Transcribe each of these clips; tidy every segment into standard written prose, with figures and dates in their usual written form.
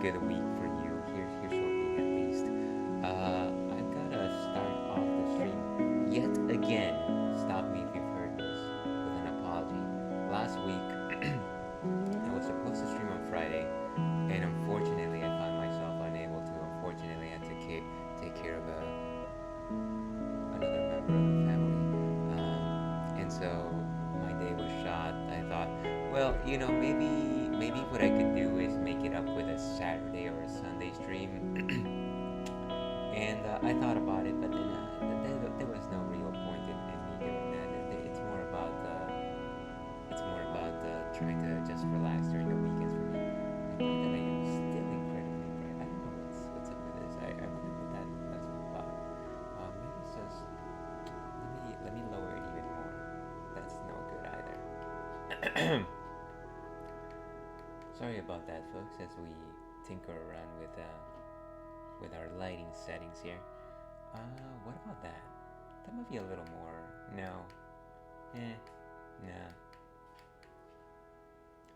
good week for you. Here's hoping at least. I've gotta start off the stream yet again. Stop me if you've heard this with an apology. Last week, I was supposed to stream on Friday, and unfortunately, I found myself unable to. Unfortunately, I had to take care of another member of the family, and so my day was shot. I thought, well, maybe what I could do is make it up with a Saturday or a Sunday stream. And I thought about it, but then there was no real point in me doing that. It's more about trying to just relax during the weekends for me. I thought that I am still incredibly bright. I don't know what's up with this. I wonder what that's all about. Maybe it's just let me lower it even more. That's no good either. Sorry about that, folks, as we tinker around with our lighting settings here. What about that? That might be a little more. No. Nah.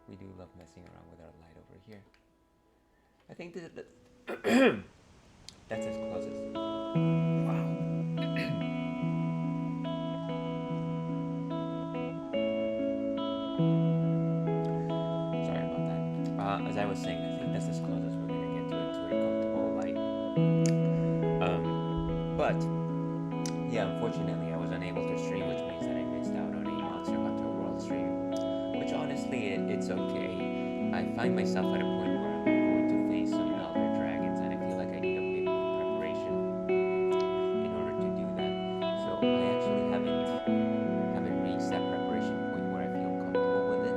We do love messing around with our light over here. I think that's as close as. Wow. Sorry about that. As I was saying, I think that's as close as we're gonna get to a comfortable light. But yeah, unfortunately, I was unable to stream, which means that I missed out on a Monster Hunter World stream. Which honestly, it's okay. I find myself at a point where I'm going to face some elder dragons, and I feel like I need a bit more preparation in order to do that. So I actually haven't reached that preparation point where I feel comfortable with it.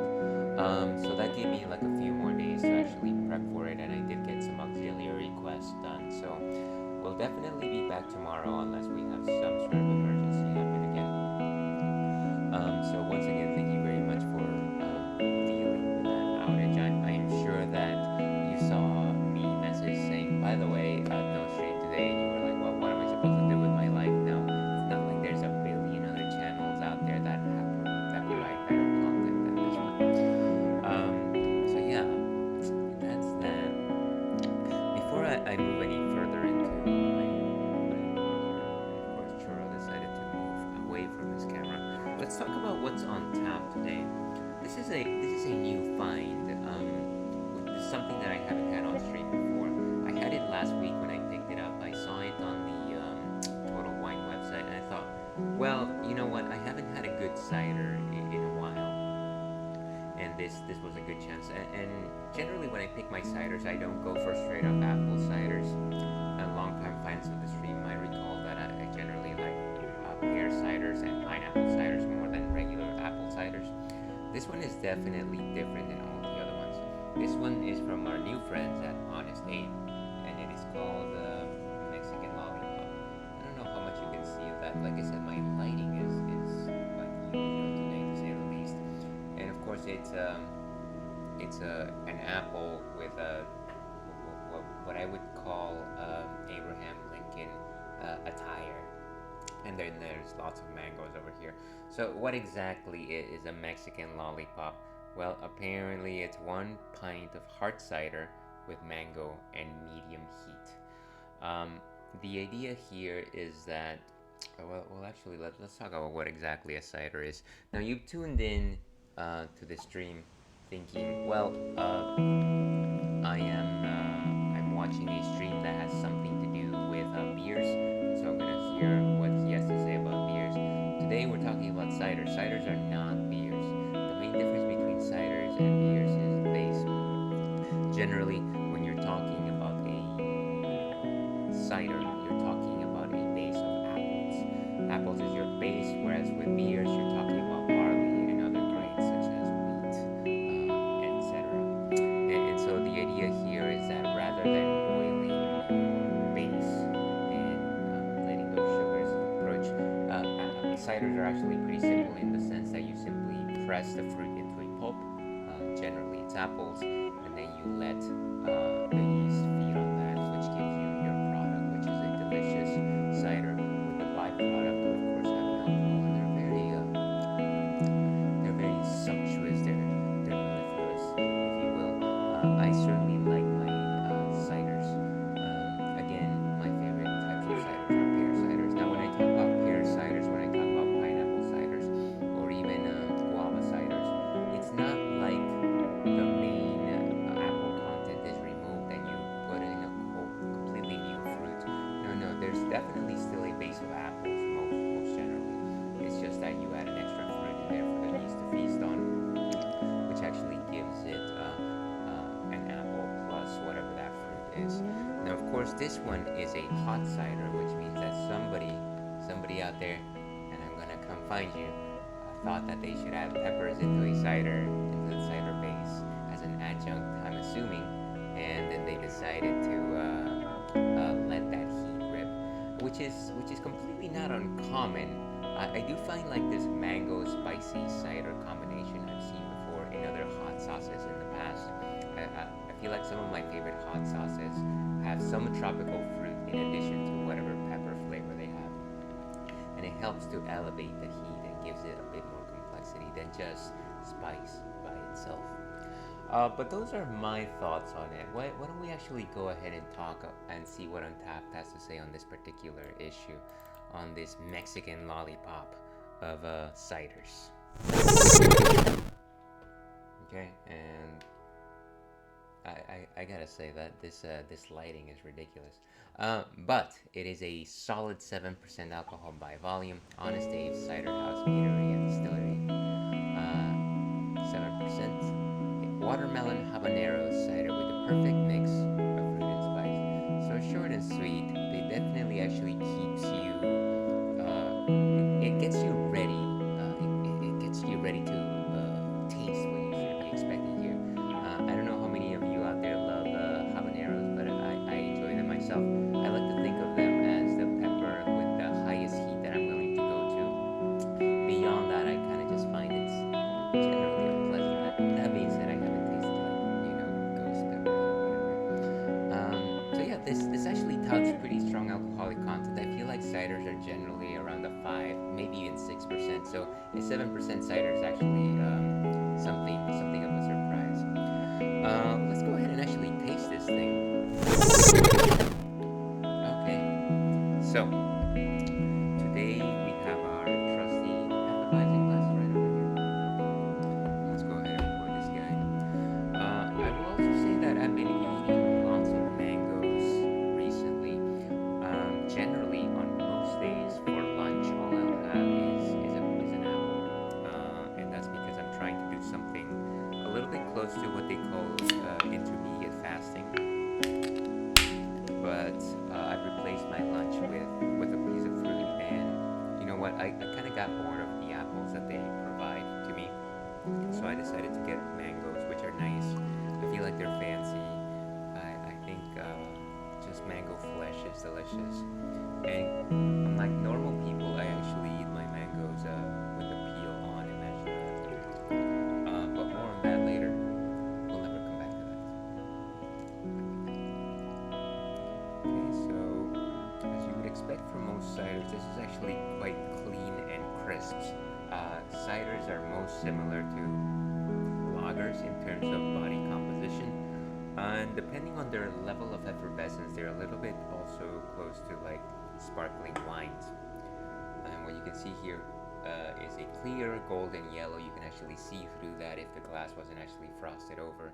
So that gave me like a few more days to actually prep for it, and I did get some auxiliary quests done. So we'll definitely be back tomorrow unless we have some sort of emergency happen again. So once again, thank you very much for dealing with that outage. I'm sure that you saw me message saying, by the way, no stream today, and you were like, well, what am I supposed to do with my life now? It's not like there's a billion other channels out there that provide better content than this one. So yeah, that's that. Before I move any further into my of course Churro decided to move away from his camera. Let's talk about what's on tap today. This is a new find. This is something that I haven't had on stream before. I had it last week when I picked it up. I saw it on the Total Wine website, and I thought, well, you know what? I haven't had a good cider in a while, and this was a good chance. And generally, when I pick my ciders, I don't go for straight up apple ciders. And longtime fans of the stream might recall that I generally like pear ciders and pineapple ciders more than regular apple ciders. This one is definitely different than all the other ones. This one is from our new friends at Honest Abe, and it is called Mexican Lollipop. I don't know how much you can see of that. Like I said, my lighting is like usual today, to say the least. And of course, it's an apple with what I would call Abraham Lincoln attire. And then there's lots of mangoes over here. So what exactly is a Mexican lollipop? Well, apparently it's 1 pint of hard cider with mango and medium heat. The idea here is that, well actually, let's talk about what exactly a cider is. Now, you've tuned in to the stream thinking, well, I'm watching a stream that has something to do with beers, so I'm gonna hear what he has to say about beers. Today we're talking about ciders. Ciders are not beers. The main difference between ciders and beers is base. Generally, when you're talking about a cider, you're talking about a base of apples. Apples is your base, whereas with beers, you're talking about barley and other grains such as wheat, etc. And so the idea here is that rather than boiling your base and letting those sugars approach, ciders are actually pretty simple in the sense that you simply press the fruit into a pulp, generally it's apples, and then you let the yeast feed on that, which gives you your product, which is a delicious cider with the byproduct of course, having alcohol, and they're very sumptuous, they're mellifluous, if you will. I certainly like my course, this one is a hot cider, which means that somebody out there, and I'm gonna come find you, thought that they should add peppers into the cider base as an adjunct. I'm assuming, and then they decided to let that heat rip, which is completely not uncommon. I do find like this mango spicy cider combination I've seen before in other hot sauces in the past. I feel like some of my favorite hot sauces have some tropical fruit in addition to whatever pepper flavor they have, and it helps to elevate the heat and gives it a bit more complexity than just spice by itself. But those are my thoughts on it. Why don't we actually go ahead and talk and see what Untapped has to say on this particular issue, on this Mexican lollipop of ciders. Okay, and I gotta say that this lighting is ridiculous. But it is a solid 7% alcohol by volume. Honest Dave's Cider House Eatery and Distillery. 7%. Watermelon habanero cider with the perfect mix of fruit and spice. So short and sweet. They definitely actually keeps you. It gets you ready. It gets you ready to taste what you should be expecting here. I don't know how many of you out there love habaneros, but I enjoy them myself. I like to think of them as the pepper with the highest heat that I'm willing to go to. Beyond that, I kind of just find it's generally unpleasant. That being said, I haven't tasted like ghost pepper or whatever. So yeah, this actually touts pretty strong alcoholic content. I feel like ciders are generally around the 5, maybe even 6%. So a 7% cider is actually something of a surprise. Let's go ahead and actually taste this thing. Okay, so today we have our trusty appetizing glass right over here. Let's go ahead and pour this guy. I will also say that I've been eating lots of mangoes recently. Generally, on most days for lunch, all I'll have is an apple, and that's because I'm trying to do something a little bit close to what they call intermediate fasting. But I've replaced my lunch with a piece of fruit, and you know what? I kind of got bored of the apples that they provide to me, so I decided to get mangoes, which are nice. I feel like they're fancy. I think just mango flesh is delicious. And unlike normal people, I actually eat my mangoes with the peel on. Imagine that. But more on that later. We'll never come back to that. Okay, so as you would expect from most ciders, this is actually quite clean and crisp. Ciders are most similar to lagers in terms of body composition. And depending on their level of effervescence, they're a little bit also close to like sparkling wines. And what you can see here is a clear golden yellow. You can actually see through that if the glass wasn't actually frosted over.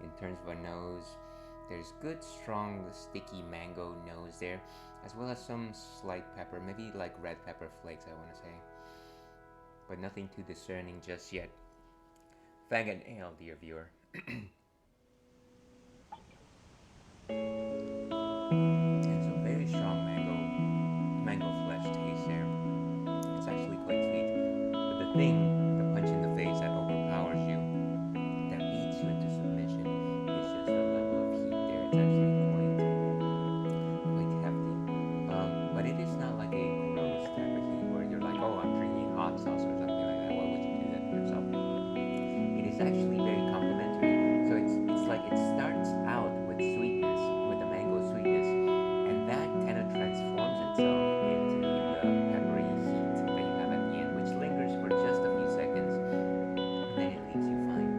In terms of a nose, there's good, strong, sticky mango nose there, as well as some slight pepper, maybe like red pepper flakes, I want to say. But nothing too discerning just yet. Fag and ale, dear viewer. And so very strong mango flesh taste there. It's actually quite sweet. But the punch in the face that overpowers you, that beats you into submission, is just the level of heat there. It's actually quite hefty. But it is not like a gross type of heat where you're like, oh, I'm drinking hot sauce or something like that. Why would you do that to yourself? It is actually very complimentary. So it's like it starts out with sweetness, with the mango sweetness, and that kind of transforms itself into the peppery heat that you have at the end, which lingers for just a few seconds, and then it leaves you fine.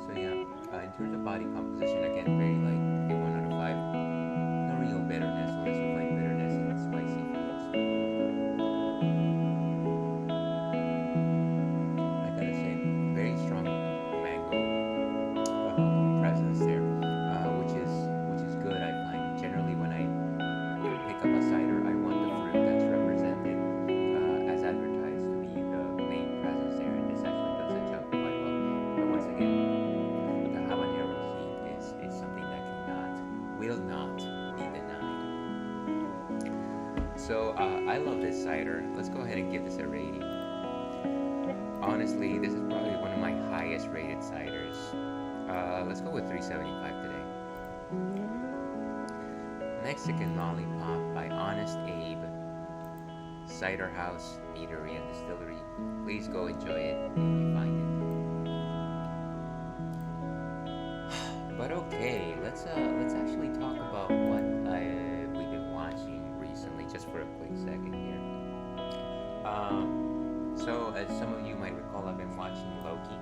So yeah, in terms of body composition, again, very like a 1 out of 5. No real bitterness unless you find bitterness in spicy foods. I love this cider. Let's go ahead and give this a rating. Honestly, this is probably one of my highest rated ciders. Let's go with 375 today. Mexican Lollipop by Honest Abe, Cider House, Meadery, and Distillery. Please go enjoy it if you find it. But okay, let's actually talk about what we've been watching recently, just for a quick second here. As some of you might recall, I've been watching Loki.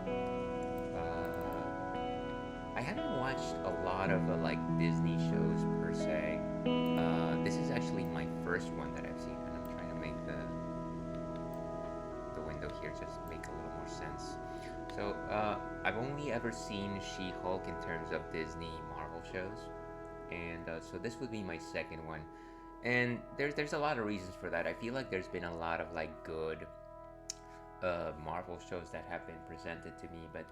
I haven't watched a lot of like Disney shows per se. This is actually my first one that I've seen, and I'm trying to make the window here just make a little more sense. So I've only ever seen She-Hulk in terms of Disney Marvel shows, and so this would be my second one. And there's a lot of reasons for that. I feel like there's been a lot of like good Marvel shows that have been presented to me, but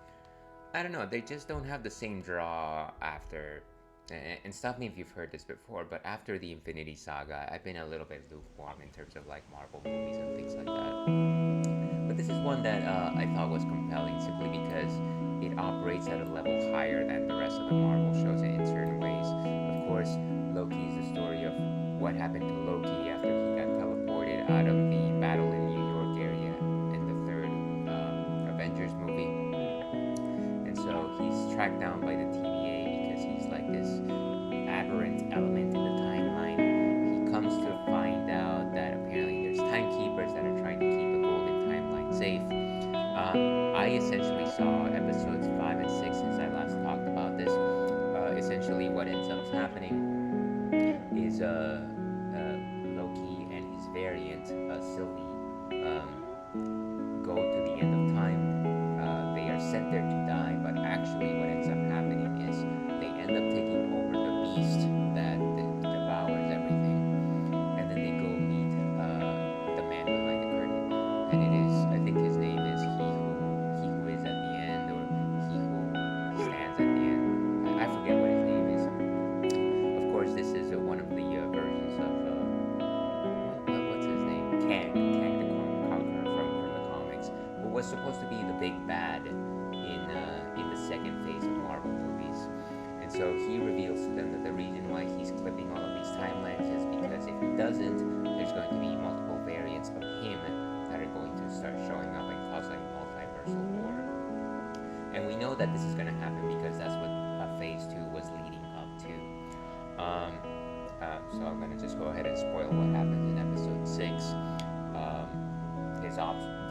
I don't know, they just don't have the same draw after. And stop me if you've heard this before, but after the Infinity Saga, I've been a little bit lukewarm in terms of like Marvel movies and things like that. But this is one that I thought was compelling simply because it operates at a level higher than the rest of the Marvel shows in certain ways. Of course, Loki is the story of what happened to Loki after he got teleported out of the battle in New York area in the third Avengers movie. And so he's tracked down by the TVA because he's like this aberrant element in the timeline. He comes to find out that apparently there's timekeepers that are trying to keep the golden timeline safe. I essentially saw episodes 5 and 6 since I last talked about this. Essentially what ends up happening is Loki and his variant, Sylvie, go to the end of time. They are sent there to die, but actually what ends up happening is they end up taking over the beast that devours everything, and then they go meet the man behind the curtain, and it is, I think his name is he who is at the end, or he who stands at the end. I forget what his name is. Of course, this is one of the versions of what's his name? Kang the Conqueror from the comics, who was supposed to be the big bad in the second phase of Marvel movies. And so he reveals to them that the reason why he's clipping all of these timelines is because if he doesn't, there's going to be multiple variants of him that are going to start showing up and cause like multiversal war. And we know that this is going to happen because that's what phase 2 was leading up to. So I'm going to just go ahead and spoil what happens in episode 6.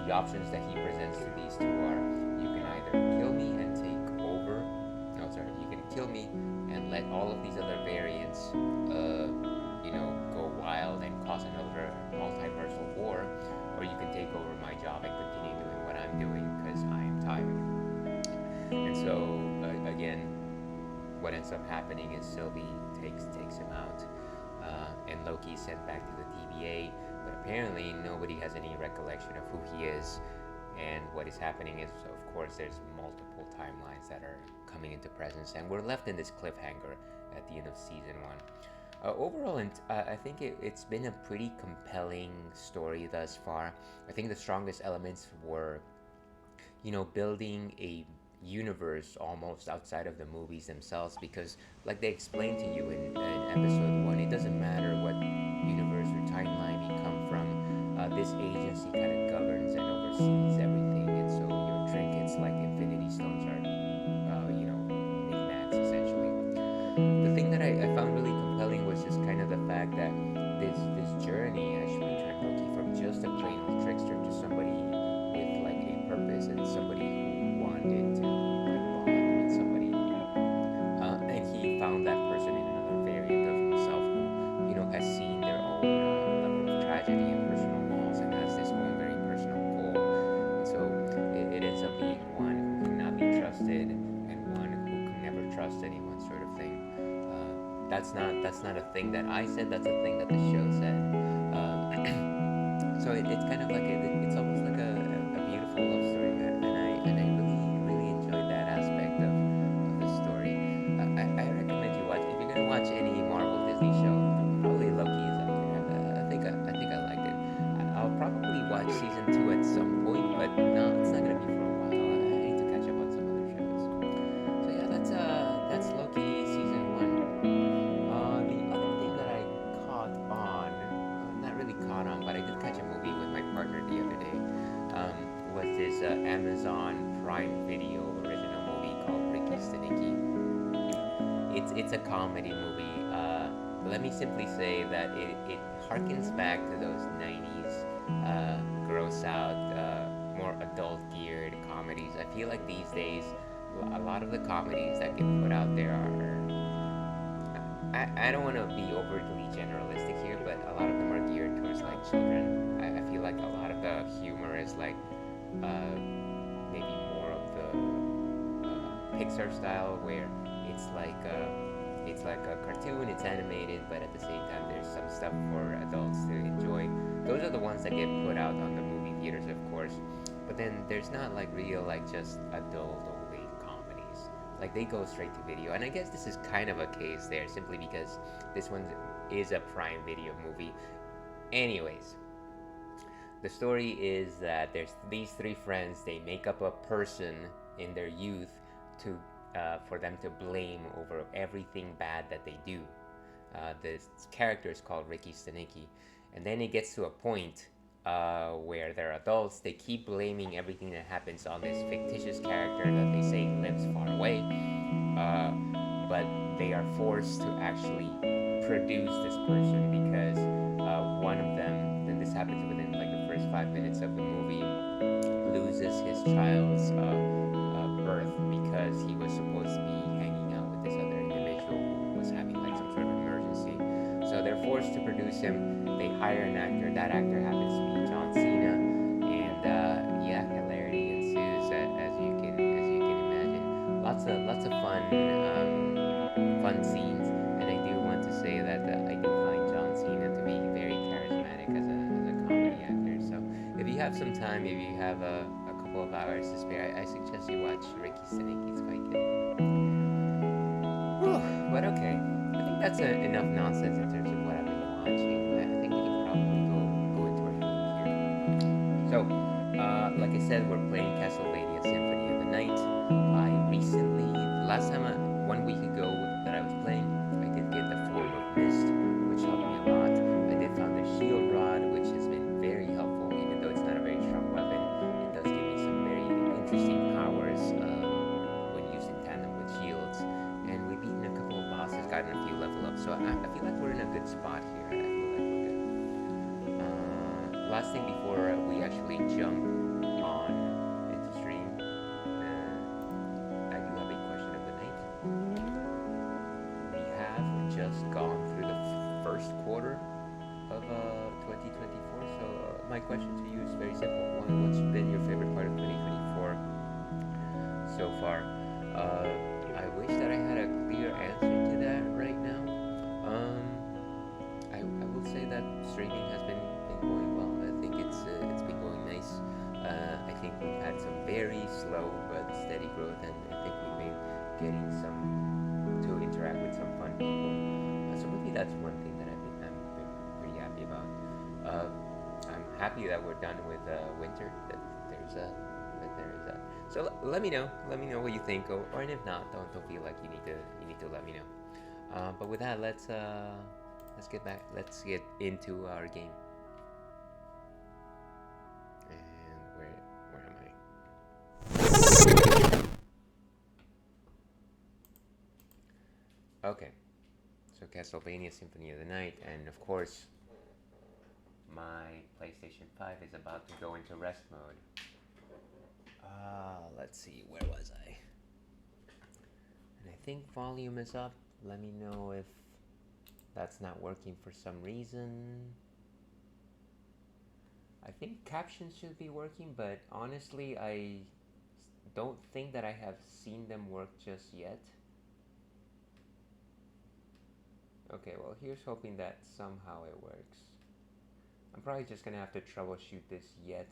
The options that he presents to these two are: you can either kill me and take over. No, sorry, you can kill me and let all of these other variants, go wild and cause another multiversal war, or you can take over my job and continue doing what I'm doing because I am time. And so again, what ends up happening is Sylvie takes him out, and Loki is sent back to the TVA. But apparently nobody has any recollection of who he is, and what is happening is, of course, there's multiple timelines that are coming into presence, and we're left in this cliffhanger at the end of season 1. Overall, I think it's been a pretty compelling story thus far. I think the strongest elements were, building a universe almost outside of the movies themselves, because like they explained to you in episode 1, it doesn't matter what universe or timeline you come from, this agency kind of governs and oversees everything, and so your trinkets like Infinity Stones are knickknacks essentially. The thing that I found really compelling was just kind of the fact that this journey actually turned Loki from just a plain old trickster to somebody with like a purpose and somebody who wanted to like bond with somebody, and he found that person in another variant of himself who has seen their own level of tragedy and personal loss and has this own very personal goal. And so it ends up being one who cannot be trusted and one who can never trust anyone, sort of thing. That's not a thing that I said. That's a thing that the show said. So it's kind of like it's almost like a beautiful love story, and I really enjoyed that aspect of the story. I recommend you watch, if you're gonna watch any Marvel Disney show, probably Loki is up there. I think this Amazon Prime Video original movie called Ricky Stenicki. It's a comedy movie. Let me simply say that it harkens back to those 90s gross out, more adult geared comedies. I feel like these days, a lot of the comedies that get put out there I don't want to be overly generalistic here, but a lot of them are geared towards like children. I feel like a lot of the humor is like maybe more of the Pixar style, where it's like a cartoon, it's animated, but at the same time there's some stuff for adults to enjoy. Those are the ones that get put out on the movie theaters, of course. But then there's not like real like just adult only comedies. Like they go straight to video, and I guess this is kind of a case there, simply because this one is a Prime Video movie. Anyways, the story is that there's these three friends. They make up a person in their youth to for them to blame over everything bad that they do. This character is called Ricky Stenicki, and then it gets to a point where they're adults. They keep blaming everything that happens on this fictitious character that they say lives far away, but they are forced to actually produce this person because one of them, and this happens within like the first 5 minutes of the movie, loses his child's birth because he was supposed to be hanging out with this other individual who was having like some sort of emergency. So they're forced to produce him. They hire an actor. That actor happens to be John Cena, and yeah, hilarity ensues as you can imagine. Lots of fun scenes, and I do want to say that I do find John Cena to be very charismatic as a comedy actor. So if you have some time, if you have a couple of hours to spare, I suggest you watch Ricky Stenicki. It's quite good. Whew, but okay, I think that's enough nonsense in terms of what I've been watching. I think we can probably go into our theme here. So, like I said, we're playing Castlevania Symphony of the Night. I recently, last time, 1 week ago that I was playing, I did get the Form of Mist, which helped me a lot. I did found the Shield Rod, which has been very helpful, even though it's not a very strong weapon. It does give me some very interesting powers when used in tandem with shields. And we've beaten a couple of bosses, gotten a few level ups, so I feel like we're in a good spot here. I feel like we're good. Last thing before we actually jump on into stream, I do have a question of the night. We have just gone through the first quarter of 2024, so my question to you is very simple. What's been your favorite part of 2024 so far? I wish that I had a clear answer to that right now. I will say that streaming has been going well. I think it's been going nice. I think we've had some very slow but steady growth, and I think we've been getting to interact with some fun people. So maybe that's one thing that I'm pretty happy about. I'm happy that we're done with winter. That there is that. So let me know what you think, or and if not, don't feel like you need to let me know. But with that, let's get into our game. And where am I? Okay, so Castlevania Symphony of the Night, and of course, my PlayStation 5 is about to go into rest mode. Let's see, where was I? And I think volume is up. Let me know if that's not working for some reason. I think captions should be working, but honestly, I don't think that I have seen them work just yet. Okay, well, here's hoping that somehow it works. I'm probably just gonna have to troubleshoot this yet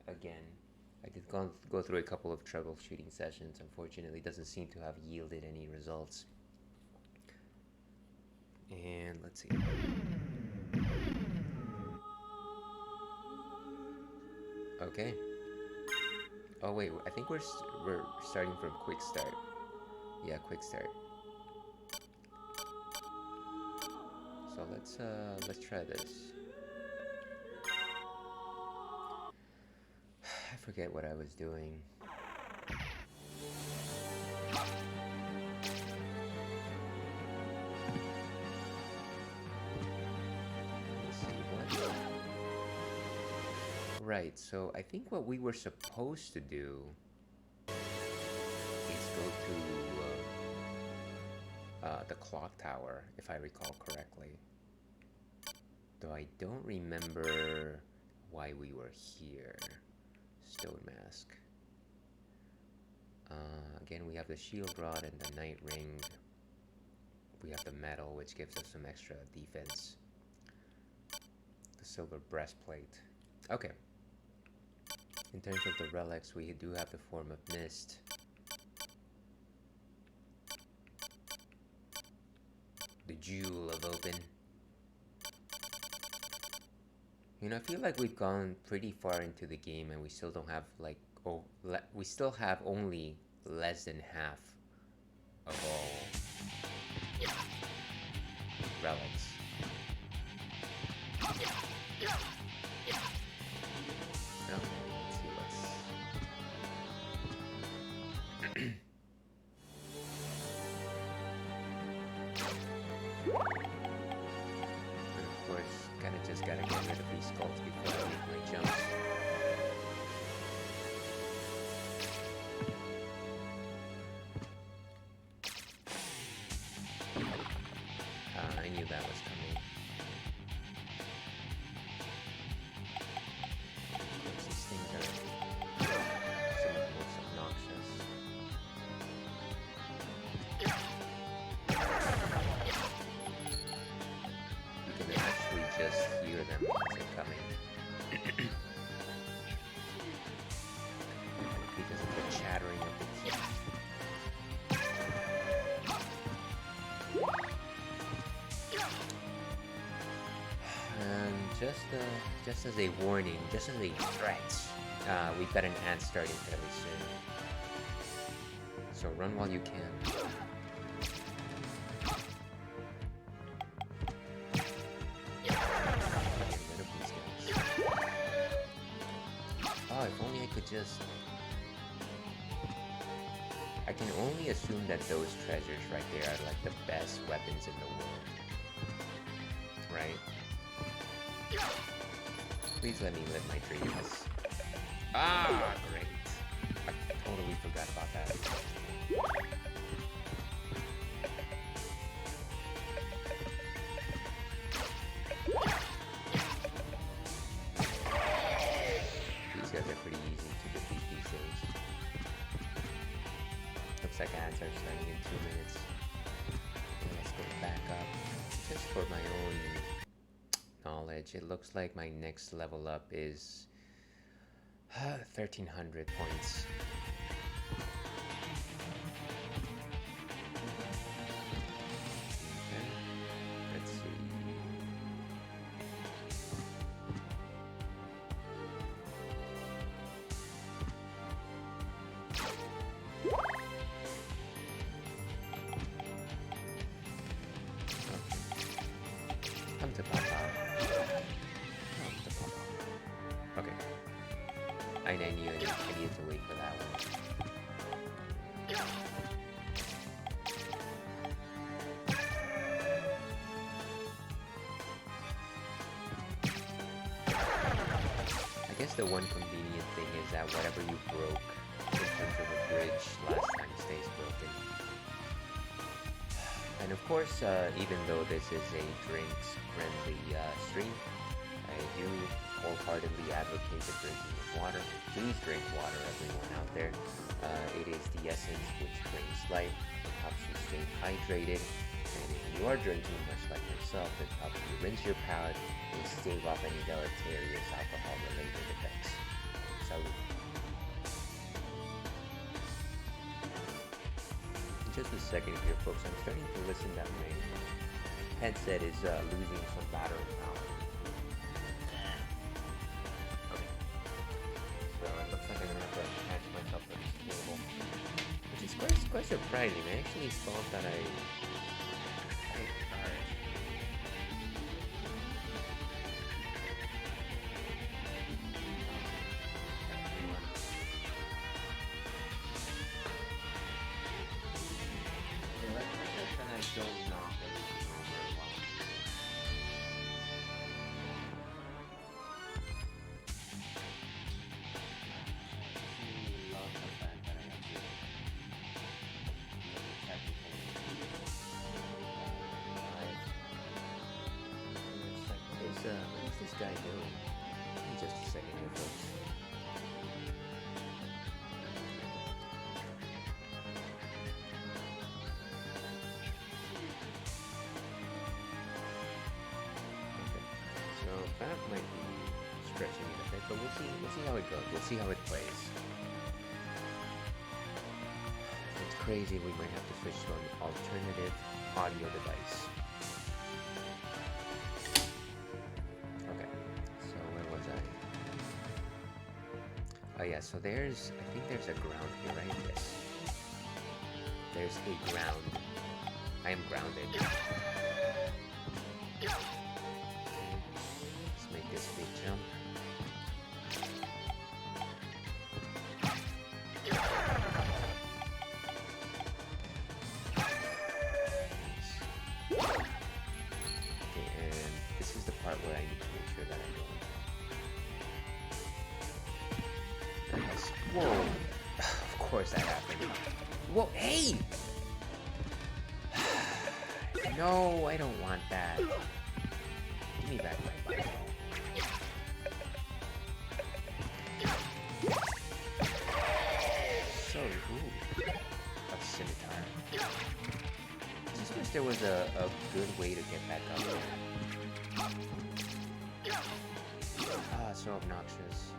again. I did go through a couple of troubleshooting sessions. Unfortunately, it doesn't seem to have yielded any results. And let's see. Okay. Oh wait, I think we're starting from quick start. Yeah, quick start. So let's try this. I forget what I was doing. Let's see what. Right, so I think what we were supposed to do is go to the clock tower, if I recall correctly. Though I don't remember why we were here. Stone mask. Again, we have the shield rod and the night ring. We have the metal, which gives us some extra defense. The silver breastplate. Okay. In terms of the relics, we do have the form of mist. The jewel of open. You know, I feel like we've gone pretty far into the game and we still don't have like, we still have only less than half of all relics. No? Let's see and of course, kind of just gotta get rid of these skulls before I make my jumps. I knew that was coming. Of course, these things are some of the most obnoxious. You can actually just hear them as they're coming. Because of the chattering of the teeth. And just as a warning, just as a threat, we've got an ant starting fairly soon. So run while you can. Oh, if only I could just... I can only assume that those treasures right there are like the best weapons in the world. Right? Please let me live my dreams. Ah, great. I totally forgot about that. These guys are pretty easy to defeat these days. Looks like ads are starting in 2 minutes. Okay, let's go back up. Just for my own knowledge, it looks like my next level up is 1300 points. Okay, let's see. Come to Papa. Okay. I needed to wait for that one. I guess the one convenient thing is that whatever you broke in terms of a bridge last time stays broken. And of course, even though this is a drinks-friendly stream, I do wholeheartedly advocate the drinking of water. Please drink water, everyone out there. It is the essence which brings life. It helps you stay hydrated. And if you are drinking, much like myself, it helps you rinse your palate and stave off any deleterious alcohol-related effects. Salud. Just a second here, folks. I'm starting to listen that my headset is losing some battery power. Okay. So it looks like I'm gonna have to attach myself to this cable, which is quite surprising. I actually thought that I. Alright. what is this guy doing? Give me just a second here, folks. Okay, so that might be stretching it a bit, but we'll see how it goes. We'll see how it plays. If it's crazy, we might have to switch to an alternative audio device. Okay, so where was I? Oh yeah, so there's, I think there's a ground here, right? Yes. There's a ground. I am grounded. Let's make this big jump. Okay, and this is the part where I need to make sure that I don't. Yes. Whoa! Of course that happened. Whoa! Hey! No, I don't want that. Give me back my bike. So, ooh. A scimitar. I just wish there was a good way to get back up there. Ah, so obnoxious.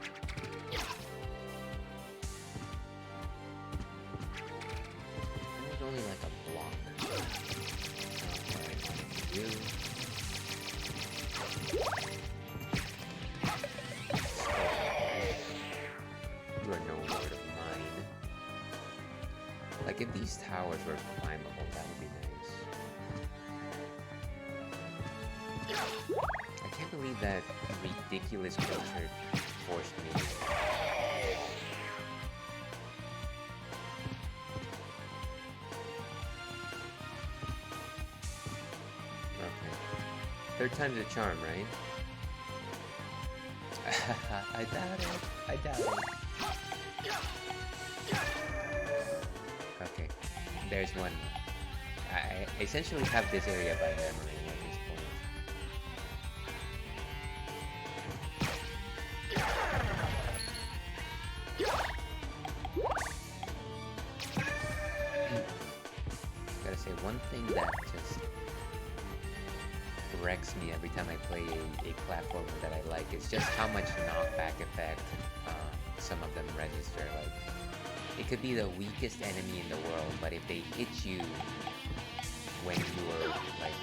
It was only like a block. You. You are no lord of mine. Like, if these towers were climbable, that would be nice. I can't believe that ridiculous creature forced me. Third time's a charm, right? I doubt it. I doubt it. Okay, there's one. I essentially have this area by memory at this point. Gotta say, one thing that just wrecks me every time I play a platformer that I like is just how much knockback effect some of them register. Like, it could be the weakest enemy in the world, but if they hit you when you are like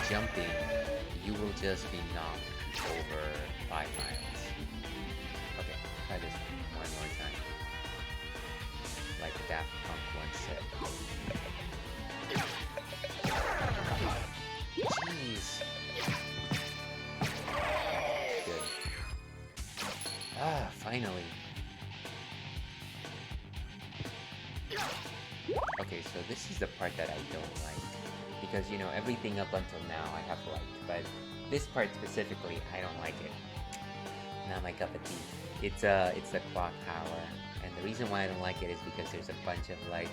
jumping, you will just be knocked over 5 miles. Okay, try this one more time. Like Daft Punk once said. Jeez. Good. Ah, finally. Okay, so this is the part that I don't like. Because, you know, everything up until now I have liked. But this part specifically, I don't like it. Not my cup of tea. It's the clock tower. And the reason why I don't like it is because there's a bunch of, like,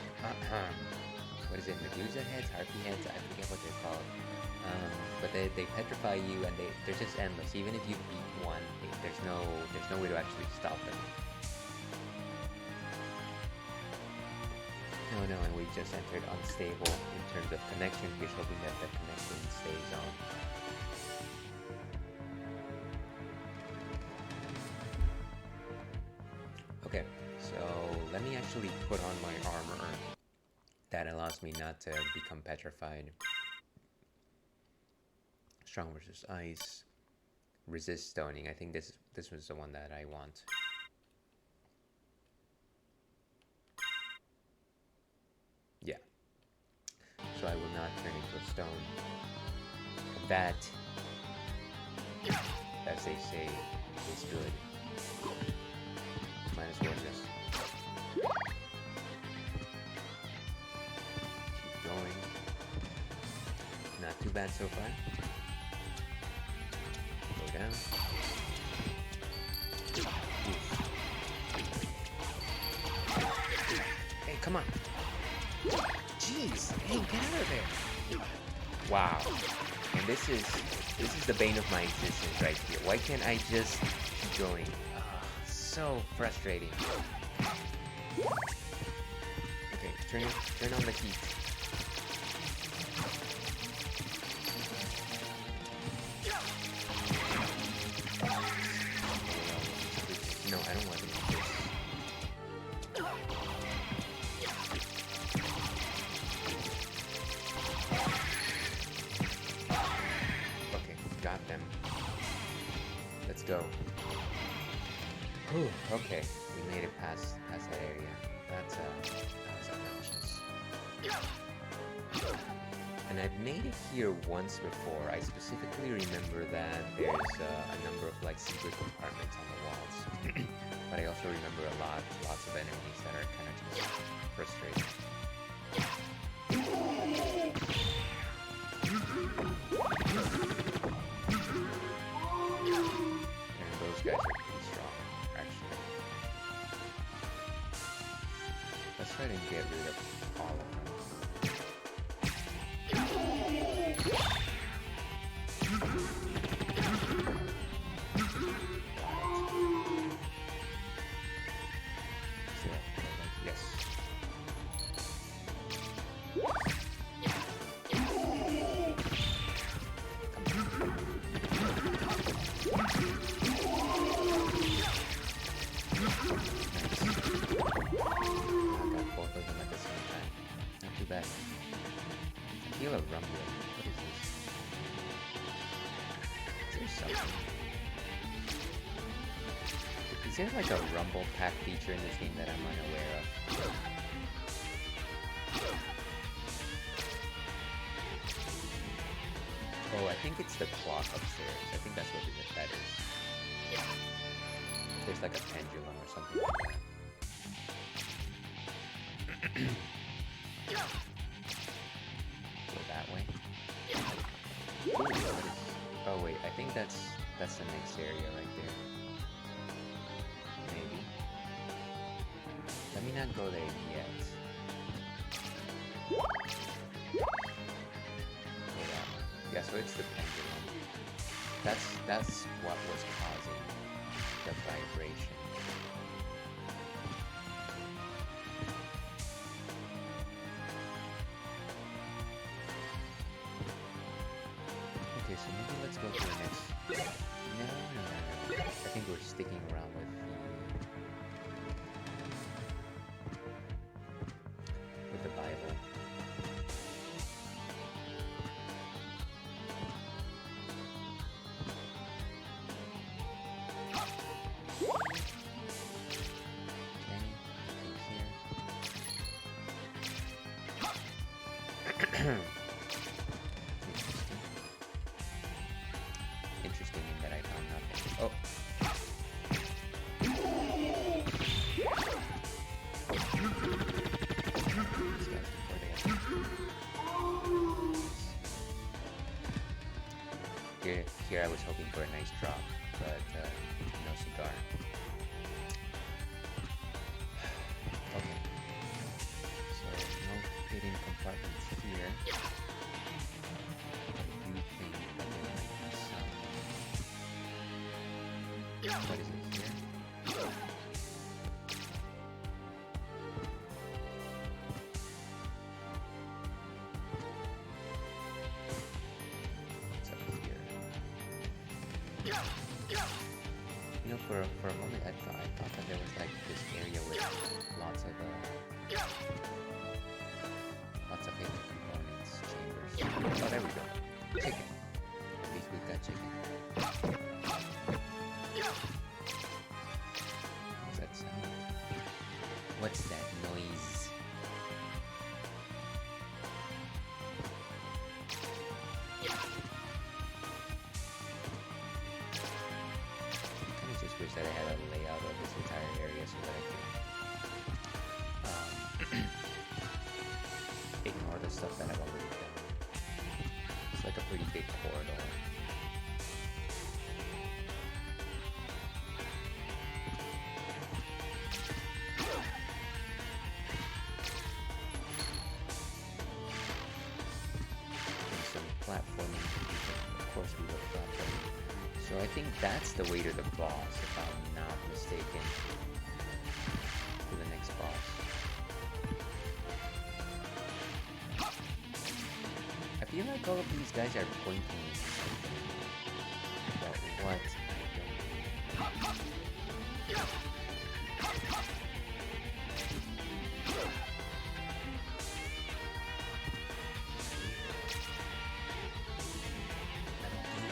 what is it, Medusa heads, harpy heads, I forget what they're called. But they petrify you, and they're just endless. Even if you beat one, there's no way to actually stop them. Oh no, and we just entered unstable in terms of connection. We're hoping that the connection stays on. Okay, so let me actually put on my armor. That allows me not to become petrified. Strong versus ice. Resist stoning. I think this was the one that I want. Yeah. So I will not turn into a stone. That, as they say, is good. Might as well just keep going. Not too bad so far. Go down. Oof. Hey, come on. Jeez, hey, get out of there. Wow. And this is This is the bane of my existence right here. Why can't I just keep going? Ah, so frustrating. Okay, turn on the heat. No, I don't want to do this. Okay, got them. Let's go. Whew, okay, we made it past that area. That was obnoxious. And I've made it here once before. I specifically remember that there's a number of like secret compartments on the walls. But I also remember lots of enemies that are kind of just frustrating. And those guys are pretty strong, actually. Let's try to get rid of all of them. Yes. Both of them at the same time. Not too bad. I feel a rumbling. What is this? Is there something? Is there like a rumble pack feature in this game that I'm unaware of? Oh, I think it's the clock upstairs. I think that's what that is. There's like a pendulum or something like that. Go that way. Ooh, what is... Oh wait, I think that's the next area right there. Maybe. Let me not go there yet. Go that way. Yeah, so it's the pendulum. That's what was causing the vibration. Okay, so maybe let's go to the next. No. I think we're sticking around with the Bible. Interesting in that I found nothing. Oh. These guys before they have... Here I was hoping for a nice drop, but no cigar. Okay. So no hidden compartments here. I do think that there might be some. What is it here? What's up here? You know, for a moment I thought that there was like this area with lots of hidden components, chambers. Oh, there we go. Chicken. At least we've got chicken. What's that sound? What's that noise? I kind of just wish that I had a layout of this entire area so that I could ignore the stuff that I've already done. It's like a pretty big corridor. And some platforming. Of course we will So I think that's the way to the boss, if I'm not mistaken. To the next boss. I feel like all of these guys are pointing at something. But what? I don't know.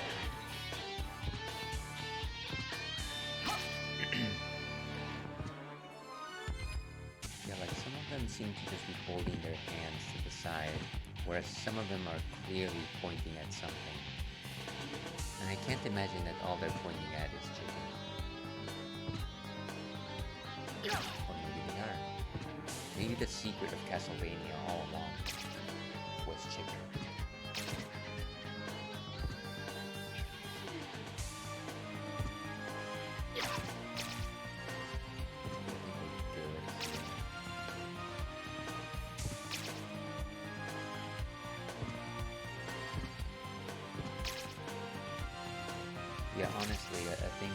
Yeah, like some of them seem to just be holding their hands to the side, whereas some of them are clearly pointing at something. And I can't imagine that all they're pointing at is chicken. Or maybe they are. Maybe the secret of Castlevania all along was chicken. Yeah, honestly, I think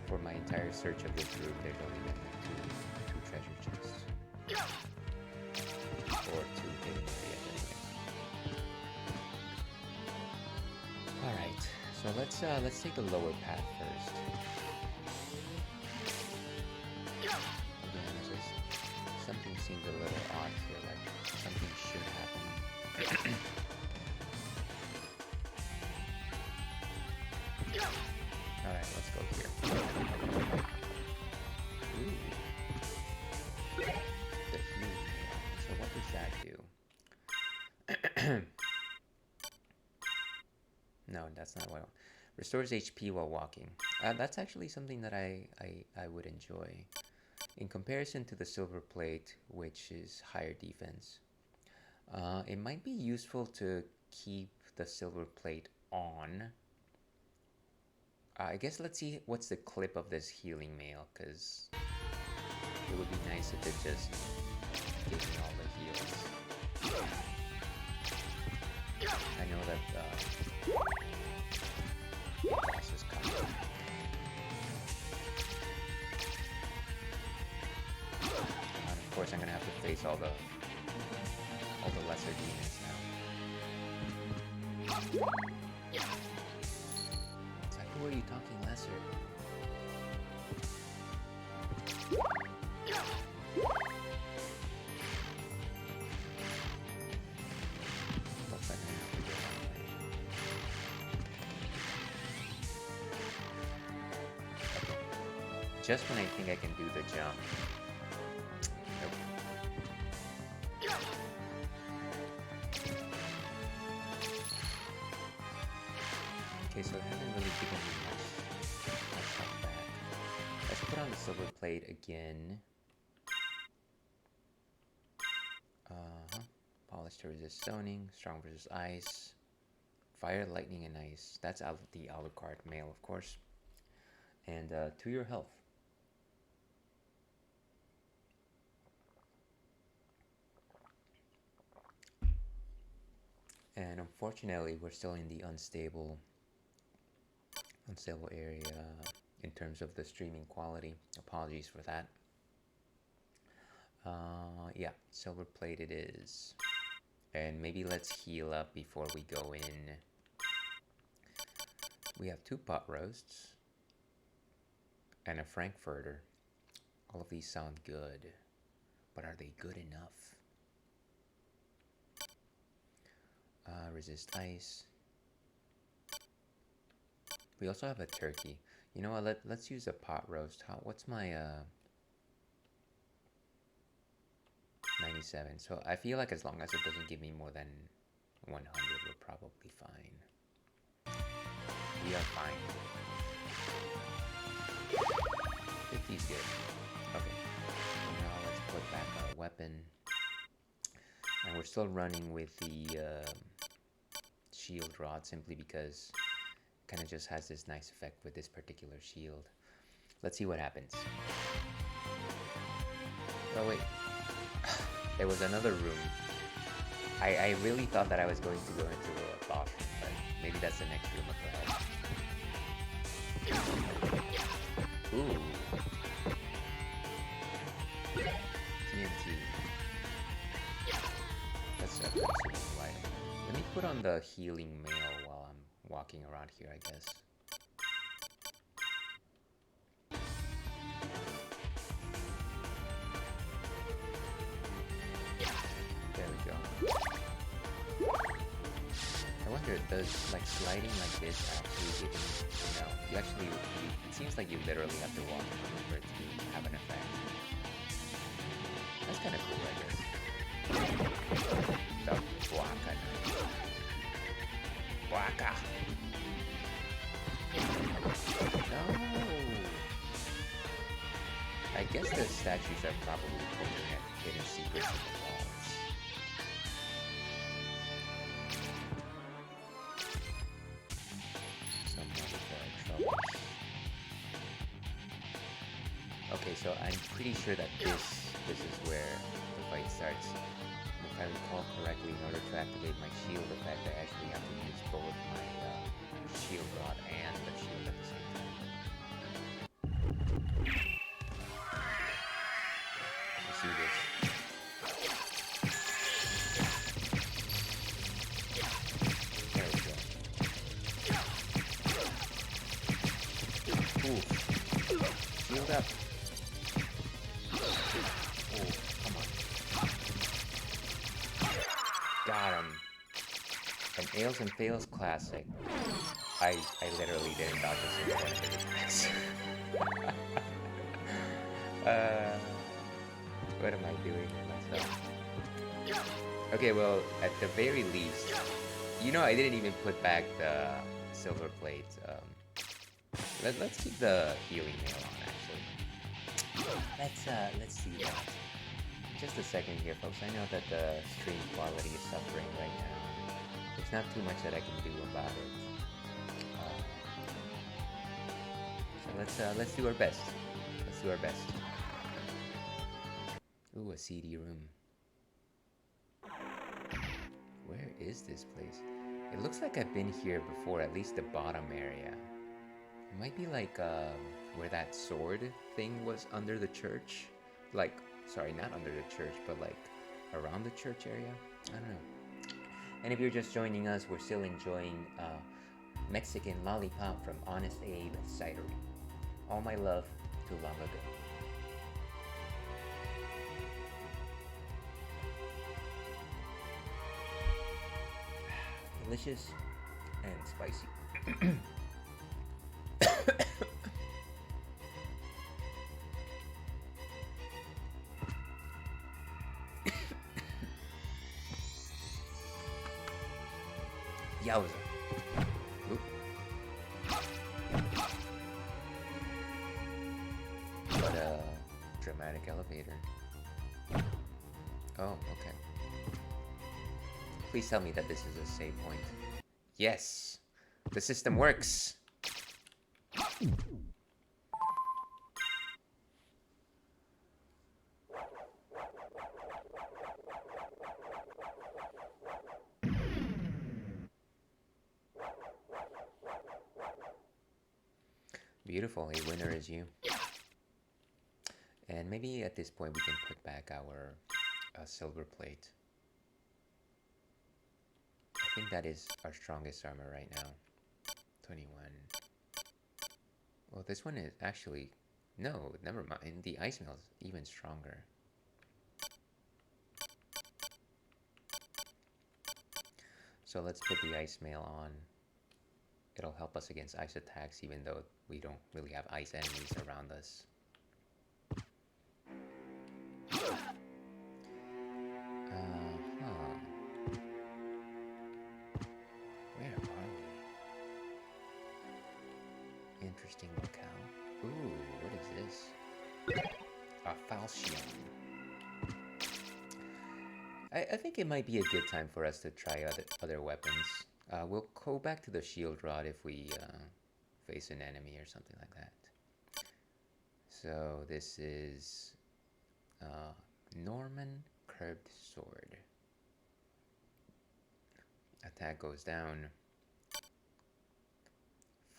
for my entire search of this room, there's only been two treasure chests. Or two hidden areas anyway. Alright, so let's take the lower path first. Again, something seems a little odd here, like something should happen. Alright, let's go here. Ooh. The healing meal. So what does that do? No, that's not what I want. Restores HP while walking. That's actually something that I would enjoy. In comparison to the silver plate, which is higher defense. It might be useful to keep the silver plate on. I guess let's see what's the clip of this healing mail, because it would be nice if it just gave me all the heals. I know that the boss is coming. And of course I'm gonna have to face all the lesser demons now. Who are you talking lesser? Looks like I have to go that way. Okay. Just when I think I can do the jump. Nope. Okay, so it hasn't really given me much stuff back. Let's put on the silver plate again. Polish to resist stoning, strong versus ice, fire, lightning, and ice. That's out of the Alucard mail, of course. And to your health. And unfortunately, we're still in the unstable area in terms of the streaming quality. Apologies for that. Yeah, silver plate it is. And maybe let's heal up before we go in. We have 2 pot roasts and a frankfurter. All of these sound good, but are they good enough? Resist ice. We also have a turkey. You know what? Let's use a pot roast. What's my 97? So I feel like as long as it doesn't give me more than 100, we're probably fine. We are fine. 50 is good. Okay. So now let's put back our weapon. And we're still running with the shield rod simply because it kind of just has this nice effect with this particular shield. Let's see what happens. Oh wait, there was another room. I really thought that I was going to go into a boss room, but maybe that's the next room up ahead. Ooh. TNT. That's a consumable item. Let me put on the healing mail while I'm walking around here, I guess. There we go. I wonder, does like sliding like this actually give you, you actually, it seems like you literally have to walk for it to have an effect. That's kind of cool, I guess. The Waka. Waka! No! I guess the statues are probably pointing at hidden secrets in the walls. Someone with trouble. Okay, so I'm pretty sure that this is where the fight starts. And if I recall correctly, in order to activate my shield effect, I actually have to use both my shield rod and the shield at the same time. You see this? There we go. Ooh. Shield up. Oh, come on. Got him. An Ails and Fails classic. I literally didn't dodge a single one of the attacks. What am I doing with myself? Okay, well, at the very least, I didn't even put back the silver plate. Let's keep the healing mail on, actually. Let's see that. Just a second here, folks. I know that the stream quality is suffering right now. There's not too much that I can do about it. So let's do our best. Let's do our best. Ooh, a seedy room. Where is this place? It looks like I've been here before, at least the bottom area. It might be like where that sword thing was under the church. Like, sorry, not under the church, but like around the church area. I don't know. And if you're just joining us, we're still enjoying Mexican lollipop from Honest Abe Cidery. All my love to long ago. Delicious and spicy. Yowza. Oop. What a dramatic elevator. Oh, okay. Please tell me that this is a save point. Yes! The system works! Beautiful, a winner is you. And maybe at this point we can put back our silver plate. I think that is our strongest armor right now. 21. Well, this one is actually... No, never mind. The ice mail is even stronger. So let's put the ice mail on. It'll help us against ice attacks even though we don't really have ice enemies around us. Where are we? Interesting locale. Ooh, what is this? A falchion. I think it might be a good time for us to try other weapons. We'll go back to the shield rod if we face an enemy or something like that. So this is Norman curved sword. Attack goes down.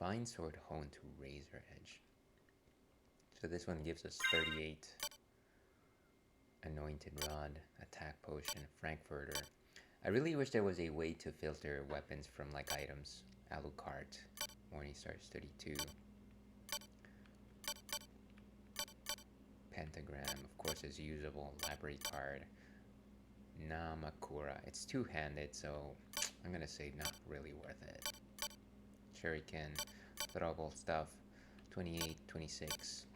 Fine sword honed to razor edge. So this one gives us 38. Anointed rod, attack potion, frankfurter. I really wish there was a way to filter weapons from like items. Alucard, Morningstar's 32. Pentagram, of course, is usable. Library card. Namakura. It's two-handed, so I'm gonna say not really worth it. Shuriken, throwable stuff. 28, 26,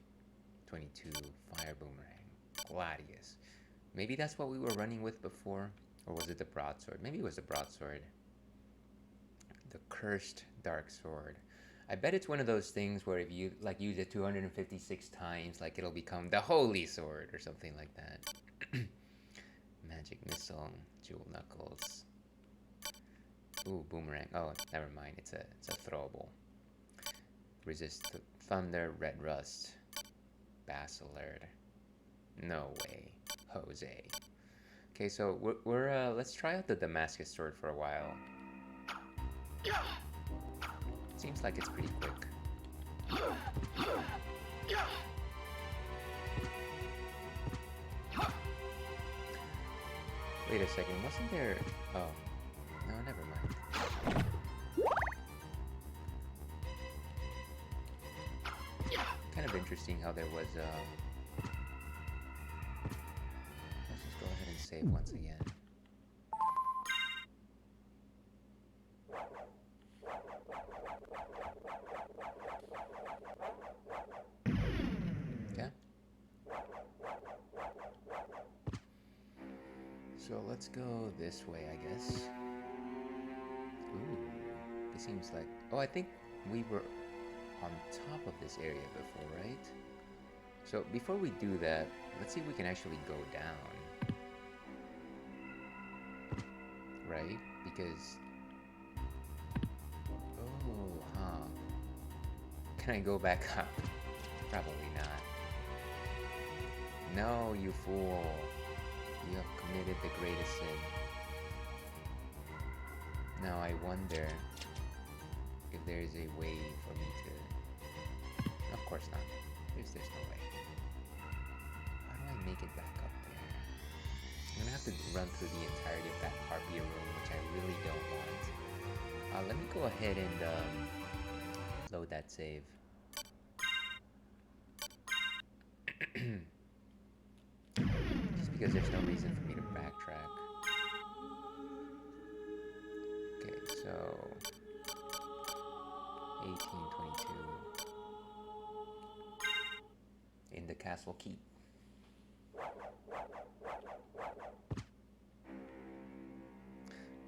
22. Fire boomerang. Gladius. Maybe that's what we were running with before, or was it the broadsword? Maybe it was the broadsword. The cursed dark sword. I bet it's one of those things where if you like use it 256 times, like it'll become the holy sword or something like that. Magic missile, jewel knuckles. Ooh, boomerang. Oh, never mind. It's a throwable. Resist thunder, red rust, Basilard. No way, Jose. Okay, so we're let's try out the Damascus sword for a while. Seems like it's pretty quick. Wait a second, wasn't there... Oh, no, never mind. Kind of interesting how there was let's just go ahead and save once again. Okay. So let's go this way, I guess. Ooh, it seems like... Oh, I think we were on top of this area before, right? So before we do that, let's see if we can actually go down. Right? Because... Oh, huh. Can I go back up? Probably not. No, you fool. You have committed the greatest sin. Now I wonder if there is a way for me to... Of course not. There's no way. How do I make it back up there? I'm gonna have to run through the entirety of that Harpia room, which I really don't want. Let me go ahead and load that save. Just because there's no reason for me to backtrack. Okay, so 1822 in the castle keep.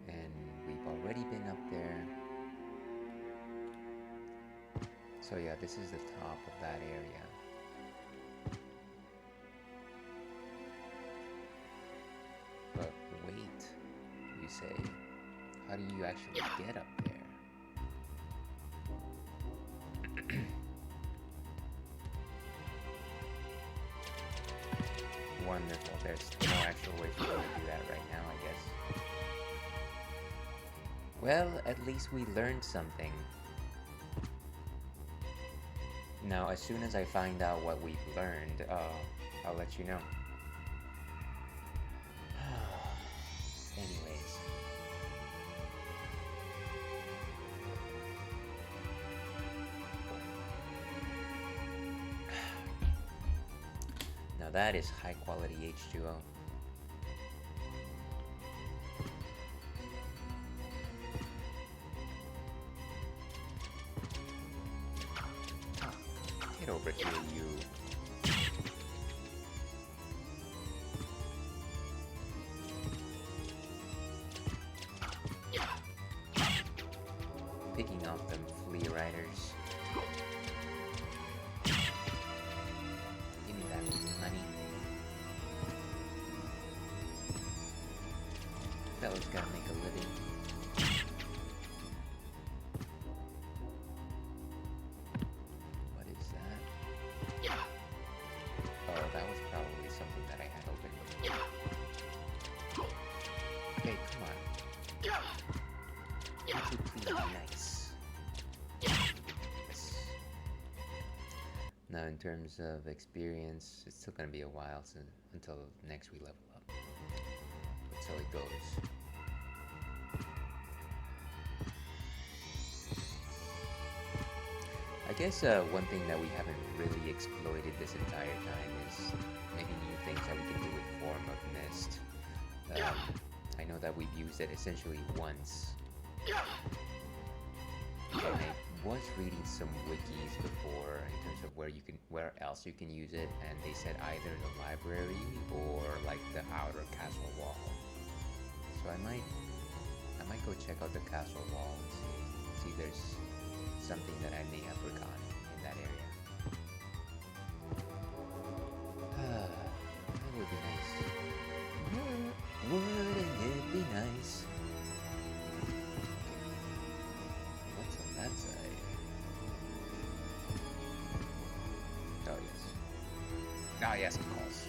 And we've already been up there. So yeah, this is the top of that area. But wait, you say, how do you actually get up there? Wonderful, there's no actual way for me to do that right now, I guess. Well, at least we learned something. Now, as soon as I find out what we've learned, I'll let you know. Anyways. Now that is high quality H2O. Get over here, you. Picking off them flea riders. Give me that money. Fella's gotta make a living. What is that? Oh, that was probably something that I had open before. Okay, come on. Would you please be nice? Now, in terms of experience, it's still gonna be a while until next we level up. That's how it goes. I guess one thing that we haven't really exploited this entire time is maybe new things that we can do with Form of Mist. I know that we've used it essentially once. And I was reading some wikis before in terms of where else you can use it, and they said either the library or like the outer castle wall. So I might go check out the castle wall and see if there's something that I may have forgotten in that area. That would be nice. Wouldn't it be nice? What's on that side? Oh yes. Ah yes, of course.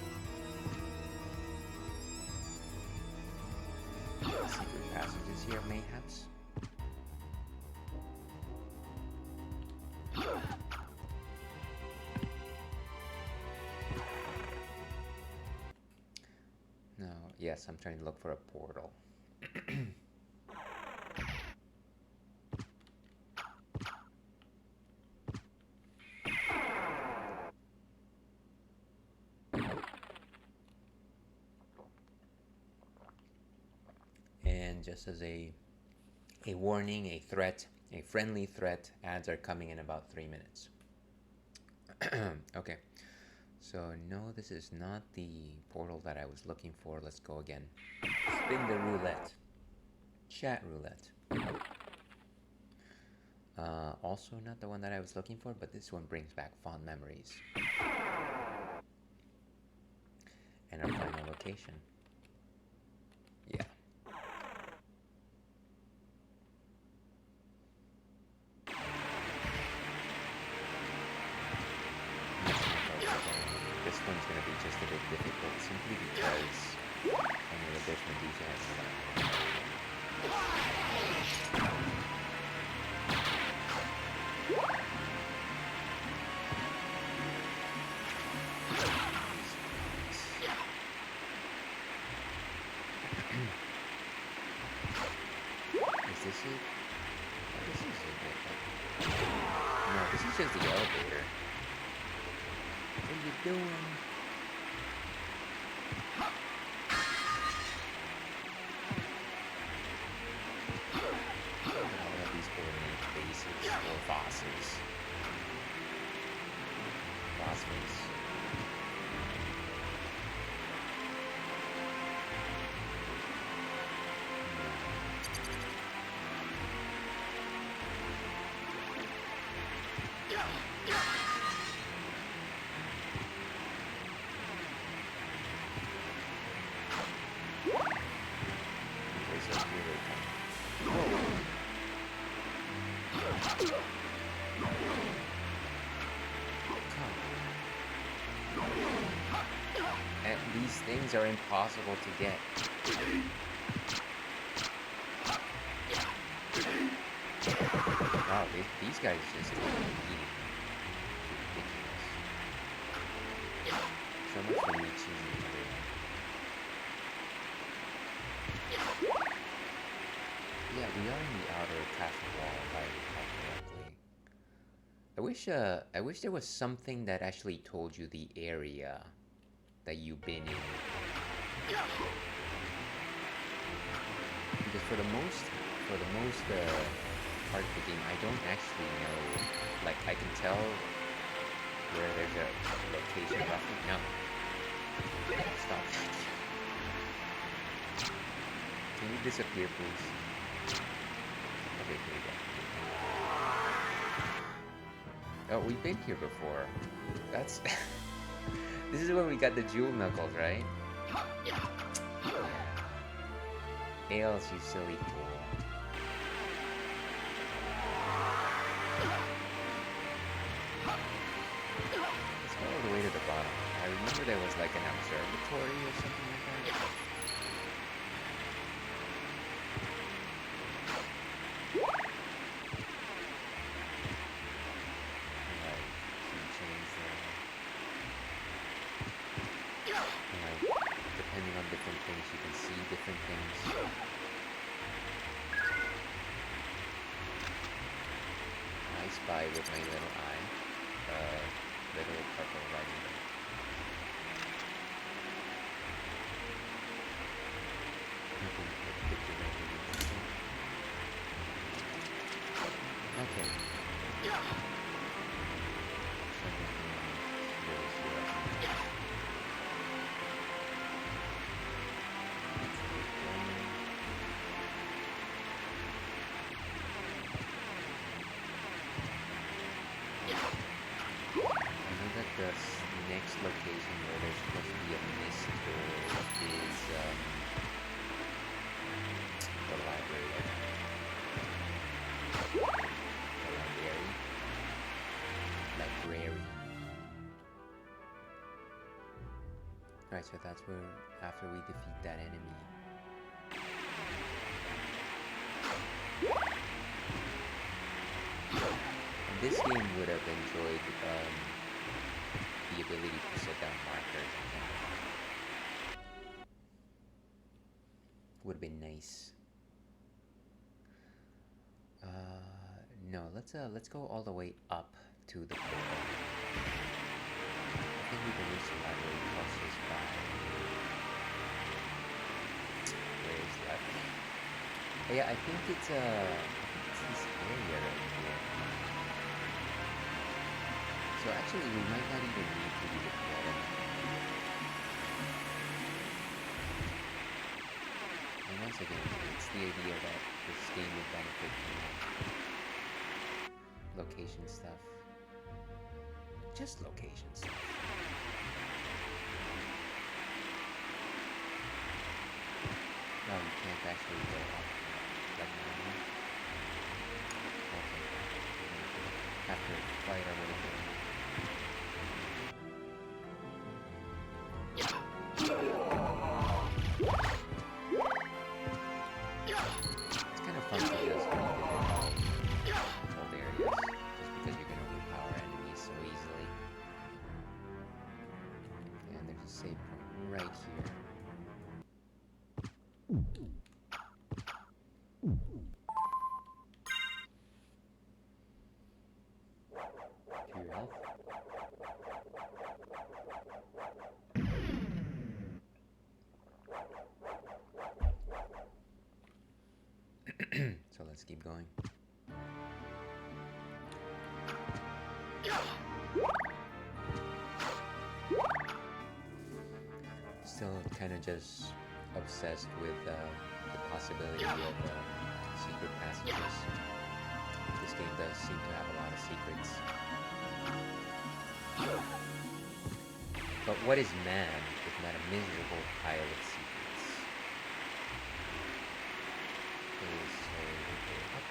Secret passages here, mayhaps. No, yes, I'm trying to look for a portal. And just as a warning, a threat, a friendly threat, ads are coming in about 3 minutes. Okay, so no, this is not the portal that I was looking for. Let's go again. Spin the roulette. Chat roulette. Also not the one that I was looking for, but this one brings back fond memories. And our final location. Yeah. This one's going to be just a bit difficult simply because I know that there's Medusa has Is this it? Oh, this is it. No, this is just the elevator. What are you doing? All of these ornate bases or bosses. Boss face. And these things are impossible to get. Wow, these guys just keep eating. Ridiculous. So much for me choosing everyone. Yeah, we are in the outer castle wall, if I recall correctly. I wish there was something that actually told you the area that you've been in. Because for the most part of the game, I don't actually know. Like, I can tell where there's a location roughly. No. Stop. Can you disappear, please? Okay, here we go. Oh, we've been here before. That's... This is where we got the jewel knuckles, right? Yeah. Ails, you silly fool. Let's go all the way to the bottom. I remember there was like an observatory or something like that. Alright, some chains there. spy with my little eye. Little purple riding bird. Okay. The next location where there's supposed to be a mist door is the library. Library. Alright, so that's where, after we defeat that enemy. And this game would have enjoyed the ability to set down markers. Would have been nice. No, let's go all the way up to the portal. I think we can reach the library across this by. Where is that? Oh, yeah, I think it's this area right here. So actually, we might not even need to do the portal. And once again, it's the idea that this game would benefit from location stuff. Just location stuff. No, you can't actually go up like normal. Okay. Have to fight our way through. It's kind of fun to just controlled areas, just because you can overpower enemies so easily. And there's a save point right here. Pure health. So let's keep going. Still kind of just obsessed with the possibility of secret passages. This game does seem to have a lot of secrets. But what is man if not a miserable pile of secrets? Okay, so we go up.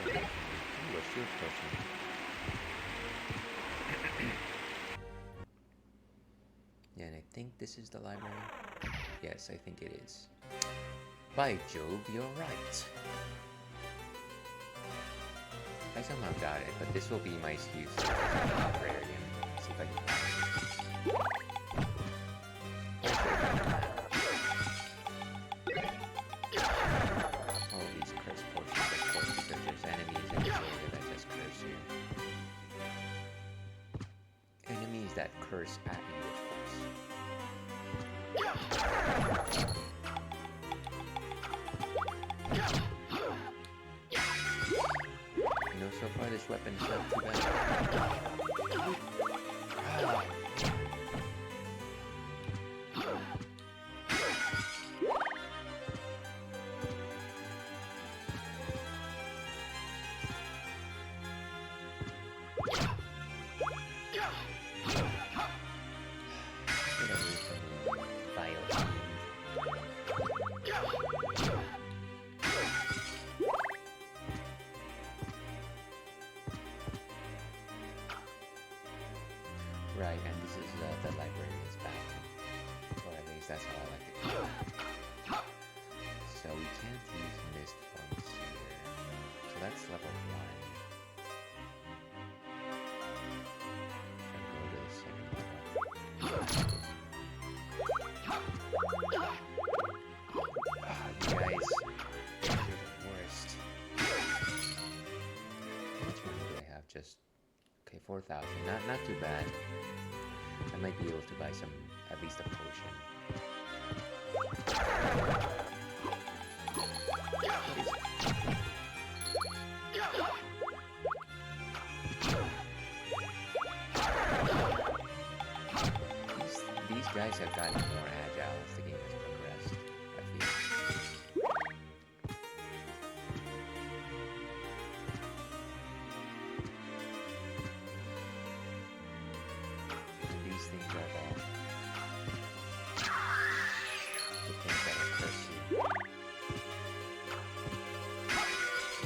Ooh, a shield potion. Yeah, and I think this is the library. Yes, I think it is. By Jove, you're right. I somehow got it, but this will be my excuse to library again. See if I can find all these curse potions, of course, because there's enemies in this area that just curse you. Enemies that curse at you, of course. You know, so far this weapon is not too bad. Right, and this is the librarian's bathroom. Or at least that's how I like to call it. So we can't use mist points here. So that's level 1. And go to the second level. 4,000. Not too bad. I might be able to buy some, at least a potion. These guys have gotten more agile as the game has progressed, I feel. And these things are the things that will curse you.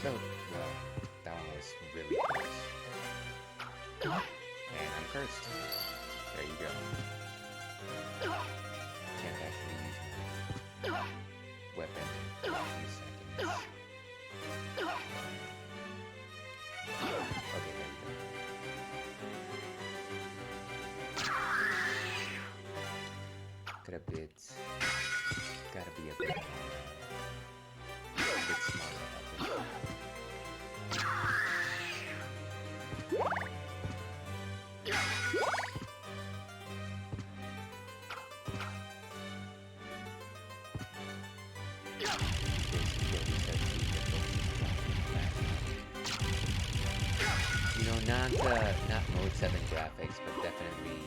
So, well, that one was really close. And I'm cursed. There you go. Can't actually use my weapon in a few seconds. Okay, there we go. Gotta be a bit smarter about this. You know, not Mode 7 graphics, but definitely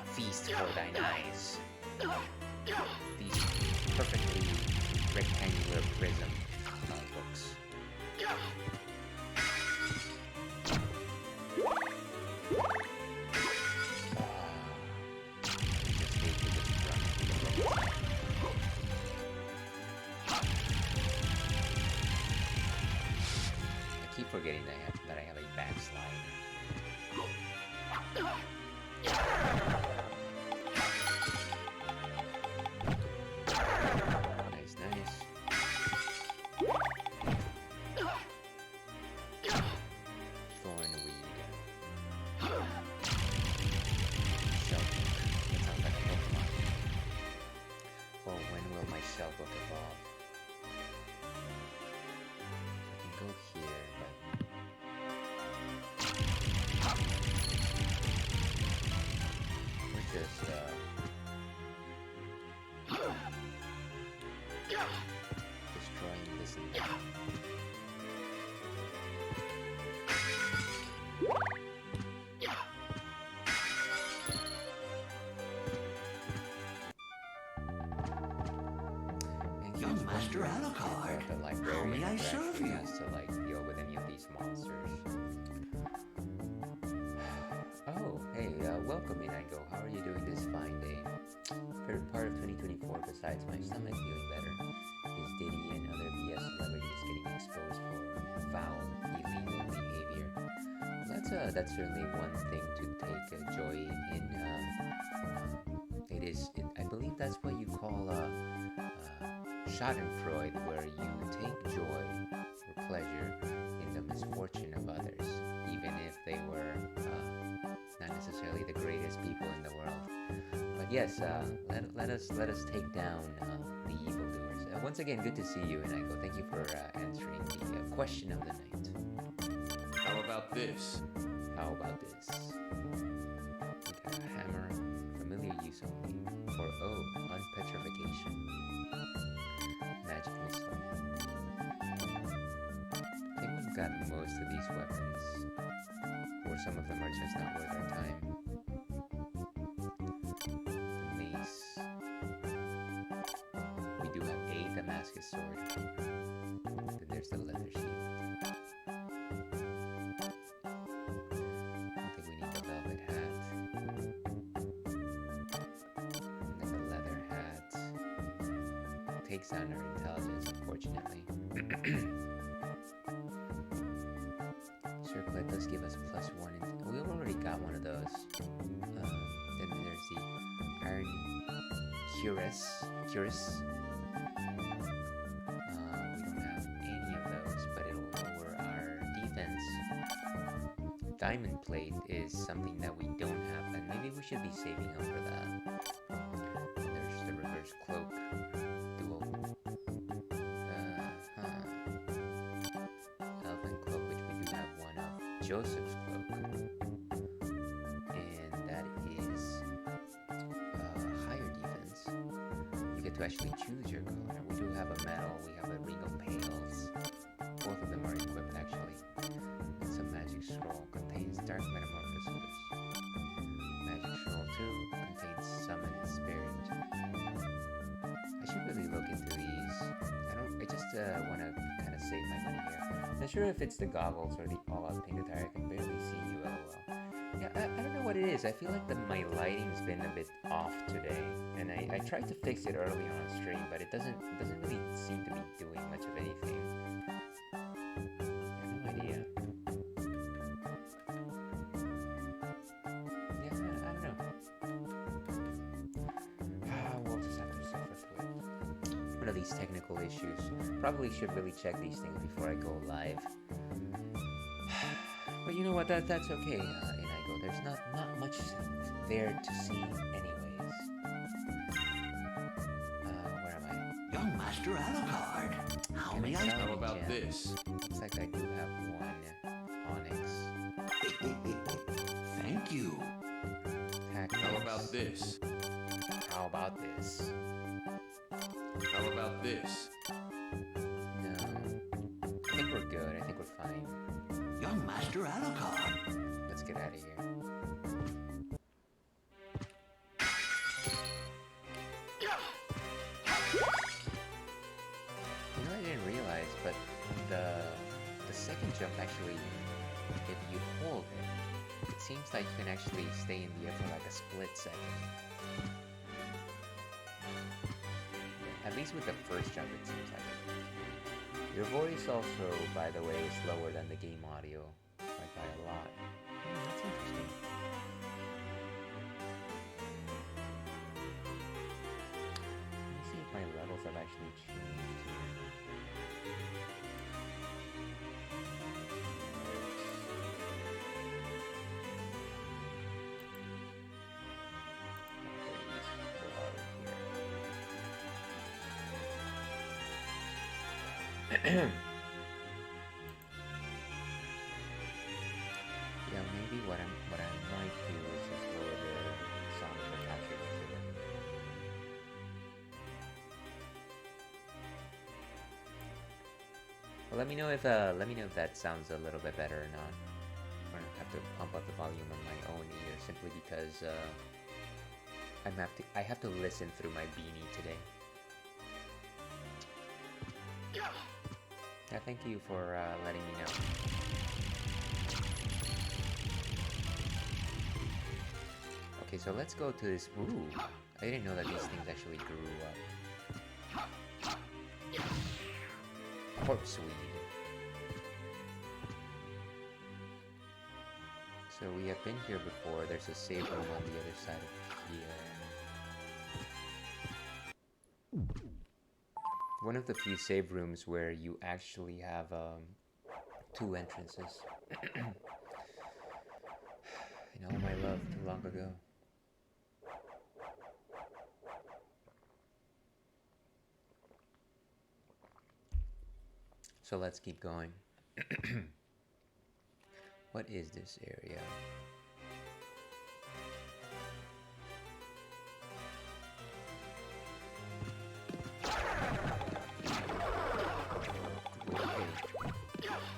a feast for thine eyes. These perfectly rectangular prism books. I keep forgetting that I have a backslide. Nice, nice. Thornweed. Shellbook. That sounds like a Pokemon. Or when will my Shellbook evolve? I can go here, but... we're just, destroying this and that. Young Master Alucard, The librarian may I who serve actually you? has to like deal with any of these monsters. Oh, hey, welcome Inaigo. How are you doing this fine day? Favorite part of 2024 besides my stomach feeling better is Diddy and other BS celebrities getting exposed for foul, illegal behavior. Well, that's certainly one thing to take joy in. I believe that's what you call Schadenfreude, where you take joy or pleasure in the misfortune of others, even if they were not necessarily the greatest people in the world. But yes, let us take down the evildoers. Once again, good to see you, Inaigo. Thank you for answering the question of the night. How about this? How about this? We got a hammer, familiar use only, for unpetrification. Magic missile. I think we've got most of these weapons, or some of them are just not worth our time. The mace. We do have a Damascus sword. Then there's the leather shield. I think we need the velvet hat. And then the leather hat. Takes down our intelligence, unfortunately. Circlet does give us +1. We already got one of those. Then there's the Iron Cuirass. We don't have any of those, but it'll lower our defense. Diamond Plate is something that we don't have, and maybe we should be saving up for that. And there's the Reverse Cloak. Elven Cloak, which we do have one of. Joseph's Cloak. get to actually choose your color. We do have a medal, we have a ring of pails. Both of them are equipped actually. And some magic scroll contains dark metamorphosis. Magic scroll 2 contains summon spirit. I should really look into these. I just want to kind of save my money here. Not sure if it's the goggles or the all-out paint attire. I can barely see you, lol. Yeah, I don't know what it is. I feel like my lighting's been a bit off today, and I tried to fix it early on stream, but it doesn't really seem to be doing much of anything. I have no idea. Yeah, I don't know. We'll just have to suffer through it. One of these technical issues. Probably should really check these things before I go live. But you know what? That's okay. There's not much there to see anyways. Where am I? Young Master Alucard. How may I... How about this? Looks like I do have one onyx. Thank you. How about this? How about this? How about this? No. I think we're good. I think we're fine. Young Master Alucard. Let's get out of here. You know, I didn't realize, but the second jump actually, if you hold it seems like you can actually stay in the air for like a split second. At least with the first jump, it seems like it. Your voice also, by the way, is lower than the game audio, like by a lot. That's interesting. Let me see if my levels have actually changed here. Yeah, maybe what I might do is just lower the sound of the capture a little bit. Well, let me know if that sounds a little bit better or not. I'm gonna have to pump up the volume on my own ear simply because I have to listen through my beanie today. Yeah, thank you for letting me know. Okay, so let's go to this. Ooh, I didn't know that these things actually grew up. Corpse weed. So we have been here before. There's a save room on the other side of here. One of the few save rooms where you actually have two entrances. In all my love, too long ago. So let's keep going. What is this area?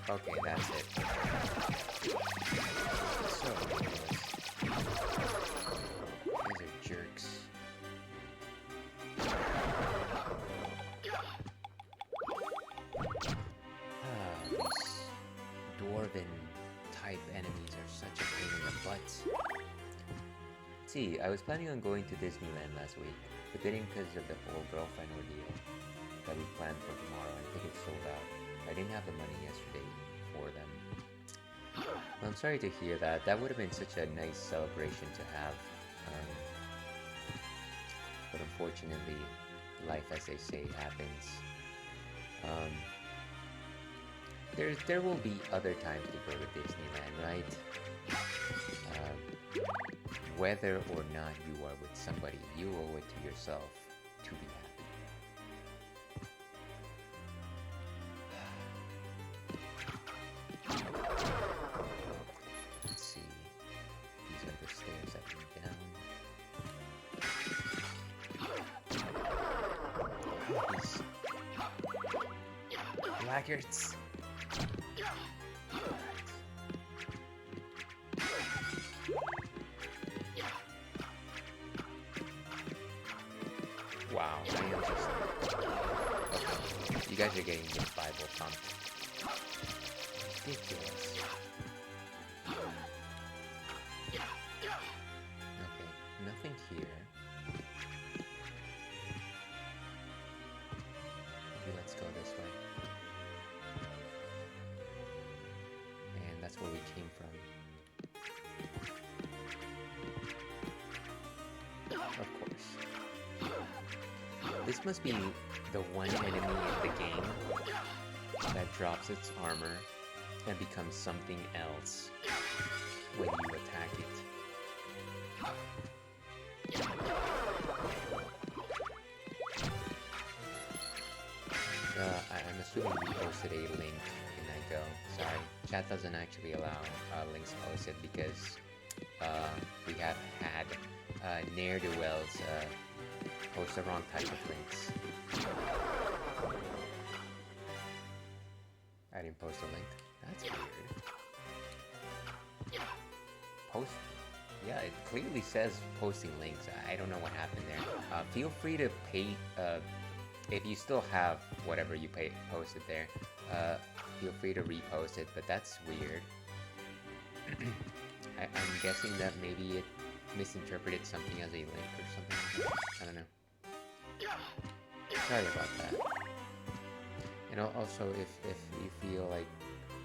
Okay, that's it. So, these are jerks. These dwarven type enemies are such a pain in the butt. See, I was planning on going to Disneyland last week, but didn't because of the whole girlfriend ordeal that we planned for tomorrow. I think it's sold out. I didn't have the money yesterday for them. Well, I'm sorry to hear that. That would have been such a nice celebration to have. But unfortunately, life, as they say, happens. There will be other times to go to Disneyland, right? Whether or not you are with somebody, you owe it to yourself to be happy. Let's see. These are the stairs that lead down. laggards. Wow, I am just... You guys are getting this Bible pump. Ridiculous. Okay, nothing here. Maybe let's go this way. And that's where we came from. Of course. This must be the one enemy in the game that drops its armor and becomes something else when you attack it. I'm assuming we posted a link in Go. Sorry, chat doesn't actually allow links posted because we have had ne'er-do-wells post the wrong type of links. I didn't post a link. That's weird. Post? Yeah, it clearly says posting links. I don't know what happened there. Feel free to pay, if you still have whatever you posted there, feel free to repost it, but that's weird. I'm guessing that maybe it misinterpreted something as a link or something. I don't know. Sorry about that. And also, if you feel like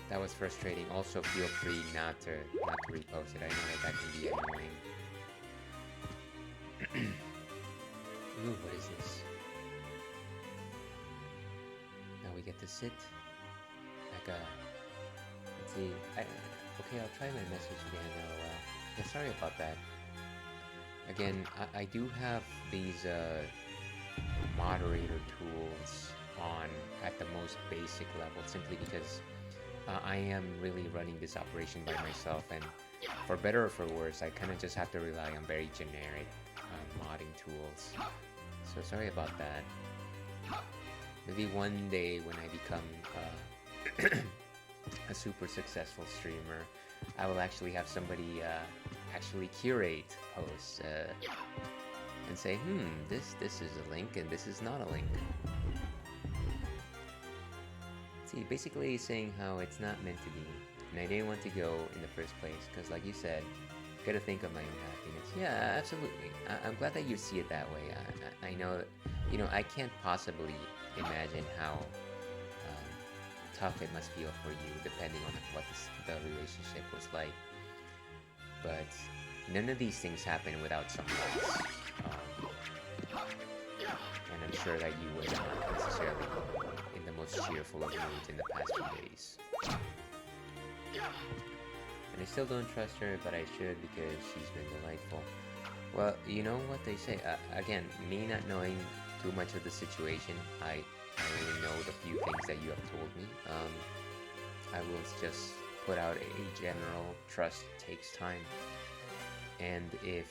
that was frustrating, also feel free not to repost it. I know that can be annoying. Ooh, what is this? Now we get to sit like a... Let's see. Okay, I'll try my message again. LOL. Yeah, sorry about that. Again, I do have these moderator tools on at the most basic level, simply because I am really running this operation by myself, and for better or for worse, I kind of just have to rely on very generic modding tools. So sorry about that. Maybe one day when I become a super successful streamer, I will actually have somebody actually curate posts and say, this is a link and this is not a link. See, basically saying how it's not meant to be, and I didn't want to go in the first place, because like you said, gotta think of my own happiness. Yeah, absolutely. I'm glad that you see it that way. I know that, I can't possibly imagine how tough it must feel for you, depending on what the relationship was like. But none of these things happen without some loss. And I'm sure that you were not necessarily in the most cheerful of moods in the past few days. And I still don't trust her, but I should, because she's been delightful. Well, you know what they say. Again, me not knowing too much of the situation, I only know the few things that you have told me. I will just put out a general trust takes time. And if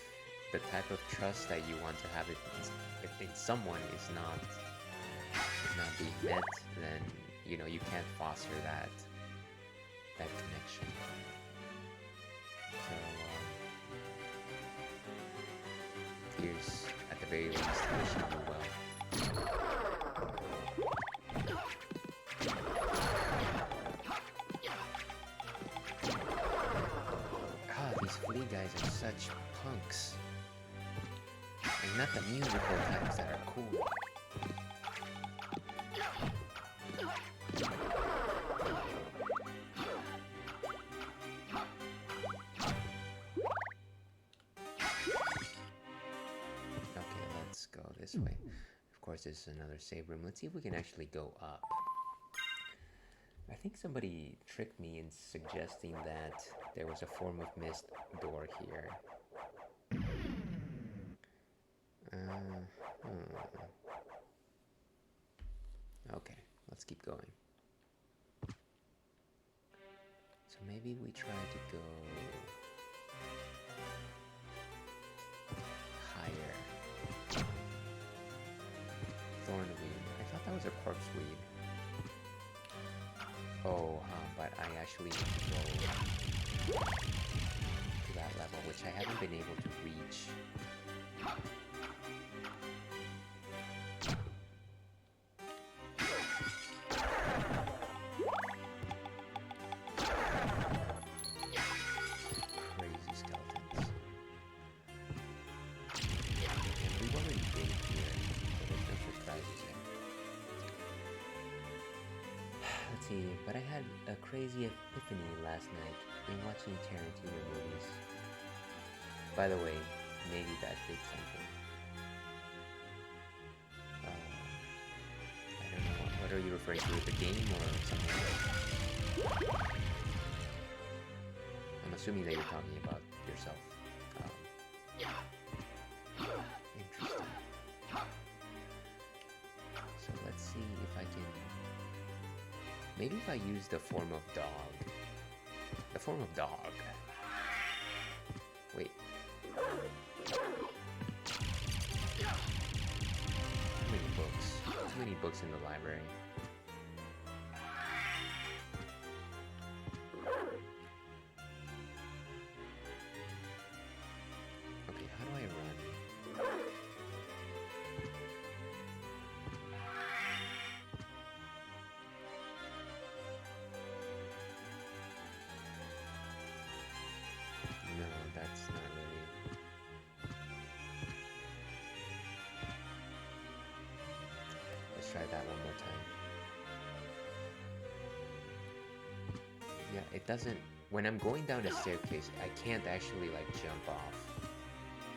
the type of trust that you want to have in someone is not being met, then you can't foster that connection. So here's at the very least wishing you well. These flea guys are such punks. And not the musical types that are cool. Okay, let's go this way. Of course, this is another save room. Let's see if we can actually go up. I think somebody tricked me in suggesting that there was a form of mist door here. Okay, let's keep going. So maybe we try to go higher. Thornweed. I thought that was a corpse weed. Oh, but I actually need to go to that level, which I haven't been able to reach. Crazy skeletons. And we've already been here, so there's no surprises there. Let's see, but I had a crazy epiphany last night in watching Tarantino movies. By the way, maybe that did something. I don't know, what are you referring to, the game or something else? I'm assuming that you're talking about yourself. Interesting. So let's see if I can... Maybe if I use the form of dog. The form of dog. Wait. Too many books. Too many books in the library. Okay, how do I run? No, that's not really... Let's try that one more time. Yeah, it doesn't... When I'm going down a staircase, I can't actually, like, jump off.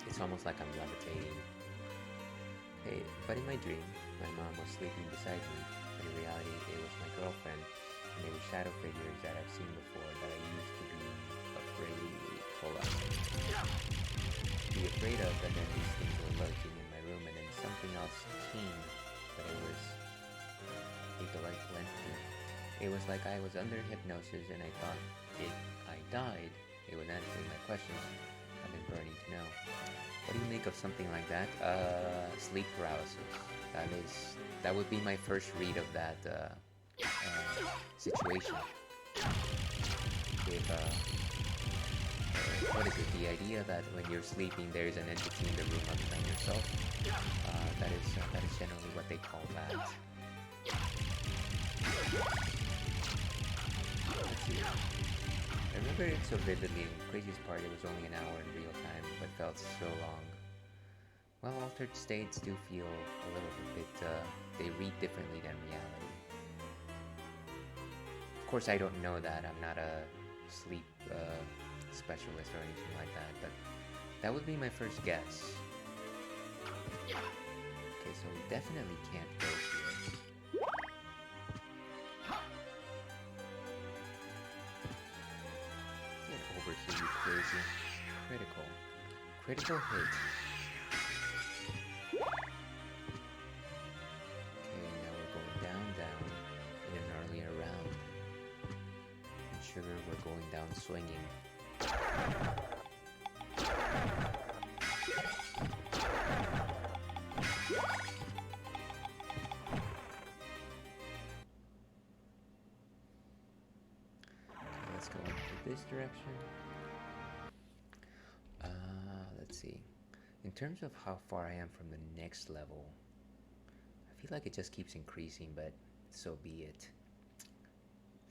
It's almost like I'm levitating. Hey, but in my dream, my mom was sleeping beside me, but in reality, it was my girlfriend, and they were shadow figures that I've seen before that I used to be afraid... Hold on. Be afraid of, and then these things were lurking in my room, and then something else came, but it was a delightful entity. It was like I was under hypnosis, and I thought if I died, it would answer my questions. I've been burning to know. What do you make of something like that? Sleep paralysis. That would be my first read of that situation. If what is it? The idea that when you're sleeping, there is an entity in the room other than yourself. That is generally what they call that. Let's see. I remember it so vividly. The craziest part, it was only an hour in real time, but felt so long. Well, altered states do feel a little bit, they read differently than reality. Of course, I don't know that. I'm not a sleep specialist or anything like that, but that would be my first guess. Okay, so we definitely can't go here. Get over here, you crazy. Critical. Critical hit. Okay, now we're going down in an earlier round. And sugar, we're going down swinging. Let's go into this direction. Let's see. In terms of how far I am from the next level, I feel like it just keeps increasing, but so be it.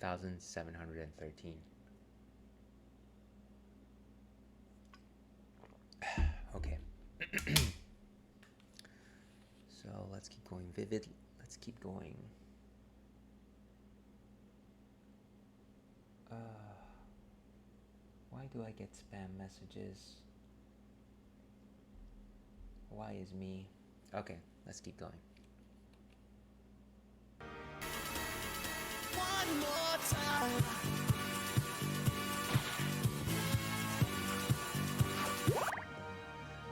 1713. Okay. So let's keep going. Vivid. Let's keep going. Why do I get spam messages? Why is me? Okay, let's keep going. One more time.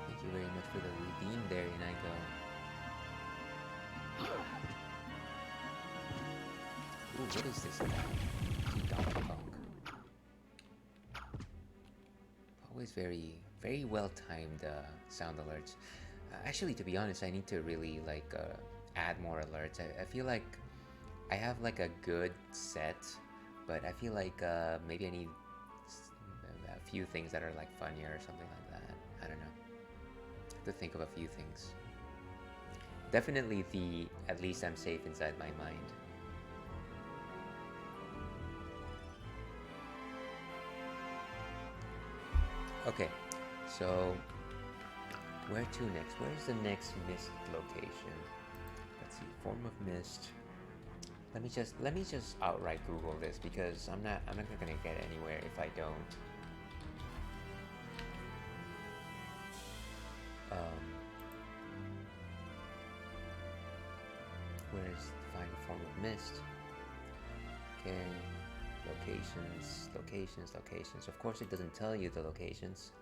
Thank you very much for the redeem there, Inaiko. Ooh, what is this about? Donkey Kong. Always very well timed sound alerts. Actually, to be honest, I need to really like add more alerts. I feel like I have like a good set but I feel like maybe I need a few things that are like funnier or something like that. I don't know. I have to think of a few things. Definitely the at least I'm safe inside my mind. Okay, so where to next? Where's the next mist location? Let's see, form of mist. Let me just outright Google this because I'm not gonna get anywhere if I don't. Where's find form of mist? Okay, locations. Of course, it doesn't tell you the locations.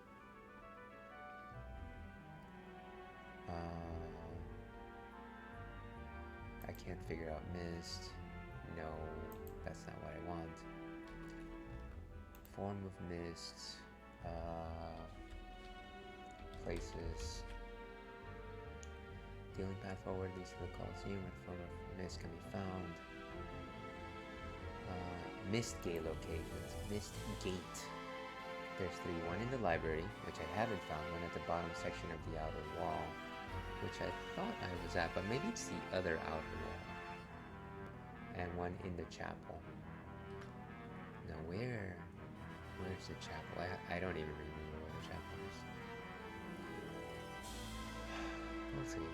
I can't figure out mist. No, that's not what I want. Form of mist. Places. Dealing path forward leads to the Coliseum where the form of mist can be found. Mist gate locations. Mist gate. There's 3. One in the library, which I haven't found. One at the bottom section of the outer wall, which I thought I was at, but maybe it's the other outer wall. And one in the chapel. Now where's the chapel? I don't even remember where the chapel is. We'll see.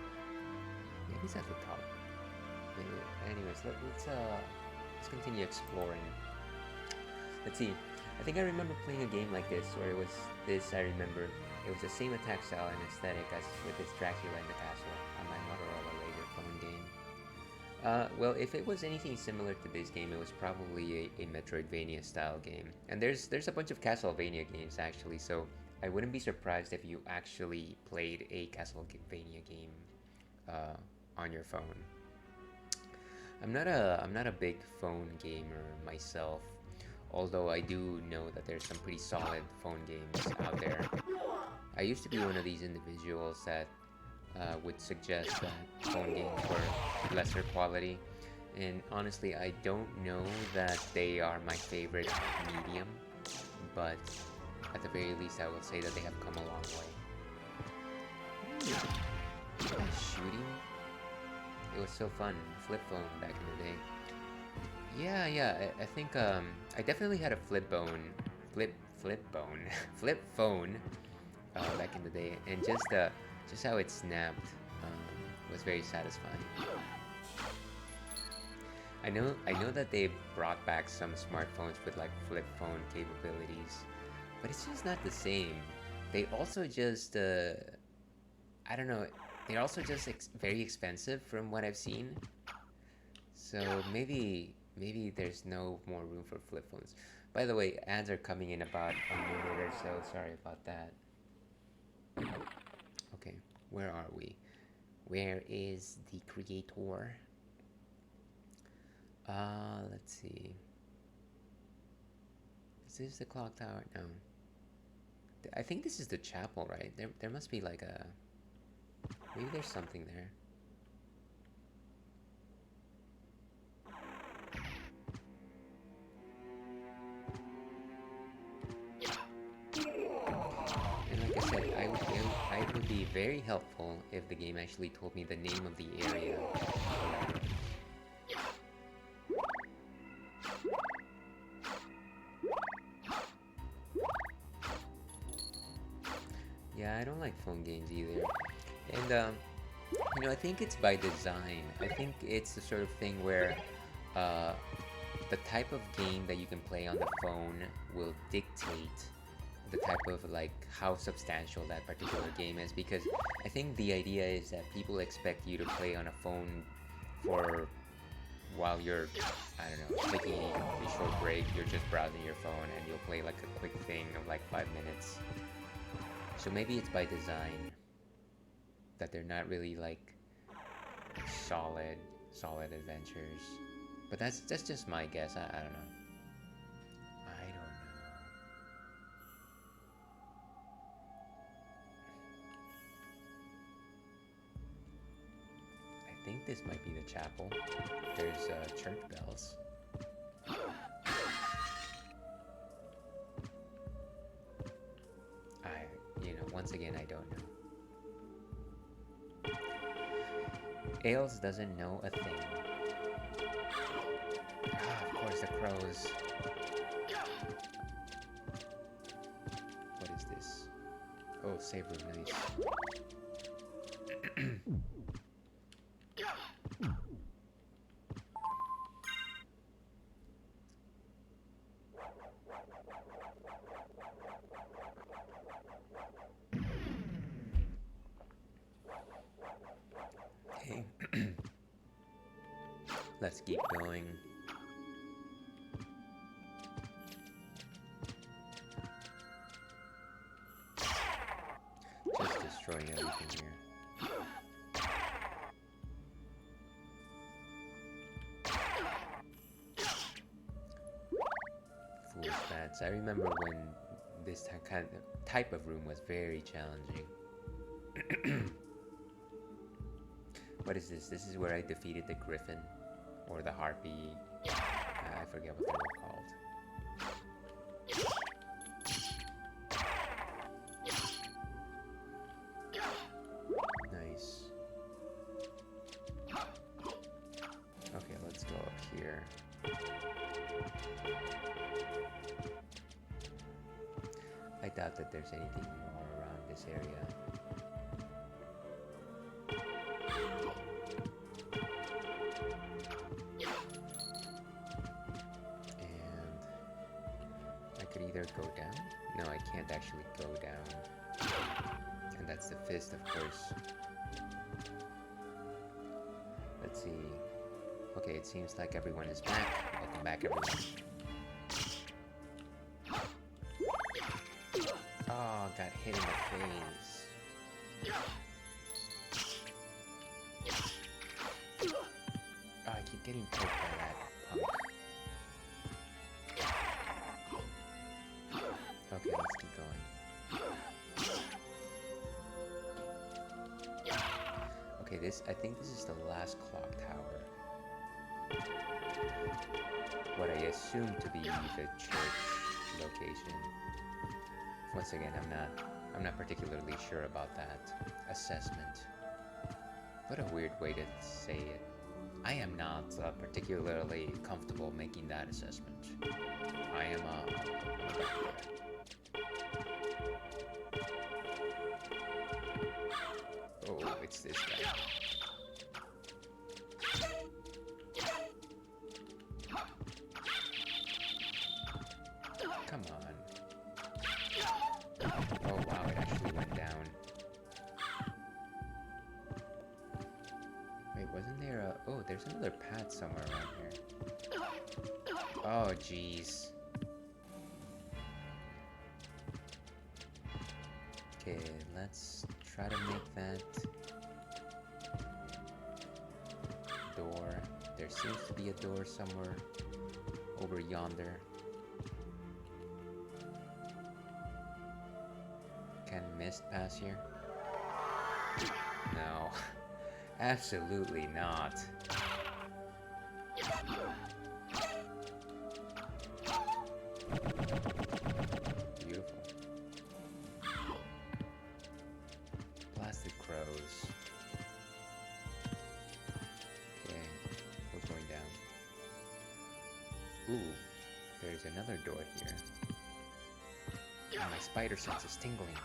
Maybe it's at the top. Maybe. Anyways, let's continue exploring. Let's see. I think I remember playing a game like this, where it was this. I remember it was the same attack style and aesthetic as with this Dracula in the Castle on my Motorola laser phone game. Well, if it was anything similar to this game, it was probably a Metroidvania style game. And there's a bunch of Castlevania games actually, so I wouldn't be surprised if you actually played a Castlevania game on your phone. I'm not a big phone gamer myself, although I do know that there's some pretty solid phone games out there. I used to be one of these individuals that would suggest that phone games were lesser quality, and honestly I don't know that they are my favorite medium, but at the very least I will say that they have come a long way. Shooting? It was so fun. Flip phone back in the day. Yeah, I think I definitely had a flip phone back in the day, and just how it snapped was very satisfying. I know that they brought back some smartphones with like flip phone capabilities, but it's just not the same. They also just I don't know. They're also just very expensive from what I've seen. So maybe there's no more room for flip phones. By the way, ads are coming in about a minute or so. Sorry about that. Okay, where are we? Where is the creator? Let's see. Is this the clock tower? No. I think this is the chapel, right? There must be like a... Maybe there's something there. And like I said, I would be very helpful if the game actually told me the name of the area. Yeah, I don't like phone games either. And you know, I think it's by design. I think it's the sort of thing where the type of game that you can play on the phone will dictate the type of like how substantial that particular game is, because I think the idea is that people expect you to play on a phone for while you're, I don't know, taking a short break, you're just browsing your phone and you'll play like a quick thing of like 5 minutes. So maybe it's by design that they're not really like solid adventures. But that's just my guess. I don't know. I don't know. I think this might be the chapel. There's church bells. Ailes doesn't know a thing. Ah, of course, the crows. What is this? Oh, save room, nice. Okay. Let's keep going. Just destroying everything here. Fool's bats. I remember when this kind of type of room was very challenging. What is this? This is where I defeated the griffin or the harpy. I forget what they were called. Nice. Okay, let's go up here. I doubt that there's anything more around this area. And I could either go down. No, I can't actually go down. And that's the fist, of course. Let's see. Okay, it seems like everyone is back. Welcome back, everyone. Oh, got hit in the face. Oh, I keep getting poked by that punk. Okay, let's keep going. Okay, I think this is the last clock tower. What I assume to be the church location. Once again, I'm not particularly sure about that assessment. What a weird way to say it. I am not particularly comfortable making that assessment. I am Oh, it's this guy. Come on. Oh wow, it actually went down. Wait, wasn't there a... Oh, there's another path somewhere around here. Oh, jeez. Okay, let's try to make that door. There seems to be a door somewhere over yonder. Can mist pass here? No. Absolutely not. Beautiful. Blasted crows. Okay, we're going down. Ooh, there's another door here. Oh, my spider sense is tingling.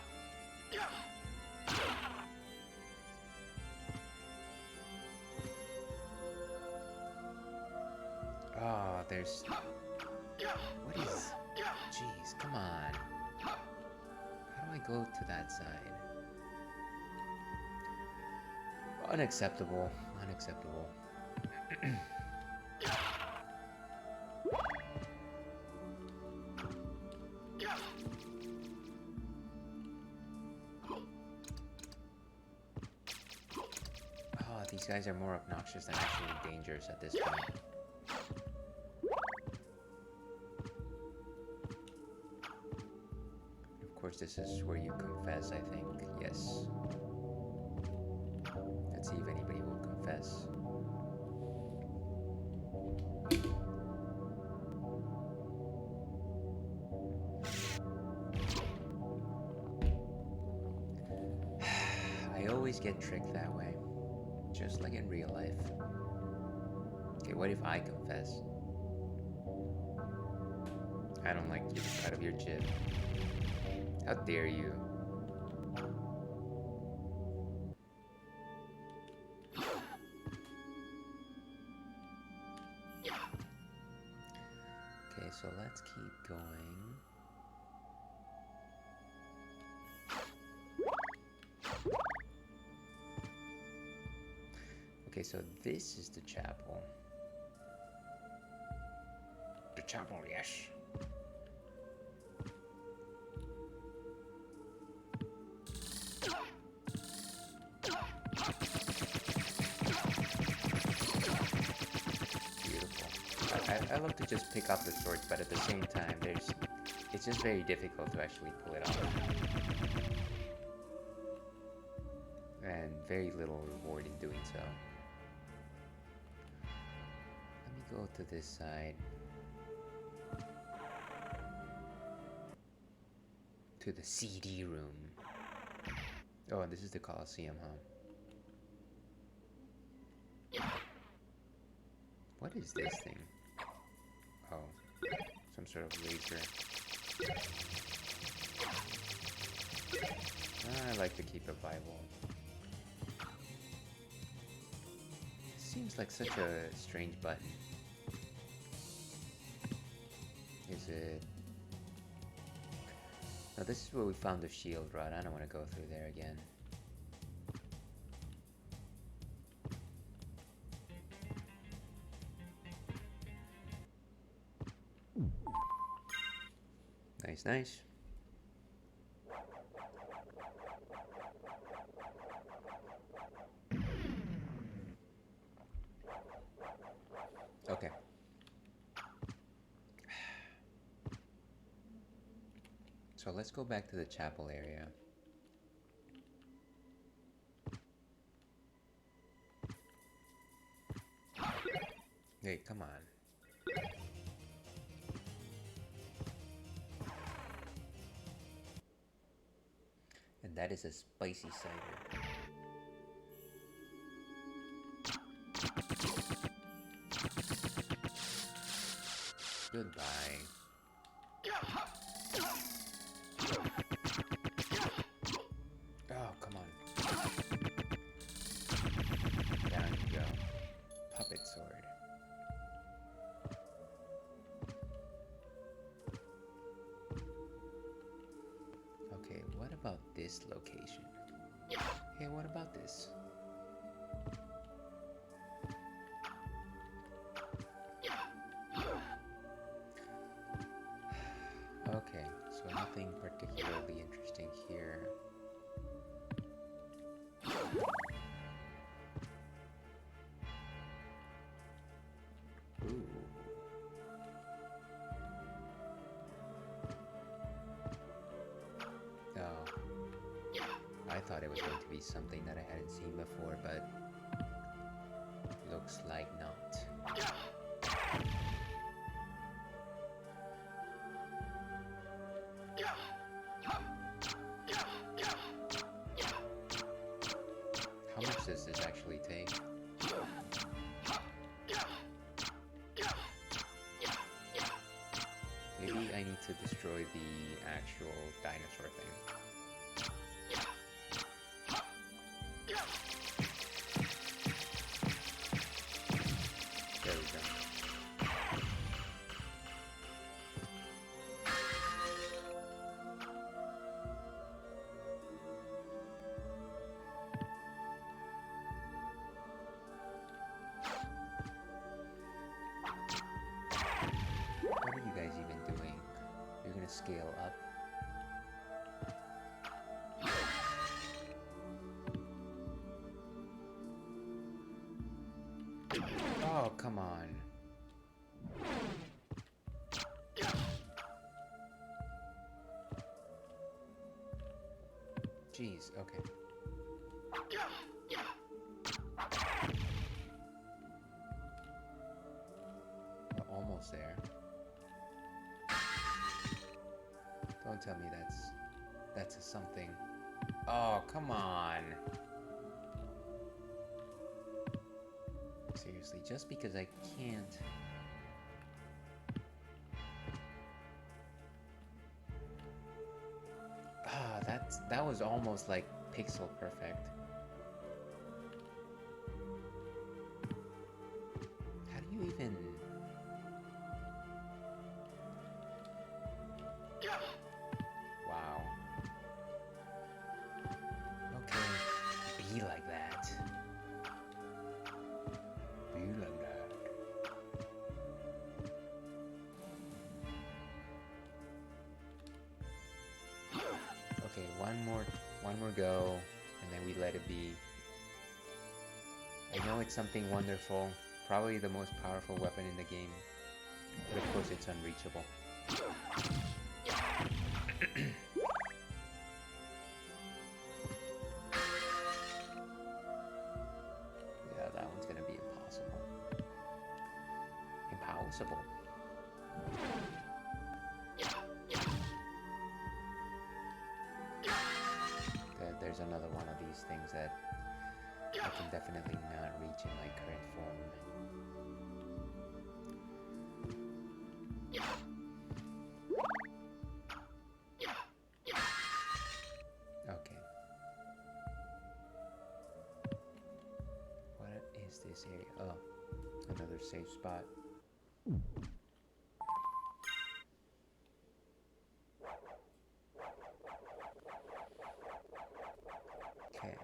Oh, there's... What is... Jeez, come on. How do I go to that side? Unacceptable. Unacceptable. Oh, these guys are more obnoxious than actually dangerous at this point. Of course, this is where you confess, I think. Yes. Let's see if anybody will confess. I always get tricked that way. just like in real life. Okay, what if I confess? I don't like you out of your chip. How dare you? Okay, so let's keep going. Okay, so this is the chapel. The chapel, yes. I love to just pick up the swords, but at the same time, it's just very difficult to actually pull it off. And very little reward in doing so. Let me go to this side. To the CD room. Oh, and this is the Colosseum, huh? What is this thing? Oh, some sort of laser. I like to keep a Bible. Seems like such a strange button. Is it? No, this is where we found the shield rod. I don't want to go through there again. Nice, nice. Okay. So let's go back to the chapel area. Hey, come on. And that is a spicy cider. Goodbye. Oh, come on. Down you go. Puppet sword. Okay, what about this location? Hey, what about this? Okay, so nothing particularly interesting here. Ooh. Oh. I thought it was going to be something that I hadn't seen before, but looks like not. How much does this actually take? Maybe I need to destroy the actual dinosaur thing. There we go. What are you guys even doing? You're gonna scale up? Oh, come on. Jeez, okay. We're almost there. Don't tell me that's a something. Oh, come on. Seriously, just because I can't. Ah, that was almost like pixel perfect. How do you even? Wow. Okay, be like that. Be like that. Okay, one more go, and then we let it be. I know it's something wonderful, probably the most powerful weapon in the game, but of course it's unreachable. Yeah, that one's gonna be impossible. Impossible. There's another one of these things that I can definitely not reach in my current form. Okay. What is this area? Oh, another safe spot. Okay.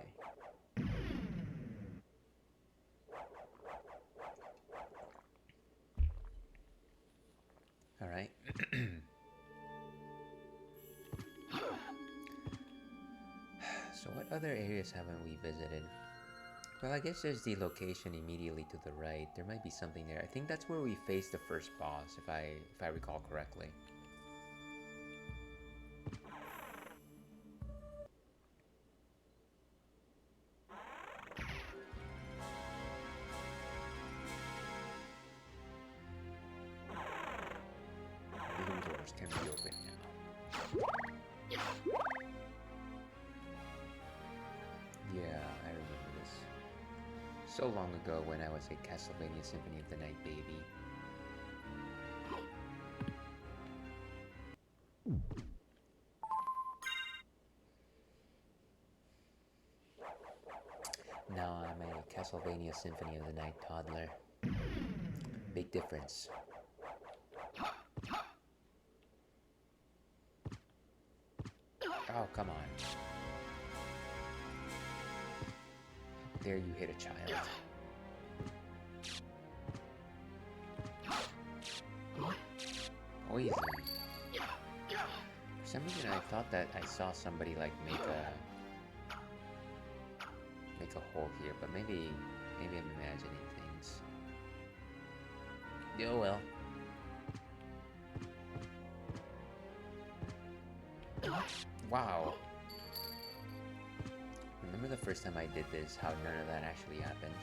All right. So what other areas haven't we visited? Well, I guess there's the location immediately to the right. There might be something there. I think that's where we faced the first boss, if I recall correctly. Blue doors can be opened now. Yeah, I remember this. So long ago when I was a Castlevania Symphony of the Night baby. Now I'm a Castlevania Symphony of the Night toddler. Big difference. Oh, come on. There you hit a child. Poison. For some reason I thought that I saw somebody like make a hole here, but maybe I'm imagining things. Oh well. Wow. Remember the first time I did this, how none of that actually happened,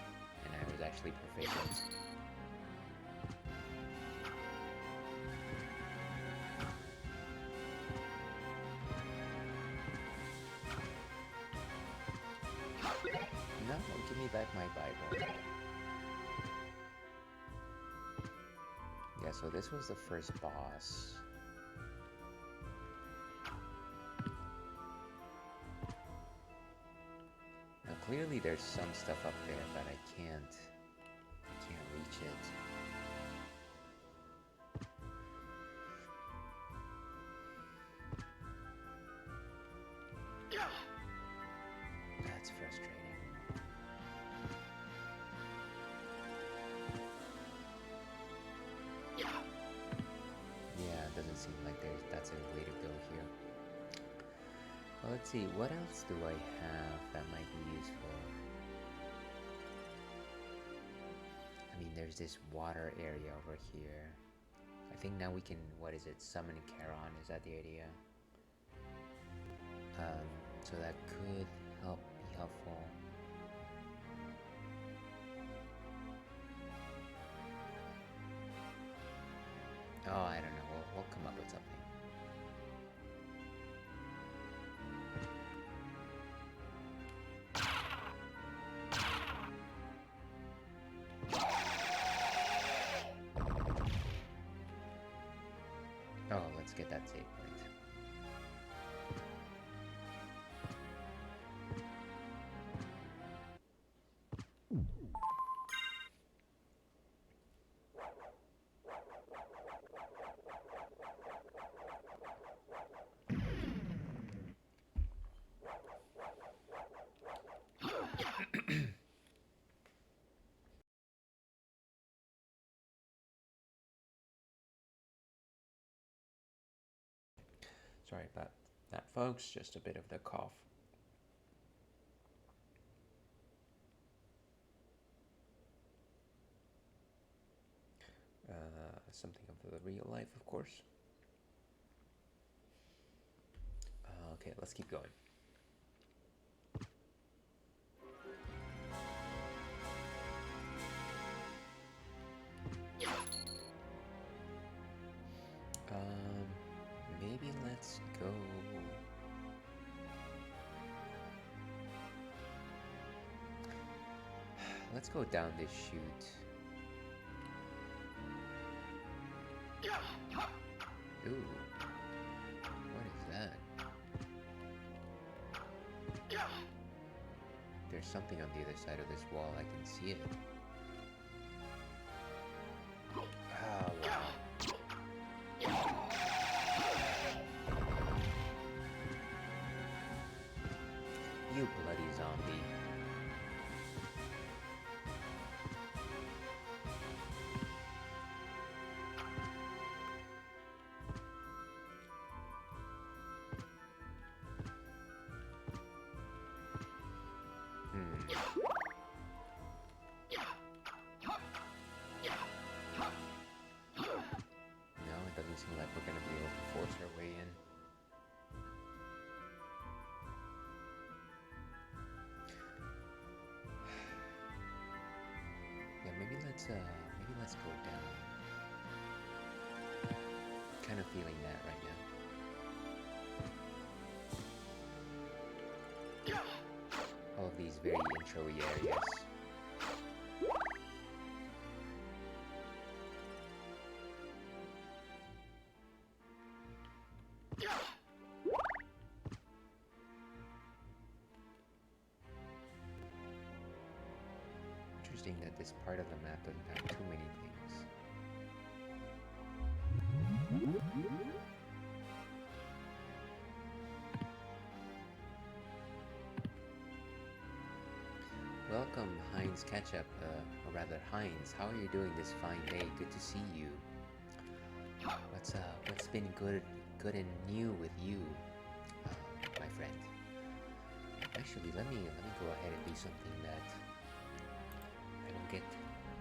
and I was actually proficient. No, give me back my Bible. Yeah, so this was the first boss. Now clearly there's some stuff up there, but I can't reach it. That's frustrating. Yeah, it doesn't seem like that's a way to go here. Well, let's see, what else do I have that might be useful? I mean, there's this water area over here. I think now we can, what is it, summon Charon, is that the idea? So that could be helpful. Oh, I don't know, we'll come up with something. Oh, let's get that save point. Sorry about that, folks. Just a bit of the cough. Something of the real life, of course. Okay, let's keep going. Maybe let's go. Let's go down this chute. Ooh. What is that? There's something on the other side of this wall. I can see it. Ah, wow. You bloody zombie. No, it doesn't seem like we're gonna be able to force our way in. Yeah, maybe let's go down. Kind of feeling that right now. All of these very intro-y areas. Interesting that this part of the map doesn't have too many things. Welcome, Heinz Ketchup, or rather Heinz. How are you doing this fine day? Good to see you. What's been good and new with you, my friend? Actually, let me go ahead and do something that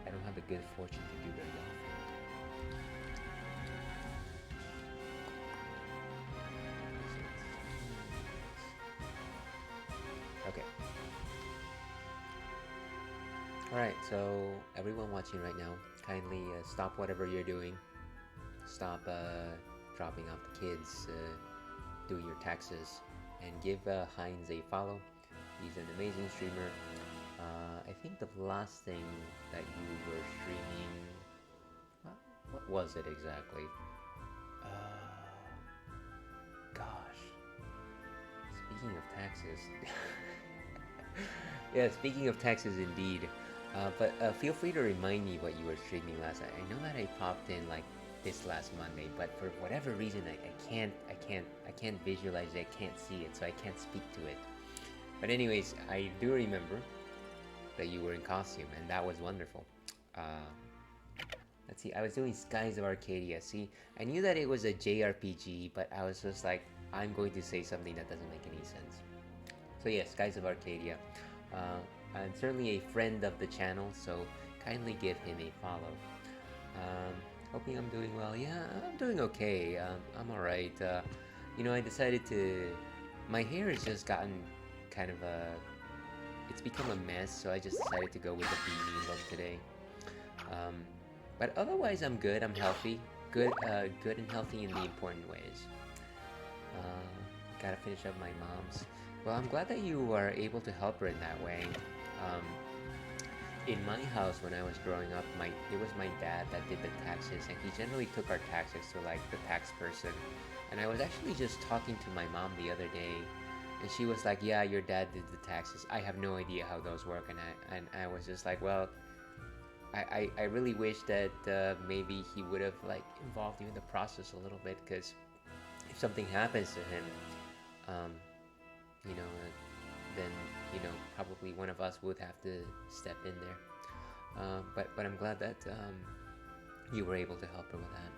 I don't have the good fortune to do very often. Okay. Alright, so everyone watching right now, kindly stop whatever you're doing. Stop dropping off the kids, do your taxes, and give Heinz a follow. He's an amazing streamer. I think the last thing that you were streaming, what was it exactly? Gosh. Speaking of taxes. Yeah, speaking of taxes indeed. But feel free to remind me what you were streaming last night. I know that I popped in like this last Monday, but for whatever reason I can't visualize it, I can't see it, so I can't speak to it. But anyways, I do remember that you were in costume, and that was wonderful. Let's see, I was doing Skies of Arcadia. See, I knew that it was a JRPG, but I was just like, I'm going to say something that doesn't make any sense. So yeah, Skies of Arcadia. I'm certainly a friend of the channel, so kindly give him a follow. Hoping I'm doing well. Yeah, I'm doing okay. I'm alright. You know, I decided to... My hair has just gotten kind of a... It's become a mess, so I just decided to go with the beanie look today. But otherwise, I'm good. I'm healthy. Good and healthy in the important ways. Gotta finish up my mom's. Well, I'm glad that you are able to help her in that way. In my house when I was growing up, my it was my dad that did the taxes, and he generally took our taxes to like the tax person. And I was actually just talking to my mom the other day, and she was like, "Yeah, your dad did the taxes. I have no idea how those work." And I was just like, "Well, I really wish that maybe he would have like involved you in the process a little bit, because if something happens to him, um, you know, then probably one of us would have to step in there. But I'm glad that you were able to help her with that.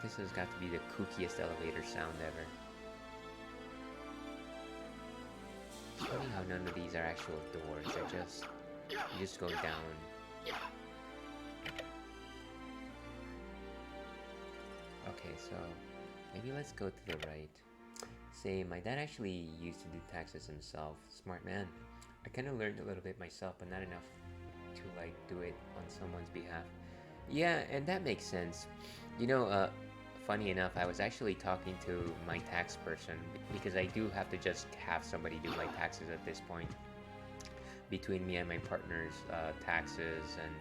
This has got to be the kookiest elevator sound ever. It's funny how none of these are actual doors. They're just you just go down. Okay, so maybe let's go to the right. Say, my dad actually used to do taxes himself. Smart man. I kind of learned a little bit myself, but not enough to like do it on someone's behalf. Yeah, and that makes sense. You know, funny enough, I was actually talking to my tax person because I do have to just have somebody do my taxes at this point. Between me and my partner's taxes, and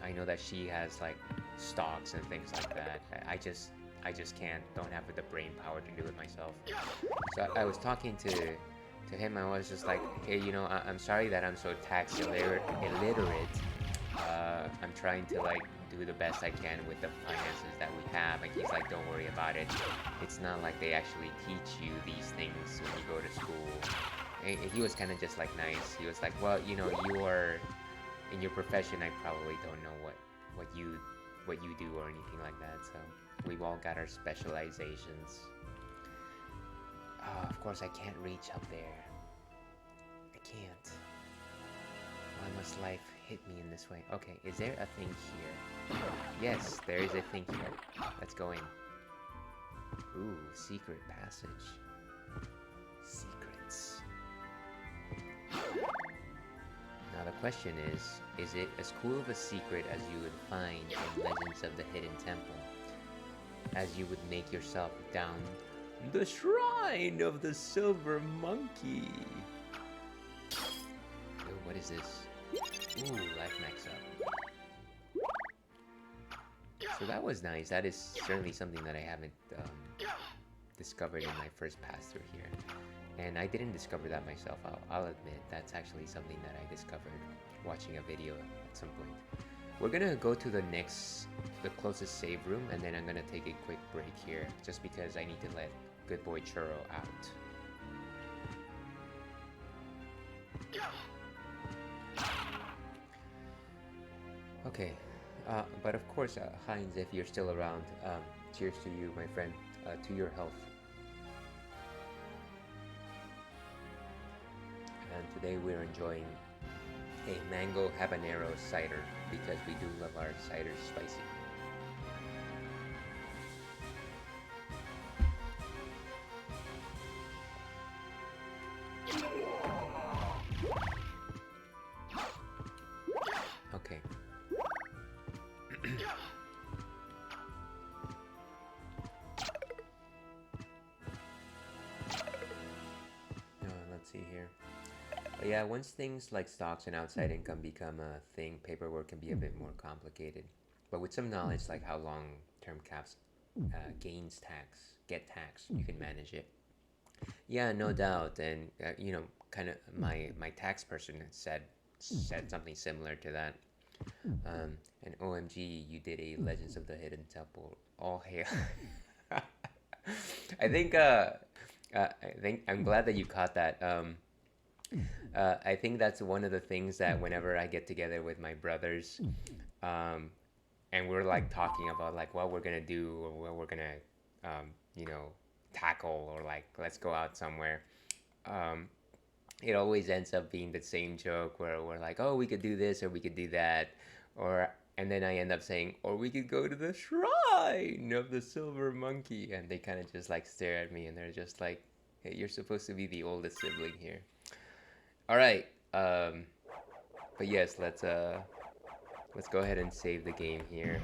I know that she has like stocks and things like that. I just don't have the brain power to do it myself. So I was talking to him. I was just like, hey, I'm sorry that I'm so tax illiterate. I'm trying to like do the best I can with the finances that we have. And he's like, don't worry about it. It's not like they actually teach you these things when you go to school. And he was kind of just like nice. He was like, well, you are in your profession. I probably don't know what you do or anything like that. So we've all got our specializations. Oh, of course I can't reach up there. I can't. Why must life hit me in this way? Okay, is there a thing here? Yes, there is a thing here. Let's go in. Ooh, secret passage. Secrets. Now the question is it as cool of a secret as you would find in Legends of the Hidden Temple? As you would make yourself down the Shrine of the Silver Monkey. Oh, what is this? Ooh, life max up. So that was nice. That is certainly something that I haven't discovered in my first pass through here. And I didn't discover that myself, I'll admit. That's actually something that I discovered watching a video at some point. We're gonna go to the closest save room, and then I'm gonna take a quick break here, just because I need to let good boy Churro out. Okay, but of course, Heinz, if you're still around, cheers to you, my friend, to your health. And today we're enjoying a mango habanero cider, because we do love our cider spicy. Okay. Let's see here. But yeah, once things like stocks and outside income become a thing, paperwork can be a bit more complicated. But with some knowledge, like how long-term caps get taxed, you can manage it. Yeah, no doubt. And kind of my tax person said something similar to that. And OMG, you did a Legends of the Hidden Temple. All hail. I think I'm glad that you caught that. I think that's one of the things that whenever I get together with my brothers, and we're like talking about like what we're gonna do or what we're gonna, tackle, or like let's go out somewhere. It always ends up being the same joke where we're like, oh, we could do this or we could do that, and then I end up saying, or we could go to the Shrine of the Silver Monkey, and they kind of just like stare at me and they're just like, hey, you're supposed to be the oldest sibling here. All right, but yes, let's go ahead and save the game here.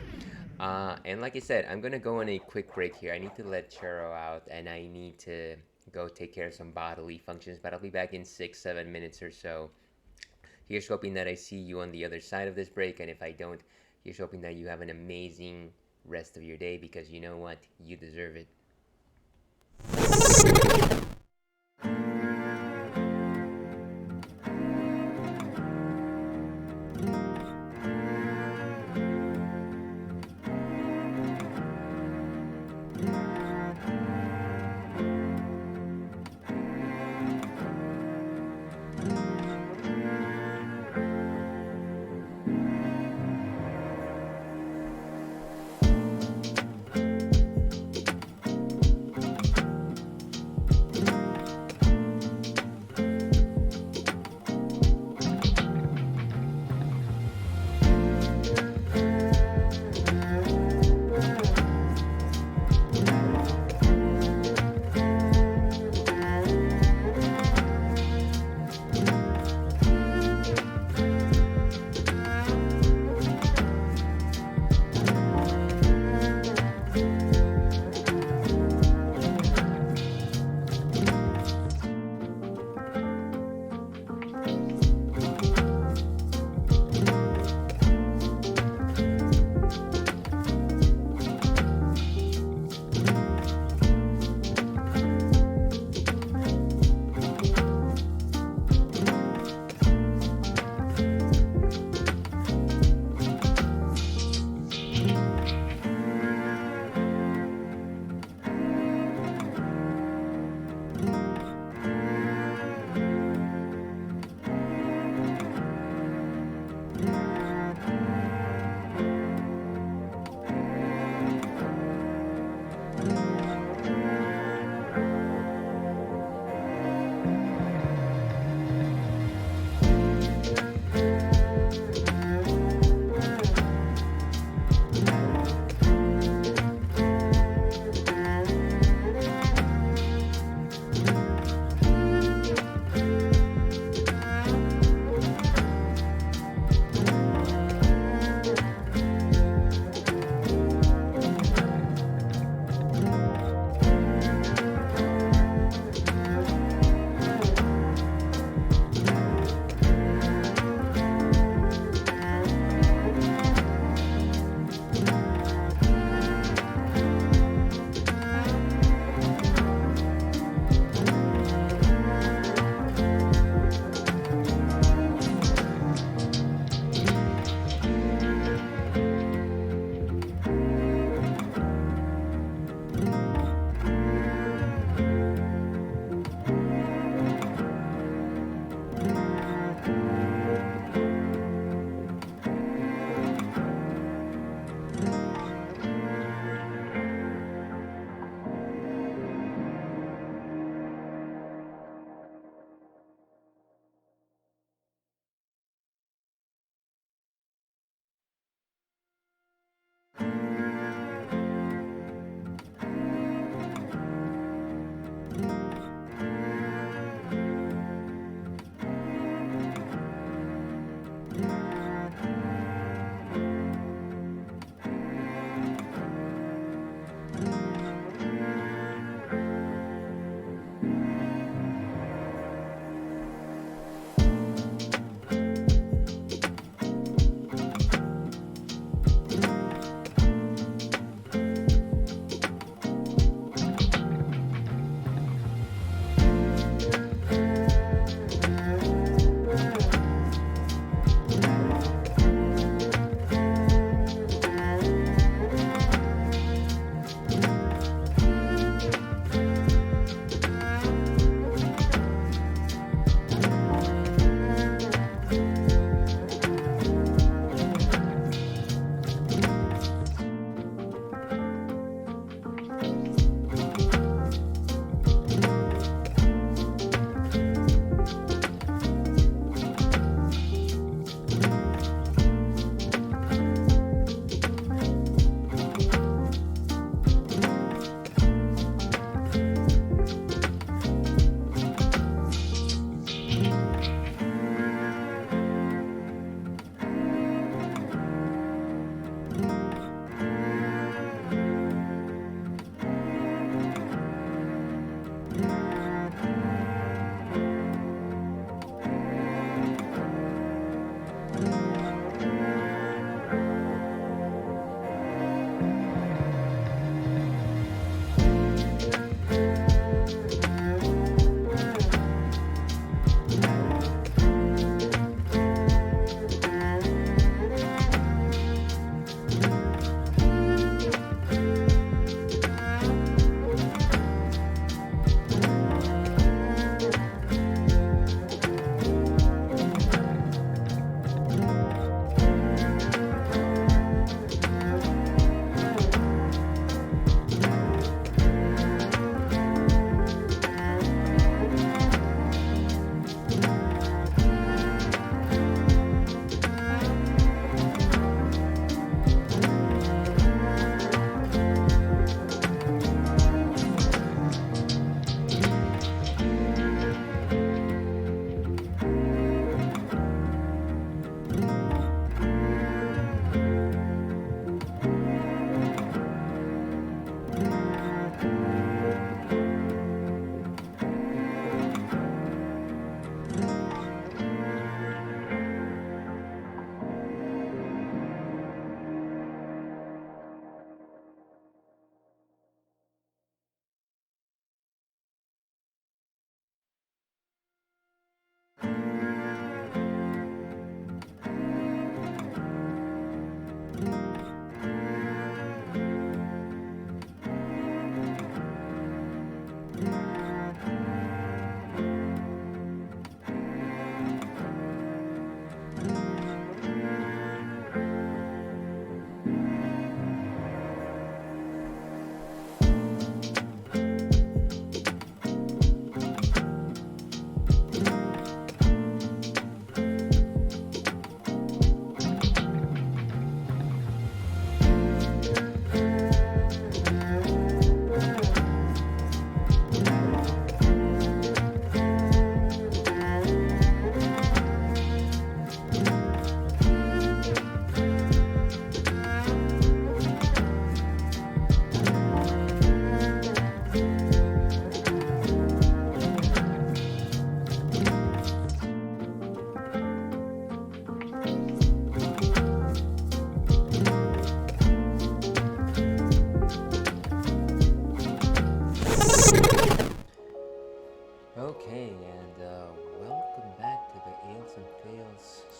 And like I said, I'm gonna go on a quick break here. I need to let Churro out, and I need to go take care of some bodily functions, but I'll be back in 6-7 minutes or so. Here's hoping that I see you on the other side of this break, and if I don't, here's hoping that you have an amazing rest of your day, because you know what? You deserve it.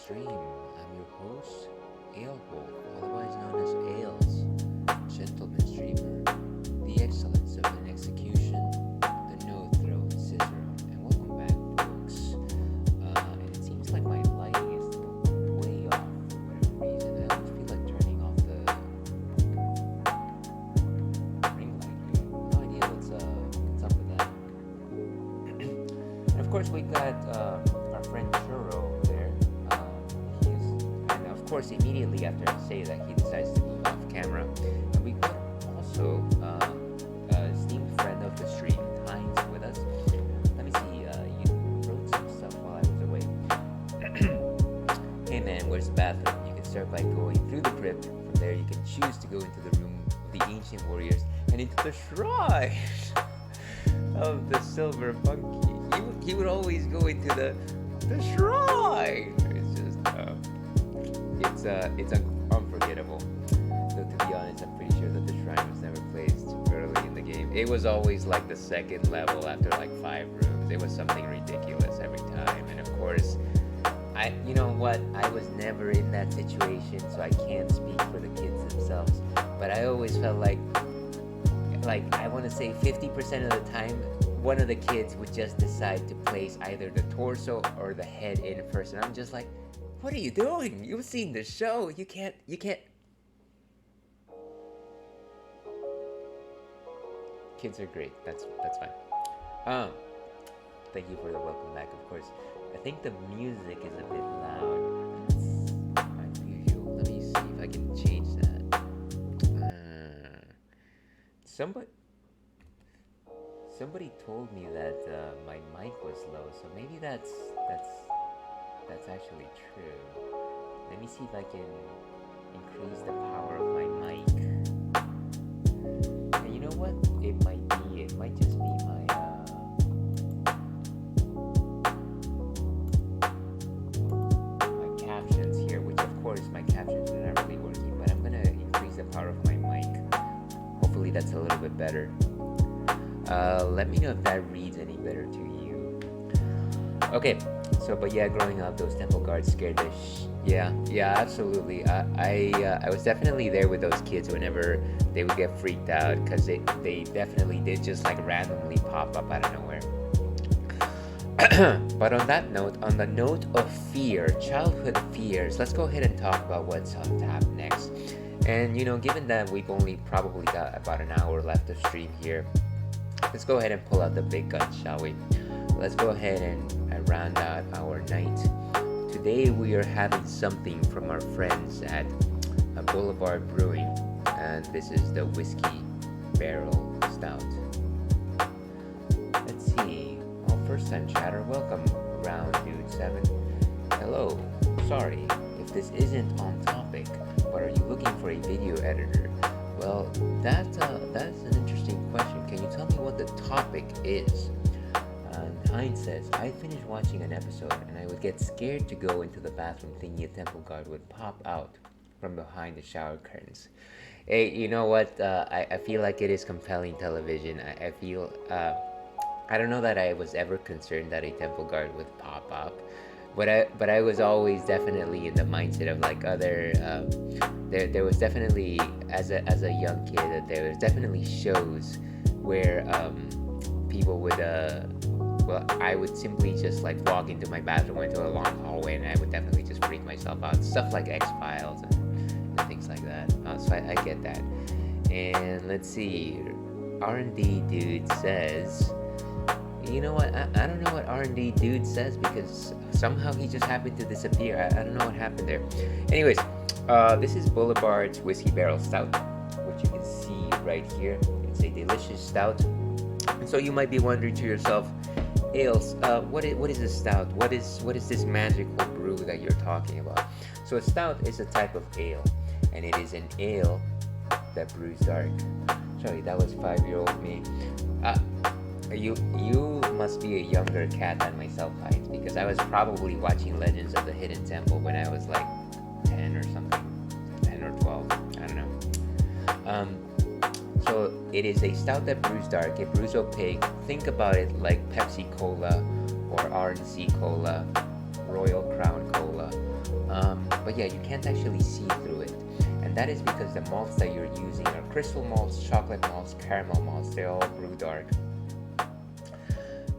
stream. I'm your host, Ailwolf, otherwise known as Ails, gentleman streamer, the excellence of an execution, the no-throw Cicero, and welcome back, folks. And it seems like my lighting is way off for whatever reason. I always feel like turning off the ring light here. No idea what's up with that. And of course, we got our friend Churro there. And of course, immediately after I say that, he decides to move off camera. And we got also a esteemed friend of the stream, Heinz, with us. Let me see. You wrote some stuff while I was away. Hey man, where's the bathroom? You can start by going through the crypt. From there, you can choose to go into the room of the ancient warriors and into the shrine of the silver monkey. He would always go into the shrine. It's just it's unforgettable. Though to be honest, I'm pretty sure that the shrine was never placed early in the game. It was always like the second level after like 5 rooms. It was something ridiculous every time. And of course, you know what? I was never in that situation, so I can't speak for the kids themselves. But I always felt like I want to say 50% of the time, one of the kids would just decide to place either the torso or the head in first, and I'm just like, what are you doing? You've seen the show. You can't. Kids are great. That's fine. Thank you for the welcome back, of course. I think the music is a bit loud. That's unusual. Let me see if I can change that. Somebody told me that my mic was low, so maybe that's actually true. Let me see if I can increase the power of my mic. And you know what? It might just be my captions here, which of course my captions are not really working, but I'm gonna increase the power of my mic. Hopefully that's a little bit better. Let me know if that reads any better to you. Okay, so but yeah, growing up, those temple guards scared the yeah, absolutely. I was definitely there with those kids whenever they would get freaked out, because they definitely did just like randomly pop up out of nowhere. But on that note, on the note of fear, childhood fears, let's go ahead and talk about what's on tap next. And you know, given that we've only probably got about an hour left of stream here, let's go ahead and pull out the big guns, shall we? Let's go ahead and round out our night. Today we are having something from our friends at Boulevard Brewing, and this is the Whiskey Barrel Stout. Let's see. Well, first time chatter, welcome, Round Dude 7. Hello. Sorry if this isn't on topic, but are you looking for a video editor? Well, that's an interesting question. Can you tell me what the topic is? Heinz says, I finished watching an episode and I would get scared to go into the bathroom thinking a temple guard would pop out from behind the shower curtains. Hey, you know what? I feel like it is compelling television. I feel, I don't know that I was ever concerned that a temple guard would pop up. But I was always definitely in the mindset of like other, there was definitely, as a young kid, that there was definitely shows where people would, well, I would simply just like walk into my bathroom, into a long hallway, and I would definitely just freak myself out. Stuff like X-Files and things like that. So I get that. And let's see, R&D Dude says, you know what, I don't know what R&D Dude says, because somehow he just happened to disappear. I don't know what happened there. Anyways, this is Boulevard's Whiskey Barrel Stout, which you can see right here. It's a delicious stout. And so you might be wondering to yourself, Ales, what is a stout? What is this magical brew that you're talking about? So a stout is a type of ale, and it is an ale that brews dark. Sorry, that was 5-year-old me. You must be a younger cat than myself, Heinz, because I was probably watching Legends of the Hidden Temple when I was like 10 or something, 10 or 12, I don't know. So it is a stout that brews dark, it brews opaque. Think about it like Pepsi Cola or RNC Cola, Royal Crown Cola, but yeah, you can't actually see through it. And that is because the malts that you're using are crystal malts, chocolate malts, caramel malts. They all brew dark.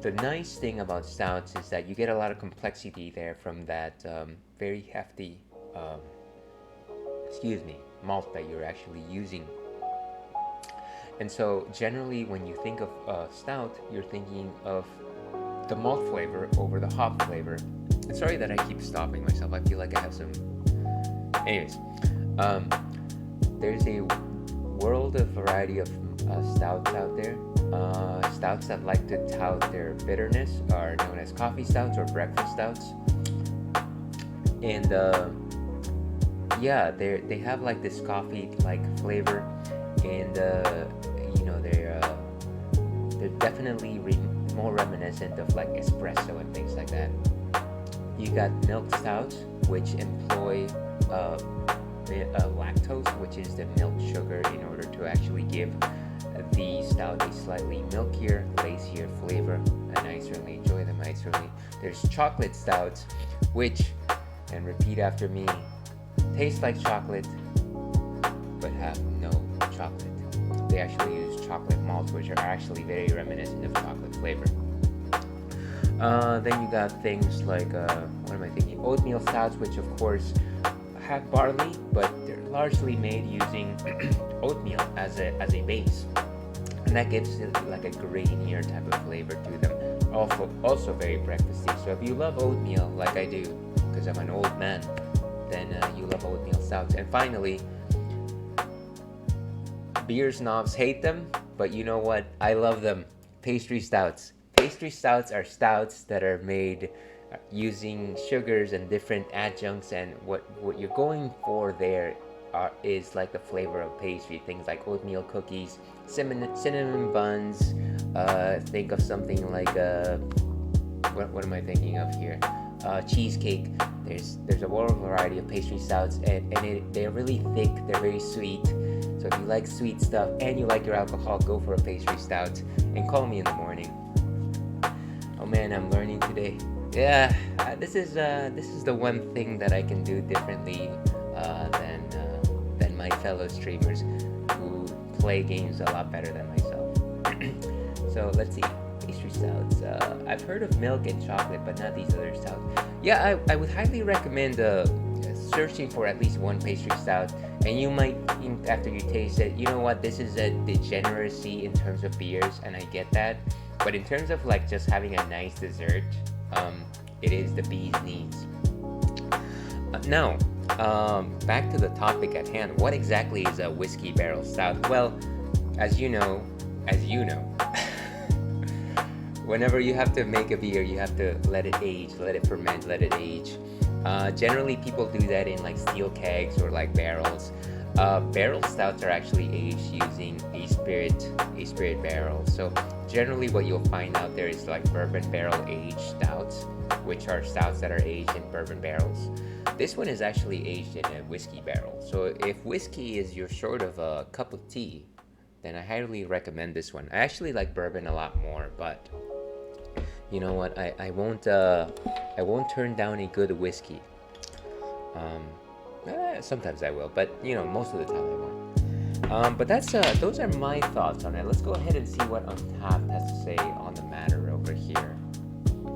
The nice thing about stouts is that you get a lot of complexity there from that very hefty, um, malt that you're actually using. And so generally when you think of stout, you're thinking of the malt flavor over the hop flavor. And sorry that I keep stopping myself. I feel like I have some. Anyways, um, there's a world of variety of stouts out there. Stouts that like to tout their bitterness are known as coffee stouts or breakfast stouts. And yeah, they have like this coffee like flavor, and they're definitely more reminiscent of like espresso and things like that. You got milk stouts, which employ lactose, which is the milk sugar, in order to actually give the stout a slightly milkier, lacier flavor, and I certainly enjoy them. There's chocolate stouts, which, and repeat after me, taste like chocolate, but have no chocolate. They actually use chocolate malts, which are actually very reminiscent of chocolate flavor. Then you got things like, what am I thinking? Oatmeal stouts, which of course have barley, but they're largely made using oatmeal as a base, and that gives it like a grainier type of flavor to them. Also very breakfasty. So if you love oatmeal like I do, because I'm an old man, then you love oatmeal stouts. And finally, beer snobs hate them, but you know what? I love them. Pastry stouts. Pastry stouts are stouts that are made using sugars and different adjuncts, and what you're going for there is like the flavor of pastry. Things like oatmeal cookies, cinnamon buns. Think of something like what am I thinking of here? Cheesecake. There's a wide variety of pastry stouts, and they're really thick. They're very sweet. So if you like sweet stuff and you like your alcohol, go for a pastry stout and call me in the morning. Oh man, I'm learning today. Yeah, this is the one thing that I can do differently than my fellow streamers who play games a lot better than myself. So let's see, pastry stouts. I've heard of milk and chocolate, but not these other stouts. Yeah, I would highly recommend searching for at least one pastry stout, and you might think after you taste it, you know what, this is a degeneracy in terms of beers, and I get that. But in terms of like just having a nice dessert, it is the bee's knees. Now, back to the topic at hand. What exactly is a whiskey barrel stout? Well, as you know, whenever you have to make a beer, you have to let it age, let it ferment, let it age. Generally, people do that in like steel kegs or like barrels. Barrel stouts are actually aged using a spirit barrel. So generally what you'll find out there is like bourbon barrel aged stouts, which are stouts that are aged in bourbon barrels. This one is actually aged in a whiskey barrel. So if whiskey is your sort of a cup of tea, then I highly recommend this one. I actually like bourbon a lot more, but you know what? I won't turn down a good whiskey. Sometimes I will, but you know, most of the time I won't. But those are my thoughts on it. Let's go ahead and see what Untapped has to say on the matter over here.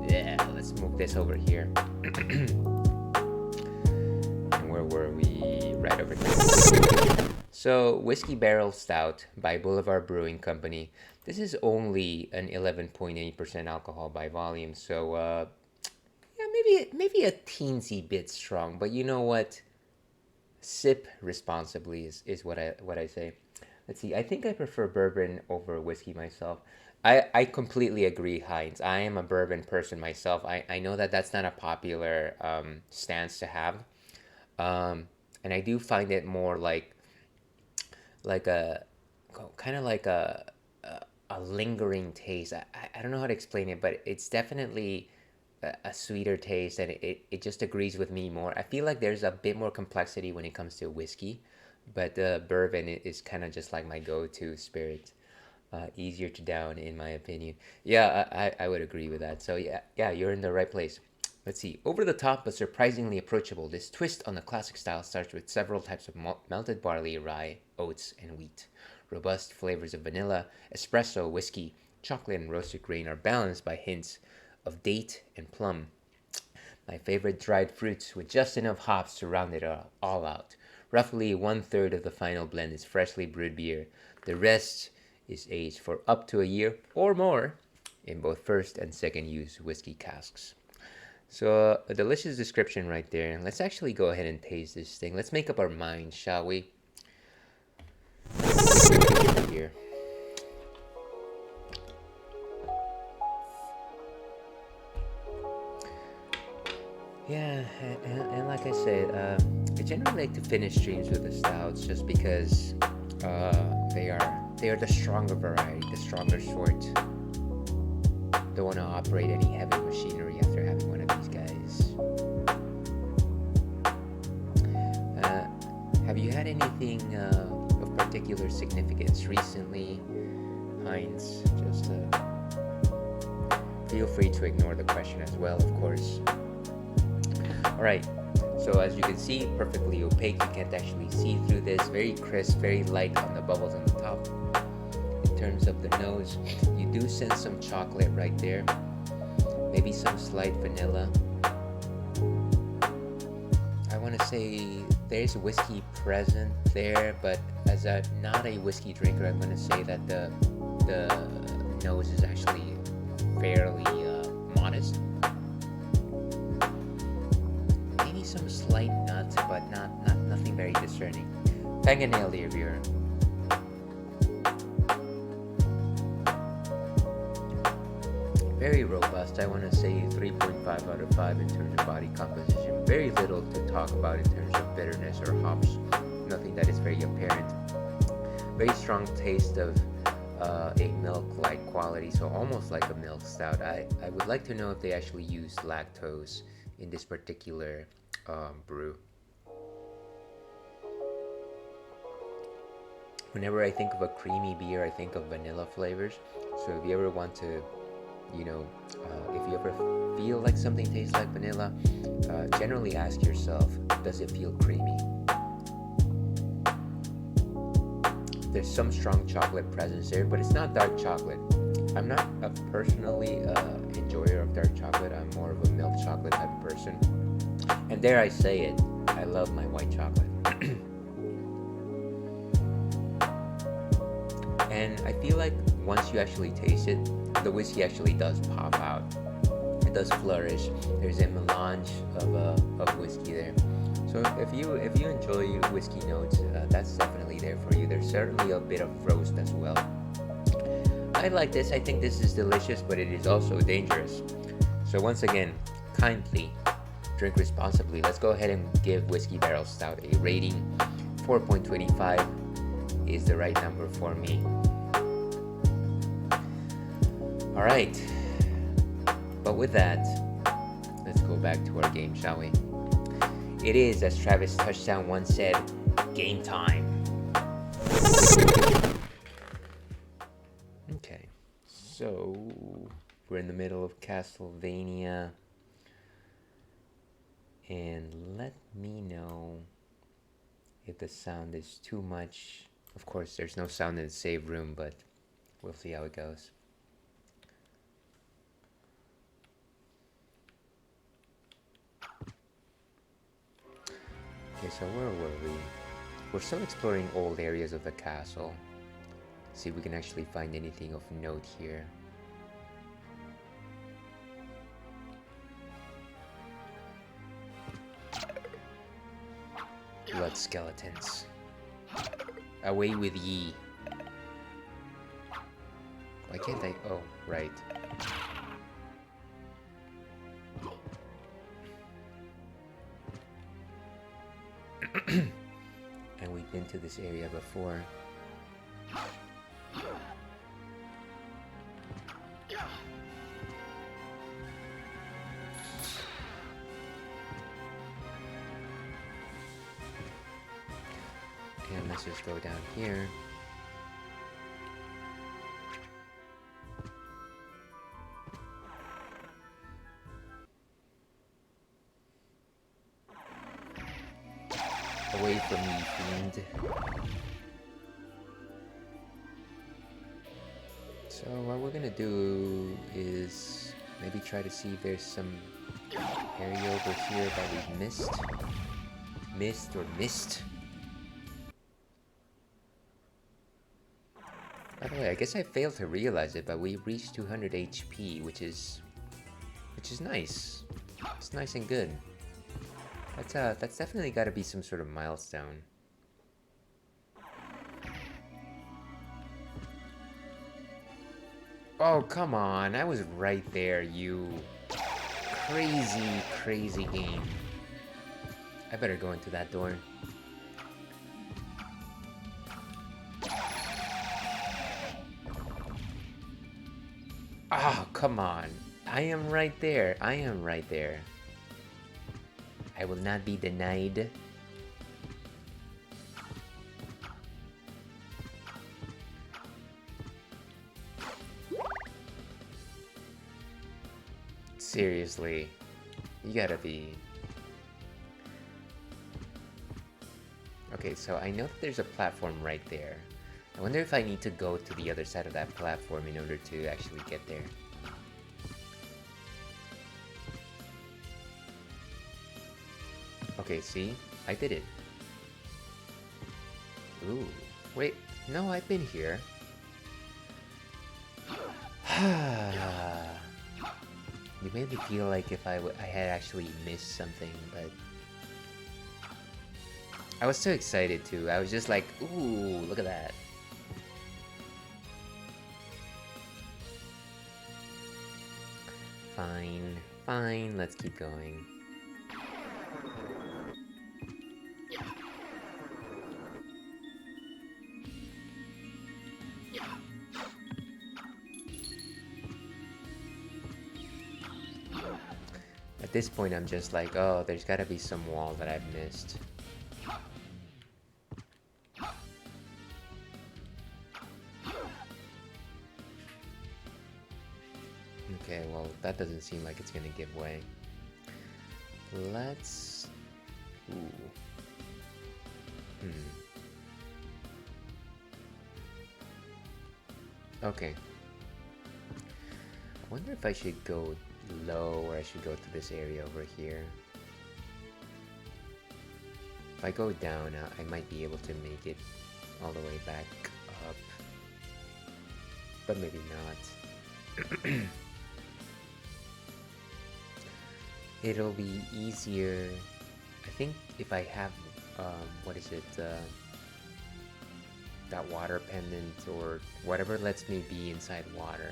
Yeah, let's move this over here. And where were we? Right over here. So, Whiskey Barrel Stout by Boulevard Brewing Company. This is only an 11.8% alcohol by volume, so yeah, maybe a teensy bit strong. But you know what? Sip responsibly is what I say. Let's see. I think I prefer bourbon over whiskey myself. I completely agree, Heinz. I am a bourbon person myself. I know that that's not a popular stance to have, and I do find it more like a kind of like a lingering taste. I don't know how to explain it, but it's definitely a sweeter taste, and it just agrees with me more. I feel like there's a bit more complexity when it comes to whiskey, but bourbon is kind of just like my go-to spirit. Easier to down, in my opinion. Yeah, I would agree with that. So yeah, you're in the right place. Let's see. Over the top but surprisingly approachable, this twist on the classic style starts with several types of melted barley, rye, oats, and wheat. Robust flavors of vanilla, espresso, whiskey, chocolate, and roasted grain are balanced by hints of date and plum. My favorite dried fruits with just enough hops to round it all out. Roughly 1/3 of the final blend is freshly brewed beer. The rest is aged for up to a year or more in both first and second use whiskey casks. So a delicious description right there. Let's actually go ahead and taste this thing. Let's make up our minds, shall we? Here. Yeah, and like I said, I generally like to finish streams with the stouts just because they are the stronger variety, the stronger sort. Don't want to operate any heavy machinery after having one of these guys. Have you had anything of particular significance recently, Heinz? Just feel free to ignore the question as well, of course. Alright, so as you can see, perfectly opaque. You can't actually see through this. Very crisp, very light on the bubbles on the top. In terms of the nose, you do sense some chocolate right there. Maybe some slight vanilla. I want to say there's whiskey present there, but as not a whiskey drinker, I'm going to say that the nose is actually fairly modest. Maybe some slight nuts, but nothing very discerning. Fingernail here, viewer. Very robust. I want to say 3.5 out of 5 in terms of body composition. Very little to talk about in terms of bitterness or hops. Nothing that is very apparent. Very strong taste of a milk-like quality, so almost like a milk stout. I would like to know if they actually use lactose in this particular brew. Whenever I think of a creamy beer, I think of vanilla flavors. So if you ever want to, if you ever feel like something tastes like vanilla, generally ask yourself, does it feel creamy? There's some strong chocolate presence there, but it's not dark chocolate. I'm not a personally enjoyer of dark chocolate. I'm more of a milk chocolate type of person. And dare I say it, I love my white chocolate. And I feel like once you actually taste it, the whiskey actually does pop out. It does flourish. There's a melange of whiskey there. So if you enjoy whiskey notes, that's definitely there for you. There's certainly a bit of roast as well. I like this. I think this is delicious, but it is also dangerous. So once again, kindly drink responsibly. Let's go ahead and give Whiskey Barrel Stout a rating. 4.25 is the right number for me. All right. But with that, let's go back to our game, shall we? It is, as Travis Touchdown once said, game time. Okay, so we're in the middle of Castlevania. And let me know if the sound is too much. Of course, there's no sound in the save room, but we'll see how it goes. Okay, so where were we? We're still exploring old areas of the castle. See if we can actually find anything of note here. Blood skeletons. Away with ye. Why can't I? Oh, right. And we've been to this area before. And let's just go down here. Away from me, fiend. So what we're gonna do is maybe try to see if there's some area over here that we've missed. Missed. By the way, I guess I failed to realize it, but we reached 200 HP, which is nice. It's nice and good. That's definitely got to be some sort of milestone. Oh, come on. I was right there, you crazy game. I better go into that door. Oh, come on. I am right there. I will not be denied. Seriously. You gotta be... Okay, so I know that there's a platform right there. I wonder if I need to go to the other side of that platform in order to actually get there. Okay, see? I did it. Ooh. Wait, no, I've been here. You made me feel like if I had actually missed something, but... I was so excited too. I was just like, ooh, look at that. Fine, let's keep going. At this point, I'm just like, oh, there's gotta be some wall that I've missed. Okay, well, that doesn't seem like it's gonna give way. Let's... Ooh. Okay. I wonder if I should go low or I should go to this area over here. If I go down, I might be able to make it all the way back up. But maybe not. It'll be easier. I think if I have, what is it, that water pendant or whatever lets me be inside water.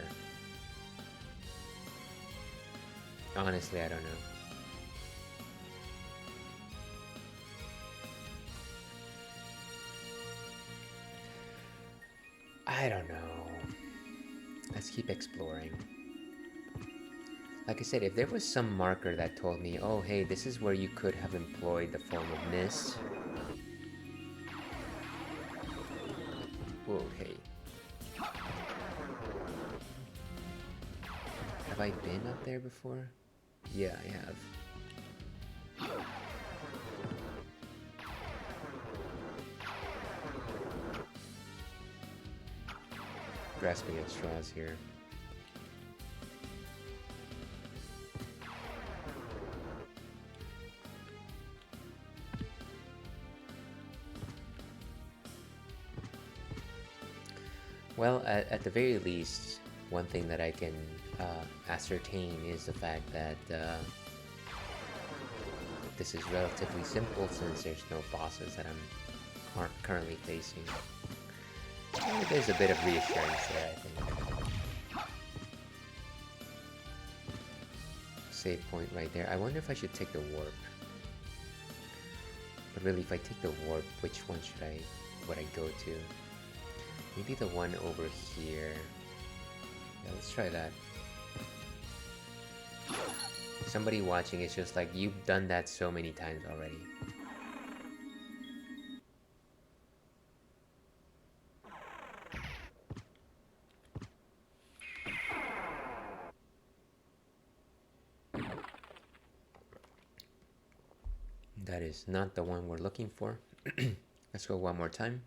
Honestly, I don't know. I don't know. Let's keep exploring. Like I said, if there was some marker that told me, oh hey, this is where you could have employed the form of mist. Whoa, hey. Have I been up there before? Yeah, I have. Grasping at straws here. Well, at the very least, one thing that I can ascertain is the fact that this is relatively simple since there's no bosses that I'm currently facing. There's a bit of reassurance there, I think. Save point right there. I wonder if I should take the warp. But really, if I take the warp, which one would I go to? Maybe the one over here. Yeah, let's try that. Somebody watching is just like, you've done that so many times already. That is not the one we're looking for. Let's go one more time.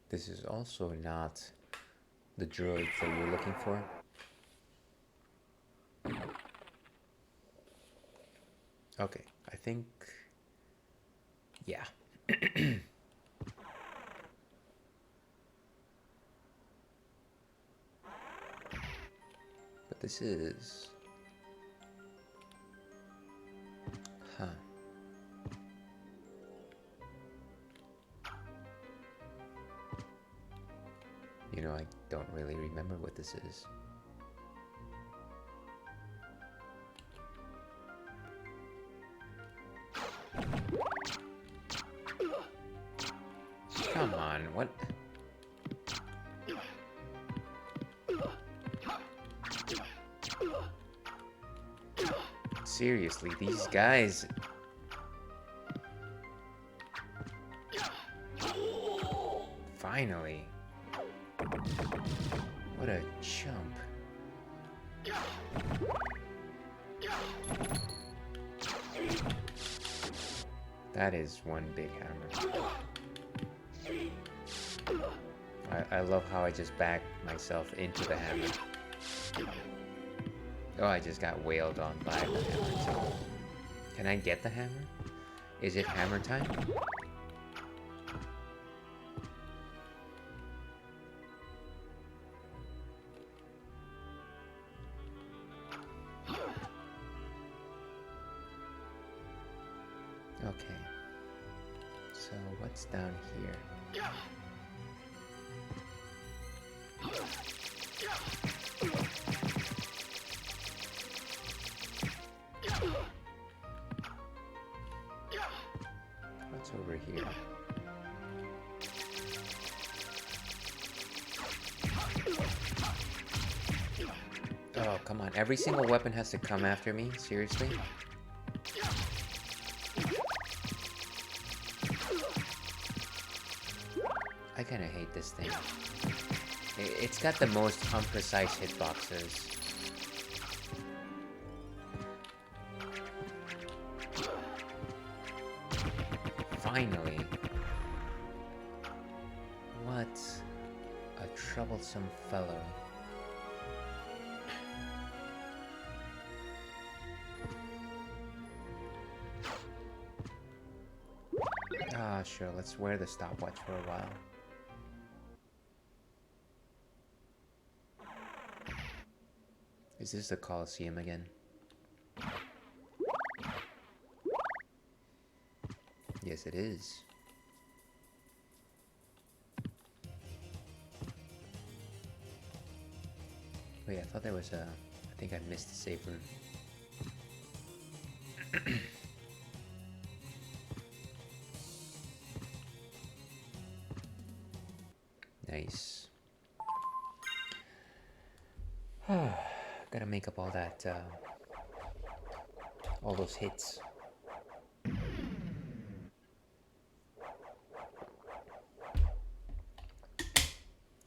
This is also not the droid that you're looking for. Okay, I think... yeah. But this is... huh. You know, I don't really remember what this is. Come on, what? Seriously, these guys... Finally. What a chump. That is one big hammer. I love how I just backed myself into the hammer. Oh, I just got wailed on by the hammer too. Can I get the hammer? Is it hammer time? Okay. So what's down here? What's over here? Oh, come on. Every single weapon has to come after me? Seriously? I kinda hate this thing. It's got the most unprecise hitboxes. Finally. What a troublesome fellow. Ah, sure, let's wear the stopwatch for a while. Is this the Colosseum again? Yes, it is. Wait, I thought there was a... I think I missed the save room. Nice. Gotta make up all that, all those hits.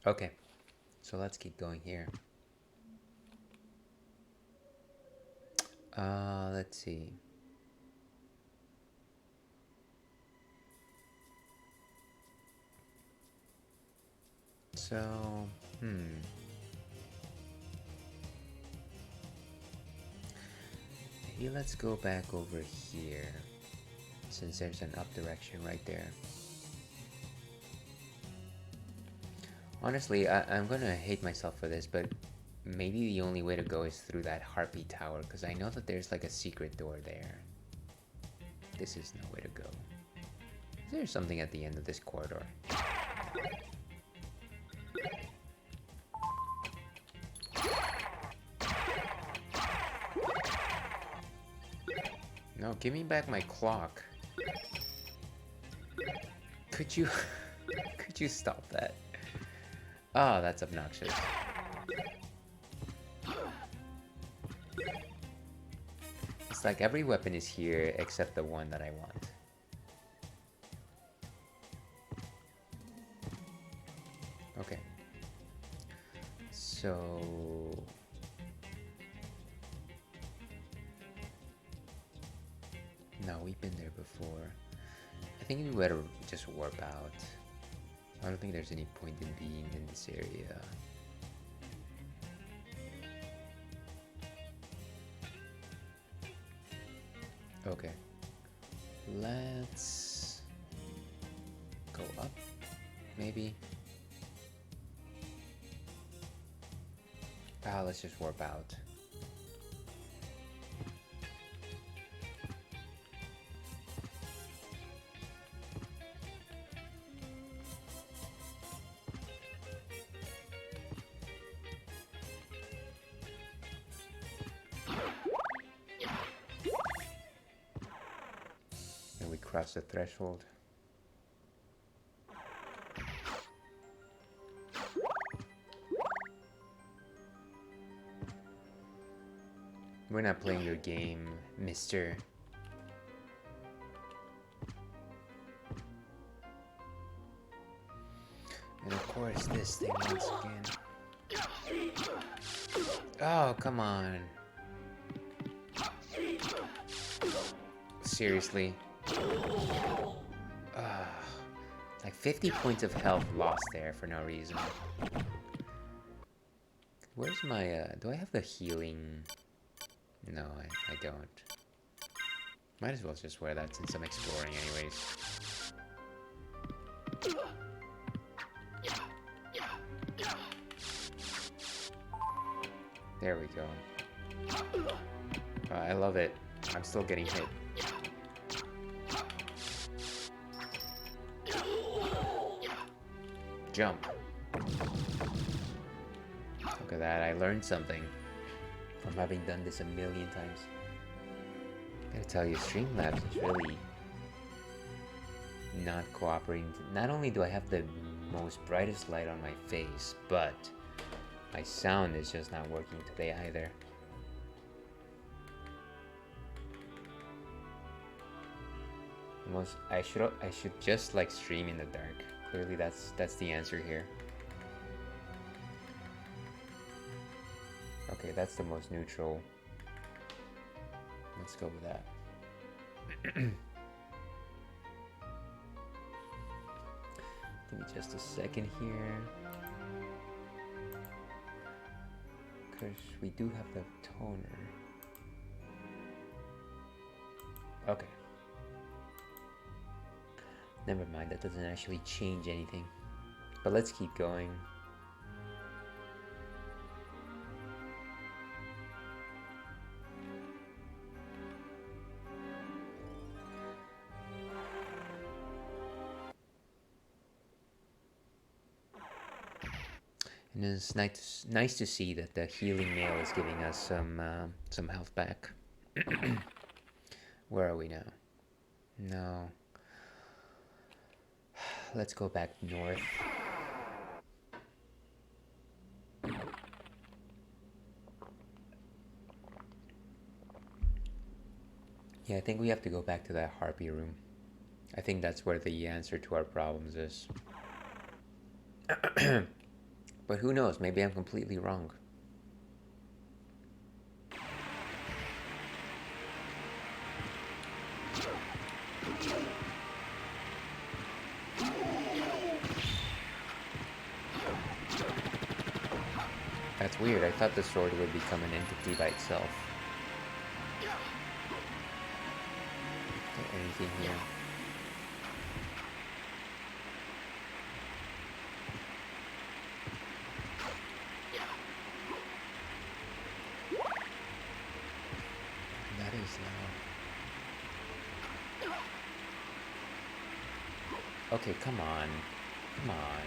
Okay, so let's keep going here. Let's see. So, maybe let's go back over here, since there's an up direction right there. Honestly, I'm gonna hate myself for this, but maybe the only way to go is through that Harpy Tower, because I know that there's like a secret door there. This is no way to go. Is there something at the end of this corridor? No, give me back my clock. Could you... could you stop that? Oh, that's obnoxious. It's like every weapon is here except the one that I want. Okay. So... No, we've been there before. I think we better just warp out. I don't think there's any point in being in this area. Okay. Let's go up, maybe. Let's just warp out. And we cross the threshold. We're not playing your game, mister. And of course, this thing once again. Oh, come on. Seriously. Like 50 points of health lost there for no reason. Where's my, do I have the healing? No, I don't. Might as well just wear that since I'm exploring anyways. There we go. I love it. I'm still getting hit. Jump. Look at that, I learned something from having done this a million times. I gotta tell you, Streamlabs is really not cooperating. Not only do I have the most brightest light on my face, but my sound is just not working today either. I should just like stream in the dark. Clearly that's the answer here. Okay, that's the most neutral. Let's go with that. Give me just a second here. Because we do have the toner. Okay. Never mind, that doesn't actually change anything. But let's keep going. And it's nice to see that the healing nail is giving us some health back. Where are we now? No. Let's go back north. Yeah, I think we have to go back to that harpy room. I think that's where the answer to our problems is. But who knows? Maybe I'm completely wrong. That's weird. I thought the sword would become an entity by itself. Is there anything here? That is loud. Okay, come on. Come on.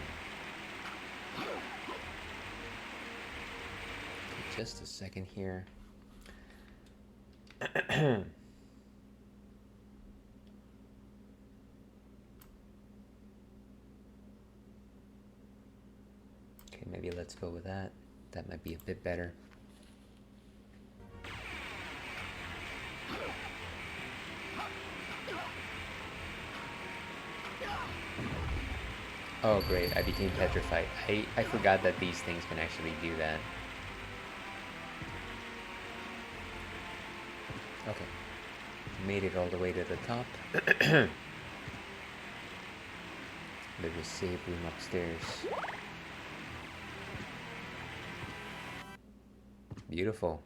Just a second here. Okay, maybe let's go with that. That might be a bit better. Oh great, I became petrified. I forgot that these things can actually do that. Okay. made it all the way to the top. There's a save room upstairs. Beautiful.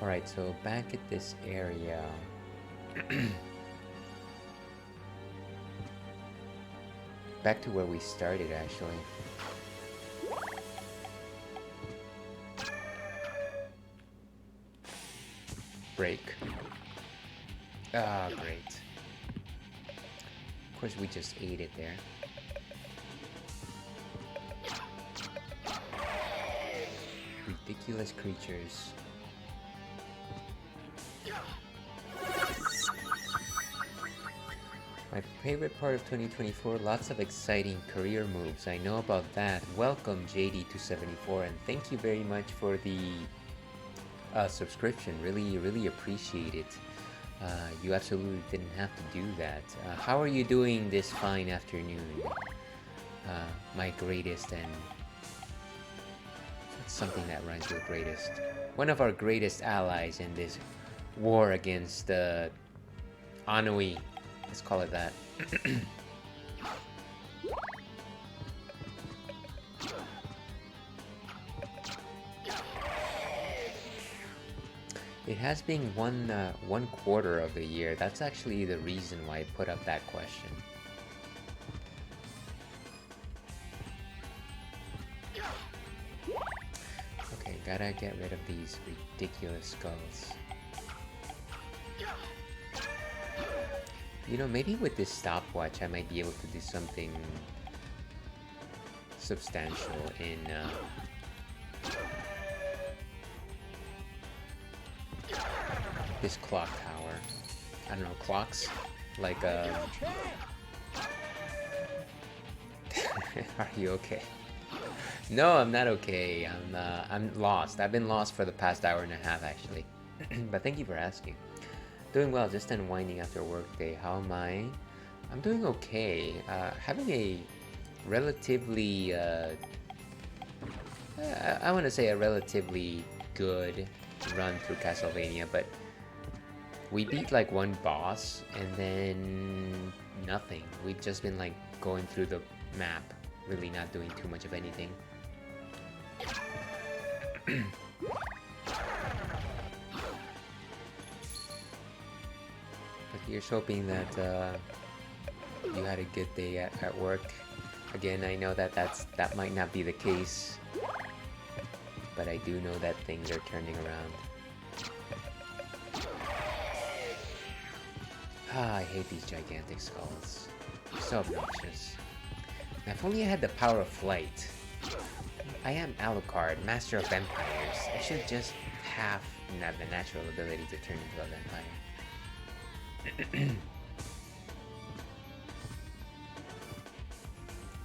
Alright, so back at this area. Back to where we started, actually. Break. Ah, great. Of course, we just ate it there. Ridiculous creatures. My favorite part of 2024, lots of exciting career moves. I know about that. Welcome JD274, and thank you very much for the subscription. Really appreciate it. You absolutely didn't have to do that. How are you doing this fine afternoon? My greatest, and that's something that rhymes with greatest. One of our greatest allies in this war against Anui. Let's call it that. It has been one quarter of the year. That's actually the reason why I put up that question. Okay, gotta get rid of these ridiculous skulls. You know, maybe with this stopwatch I might be able to do something substantial in this clock tower. I don't know, clocks? Like, are you okay? No, I'm not okay. I'm lost. I've been lost for the past hour and a half, actually. But thank you for asking. Doing well, just unwinding after a work day. How am I? I'm doing okay. Having a relatively, I want to say a relatively good run through Castlevania, but we beat like one boss and then nothing. We've just been like going through the map, really not doing too much of anything. But here's hoping that you had a good day at work. Again, I know that that might not be the case, but I do know that things are turning around. Ah, I hate these gigantic skulls. So obnoxious. Now, if only I had the power of flight. I am Alucard, Master of Vampires. I should just have the natural ability to turn into a vampire.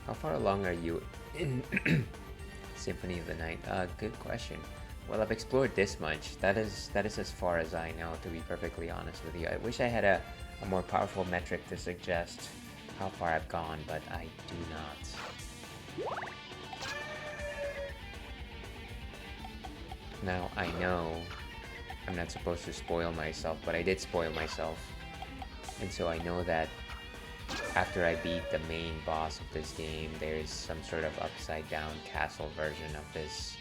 How far along are you in Symphony of the Night? Good question. Well, I've explored this much. That is as far as I know, to be perfectly honest with you. I wish I had a more powerful metric to suggest how far I've gone, but I do not. Now, I know I'm not supposed to spoil myself, but I did spoil myself. And so I know that after I beat the main boss of this game, there's some sort of upside down castle version of this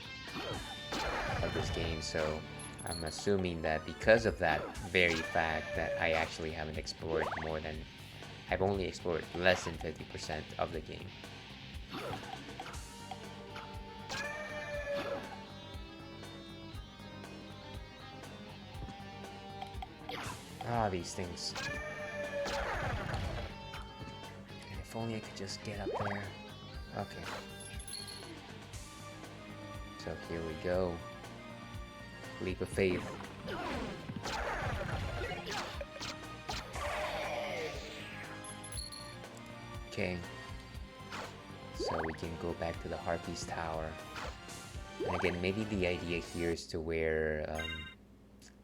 game. So I'm assuming that because of that very fact that I actually haven't explored more than... I've only explored less than 50% of the game. Ah, these things. And if only I could just get up there. Okay. So here we go. Leap of faith. Okay. So we can go back to the Harpy's Tower. And again, maybe the idea here is to wear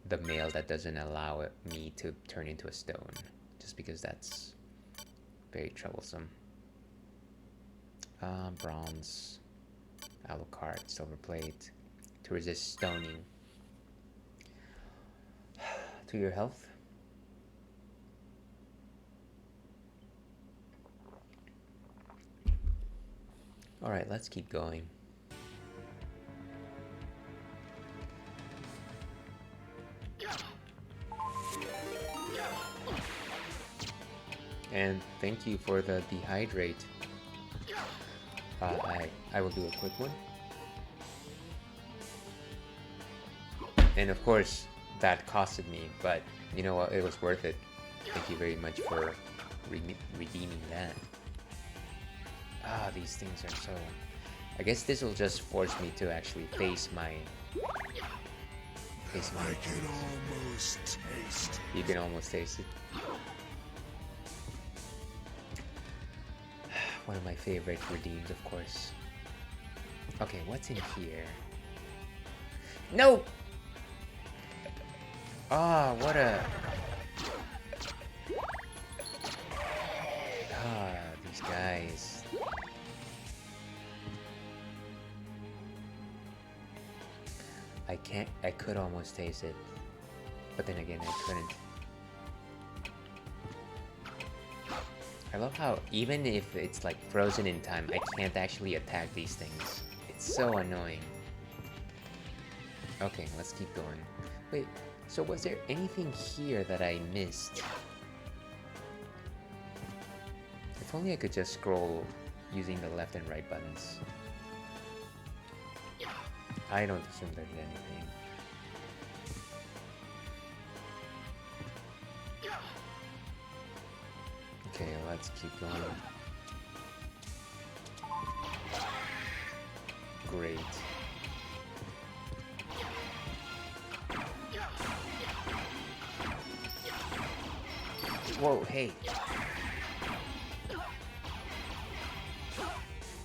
the mail that doesn't allow me to turn into a stone. Just because that's very troublesome. Bronze, Alucard, silver plate, to resist stoning. 2 your health. Alright, let's keep going. And thank you for the dehydrate. I will do a quick one. And of course, that costed me, but you know what? It was worth it. Thank you very much for redeeming that. Ah, these things are so... I guess this will just force me to actually face my... I can almost taste it. You can almost taste it. One of my favorite redeems, of course. Okay, what's in here? No! Ah, what a... Ah, these guys. I could almost taste it. But then again, I couldn't. I love how even if it's like frozen in time, I can't actually attack these things. It's so annoying. Okay, let's keep going. Wait, so was there anything here that I missed? If only I could just scroll using the left and right buttons. I don't assume there's anything. Okay, let's keep going. Great. Whoa, hey.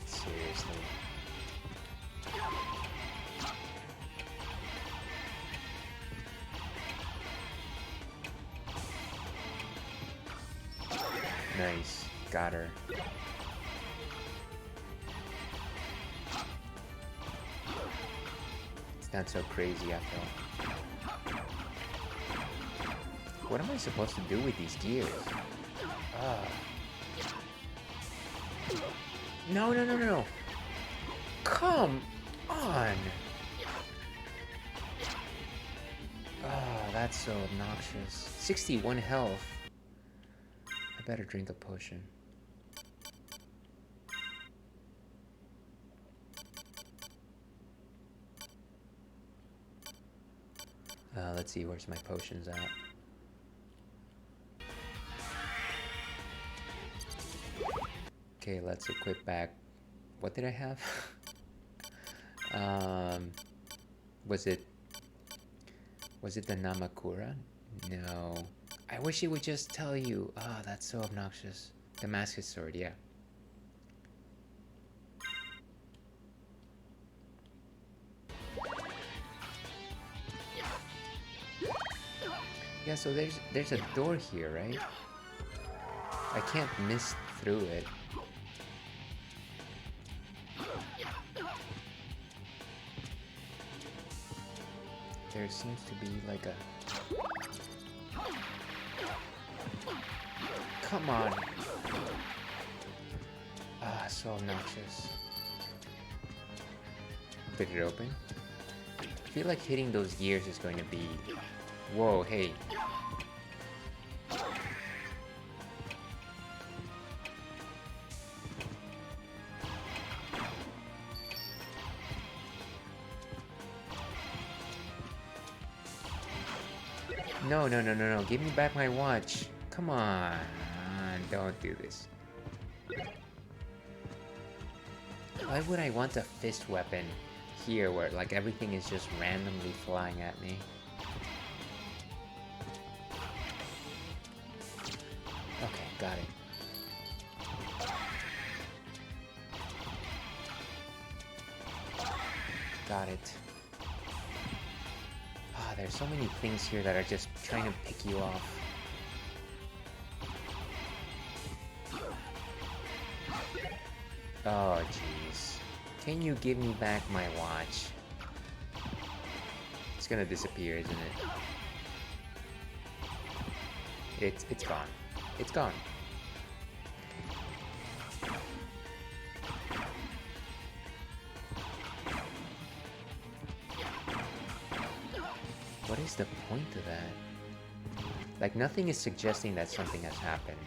Seriously. Nice. Got her. It's not so crazy after all. What am I supposed to do with these gears? No, no, no, no, no. Come on. That's so obnoxious. 61 health. I better drink a potion. Let's see, where's my potions at? Okay, let's equip back. What did I have? Was it the Namakura? No. I wish it would just tell you. Ah, that's so obnoxious. Damascus sword, yeah. Yeah, so there's a door here, right? I can't miss through it. There seems to be like a... Come on! Ah, so obnoxious. Did it open? I feel like hitting those gears is going to be... Whoa, hey. No, no, no, no, no. Give me back my watch. Come on. Don't do this. Why would I want a fist weapon here where like everything is just randomly flying at me? Okay, got it. got it. Ah, there's so many things here that are just trying to pick you off. Oh, jeez. Can you give me back my watch? It's gonna disappear, isn't it? It's gone. It's gone. What is the point of that? Like, nothing is suggesting that something has happened.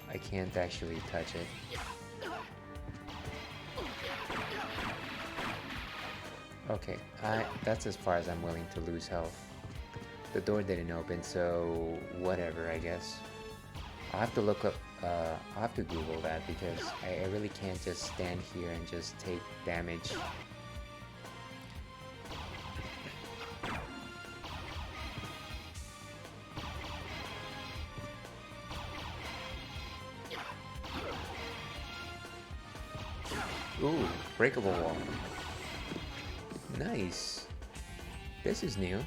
I can't actually touch it. Okay, that's as far as I'm willing to lose health. The door didn't open, so whatever, I guess. I'll have to look up, I'll have to Google that because I really can't just stand here and just take damage. Ooh, breakable wall. Nice. This is new.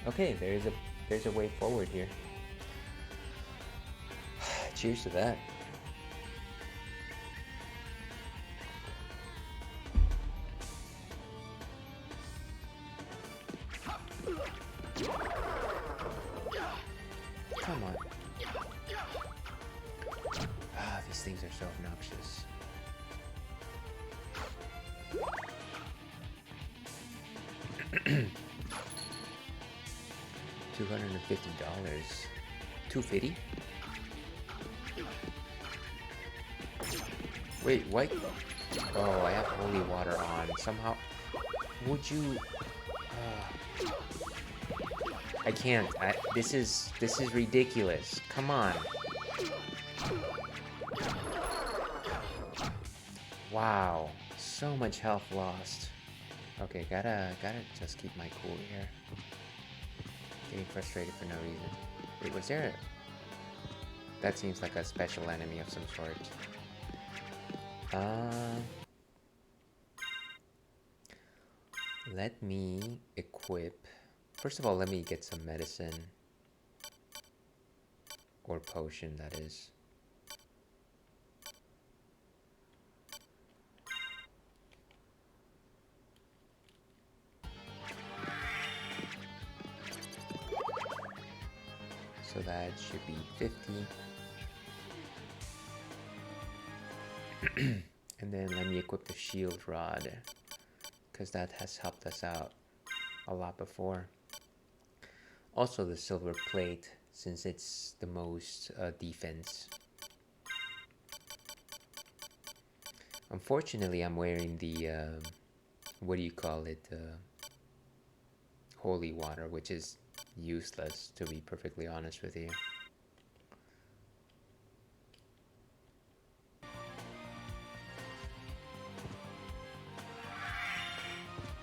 Okay, there's a way forward here. Cheers to that. Come on. Ah, these things are so obnoxious. $250. $250? Wait, what? Oh, I have holy water on. Somehow, would you? I can't. This is ridiculous. Come on. Wow, so much health lost. Okay, gotta just keep my cool here. Getting frustrated for no reason. Wait, was there a... That seems like a special enemy of some sort. Let me equip... First of all, let me get some medicine. Or potion, that is. So that should be 50. And then let me equip the shield rod, because that has helped us out a lot before. Also the silver plate, since it's the most defense. Unfortunately, I'm wearing the, what do you call it, holy water, which is useless, to be perfectly honest with you.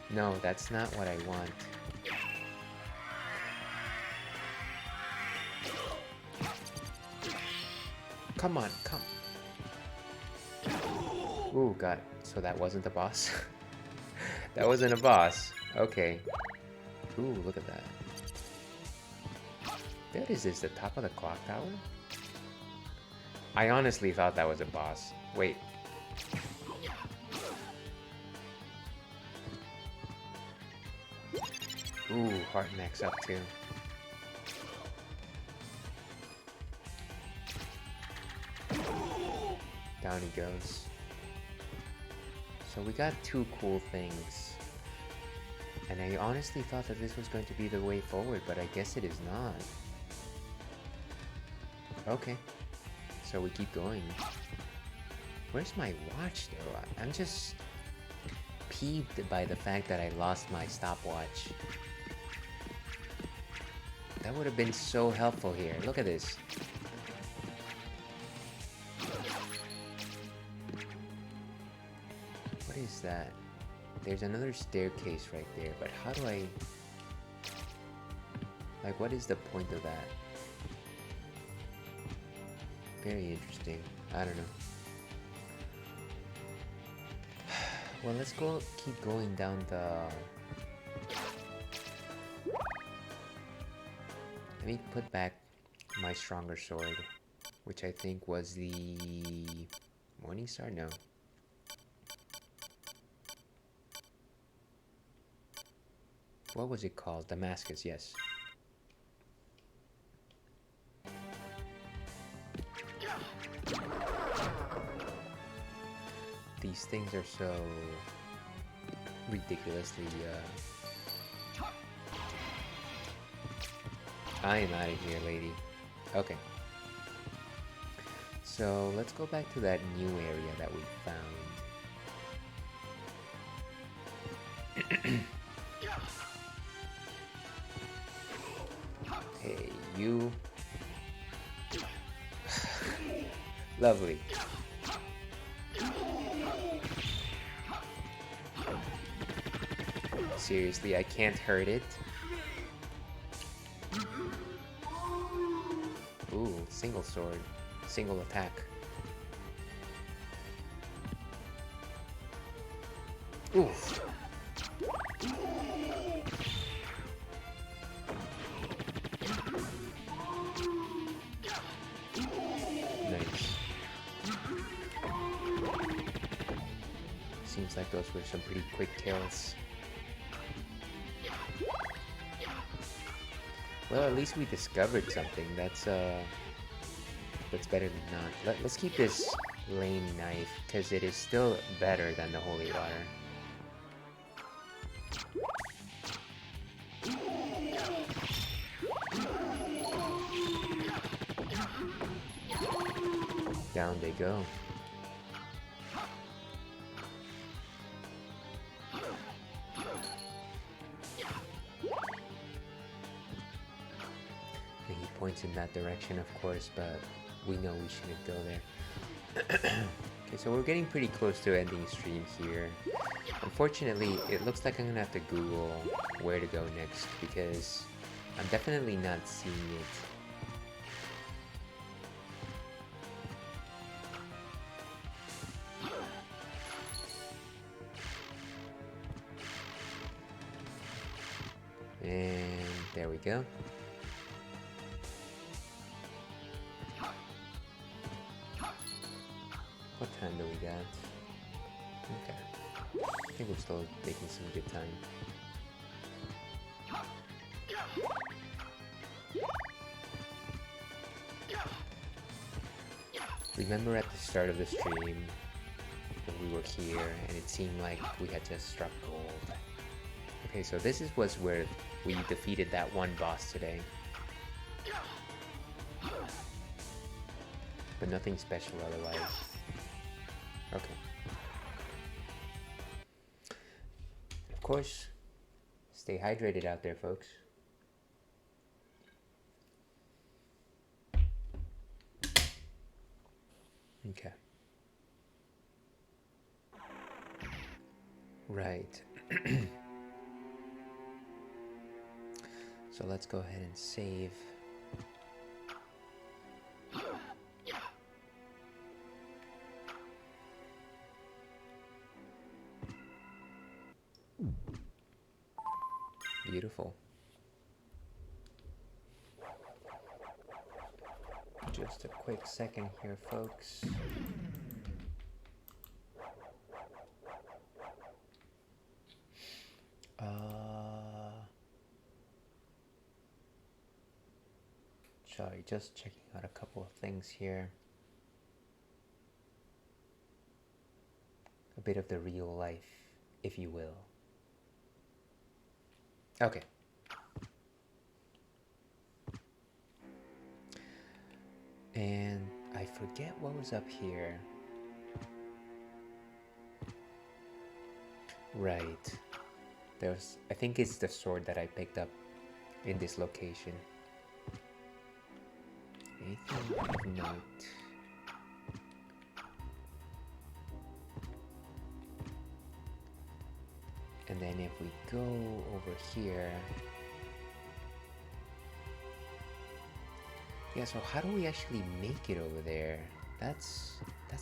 No, that's not what I want. Come on, come. Ooh, got it. So that wasn't the boss? That wasn't a boss. Okay. Ooh, look at that. What is this, the top of the clock tower? I honestly thought that was a boss. Wait. Ooh, heart max up too. Down he goes. So we got two cool things. And I honestly thought that this was going to be the way forward, but I guess it is not. Okay. So we keep going. Where's my watch though? I'm just peeved by the fact that I lost my stopwatch. That would have been so helpful here. Look at this. What is that? There's another staircase right there, but how do I... Like, what is the point of that? Very interesting. I don't know. Well, let's keep going down the... Let me put back my stronger sword, which I think was the Morning Star? No. What was it called? Damascus, yes. These things are so ridiculously I am out of here, lady. Okay. So let's go back to that new area that we found. Hey, you. Lovely. Seriously, I can't hurt it. Ooh, single sword. Single attack. Oof. Nice. Seems like those were some pretty quick kills. Well, at least we discovered something. That's better than not. Let's keep this lame knife, because it is still better than the holy water. Down they go. And he points in that direction, of course, but we know we shouldn't go there. Okay, so we're getting pretty close to ending stream here. Unfortunately, it looks like I'm gonna have to Google where to go next, because I'm definitely not seeing it. And there we go. What time do we got? Okay. I think we're still making some good time. Remember at the start of the stream when we were here and it seemed like we had just struck gold. Okay, so this was where we defeated that one boss today. But nothing special otherwise. Okay. Of course, stay hydrated out there, folks. Okay. Right. So let's go ahead and save. Beautiful. Just a quick second here, folks. Sorry, just checking out a couple of things here. A bit of the real life, if you will. Okay. And I forget what was up here. Right. There's, I think it's the sword that I picked up in this location. Anything of note? And then if we go over here, Yeah, so how do we actually make it over there? That's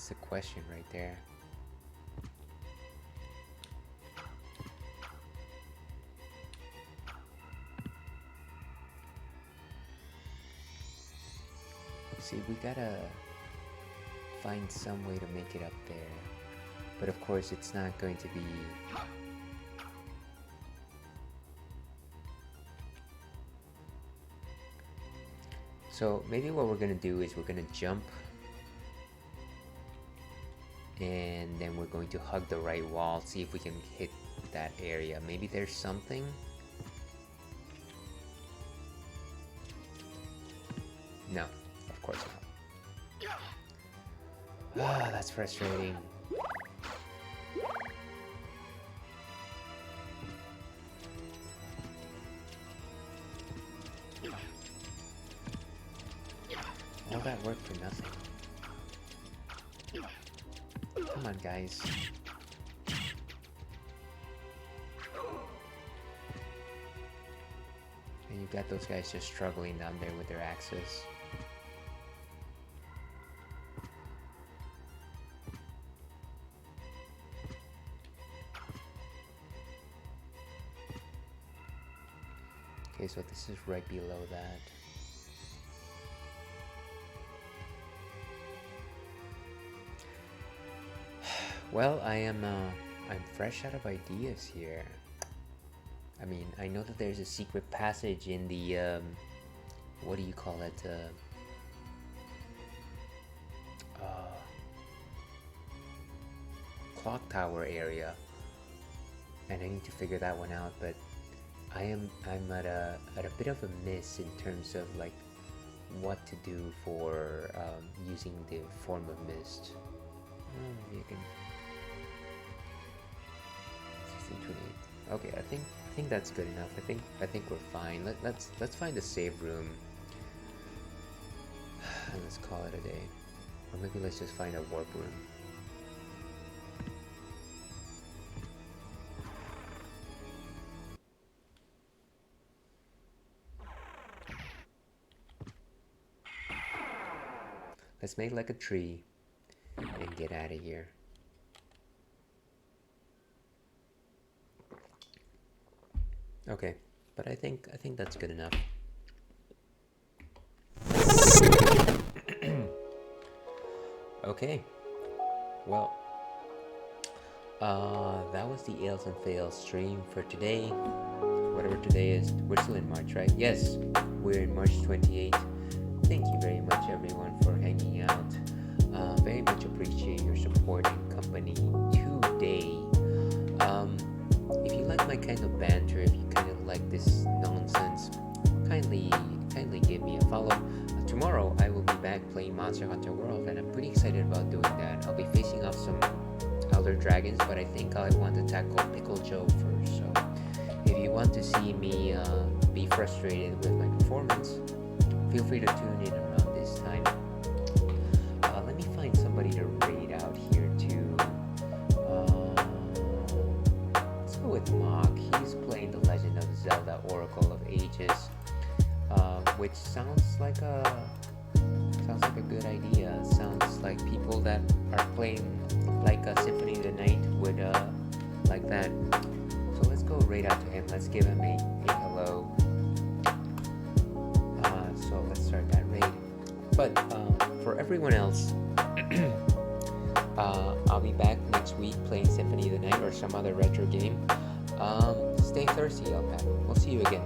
the question right there. See, we gotta find some way to make it up there. But of course, it's not going to be... So maybe what we're gonna do is we're gonna jump, and then we're going to hug the right wall, see if we can hit that area. Maybe there's something. No, of course not. Ah, that's frustrating. All that work for nothing. Come on, guys. And you've got those guys just struggling down there with their axes. Okay, so this is right below that. Well, I'm fresh out of ideas here. I mean, I know that there's a secret passage in the, what do you call it? Clock tower area. And I need to figure that one out, but I'm at a bit of a miss in terms of like what to do for using the form of mist. Maybe I can 1628. Okay, I think that's good enough. I think we're fine. Let's find a save room and let's call it a day. Or maybe let's just find a warp room. Let's make like a tree and get out of here. Okay, but I think that's good enough. Okay, well, that was the Ales and Fails stream for today. Whatever today is, we're still in March, right? Yes, we're in March 28th. Thank you very much, everyone, for hanging out. Very much appreciate your support and company today. If you like my kind of banter, if you kind of like this nonsense, kindly give me a follow. Tomorrow I will be back playing Monster Hunter World, and I'm pretty excited about doing that. I'll be facing off some Elder Dragons, but I think I want to tackle Pickle Joe first. So if you want to see me be frustrated with my performance, feel free to tune in around this time. Let me find somebody to raid out here too. Let's go with Mock. He's playing The Legend of Zelda Oracle of Ages, which sounds like a good idea. Sounds like people that are playing like a Symphony of the Night would like that. So let's go raid out to him. Let's give him a hello. So let's start that raid. But for everyone else, I'll be back next week playing Symphony of the Night or some other retro game. Stay thirsty, Alpat. We'll see you again.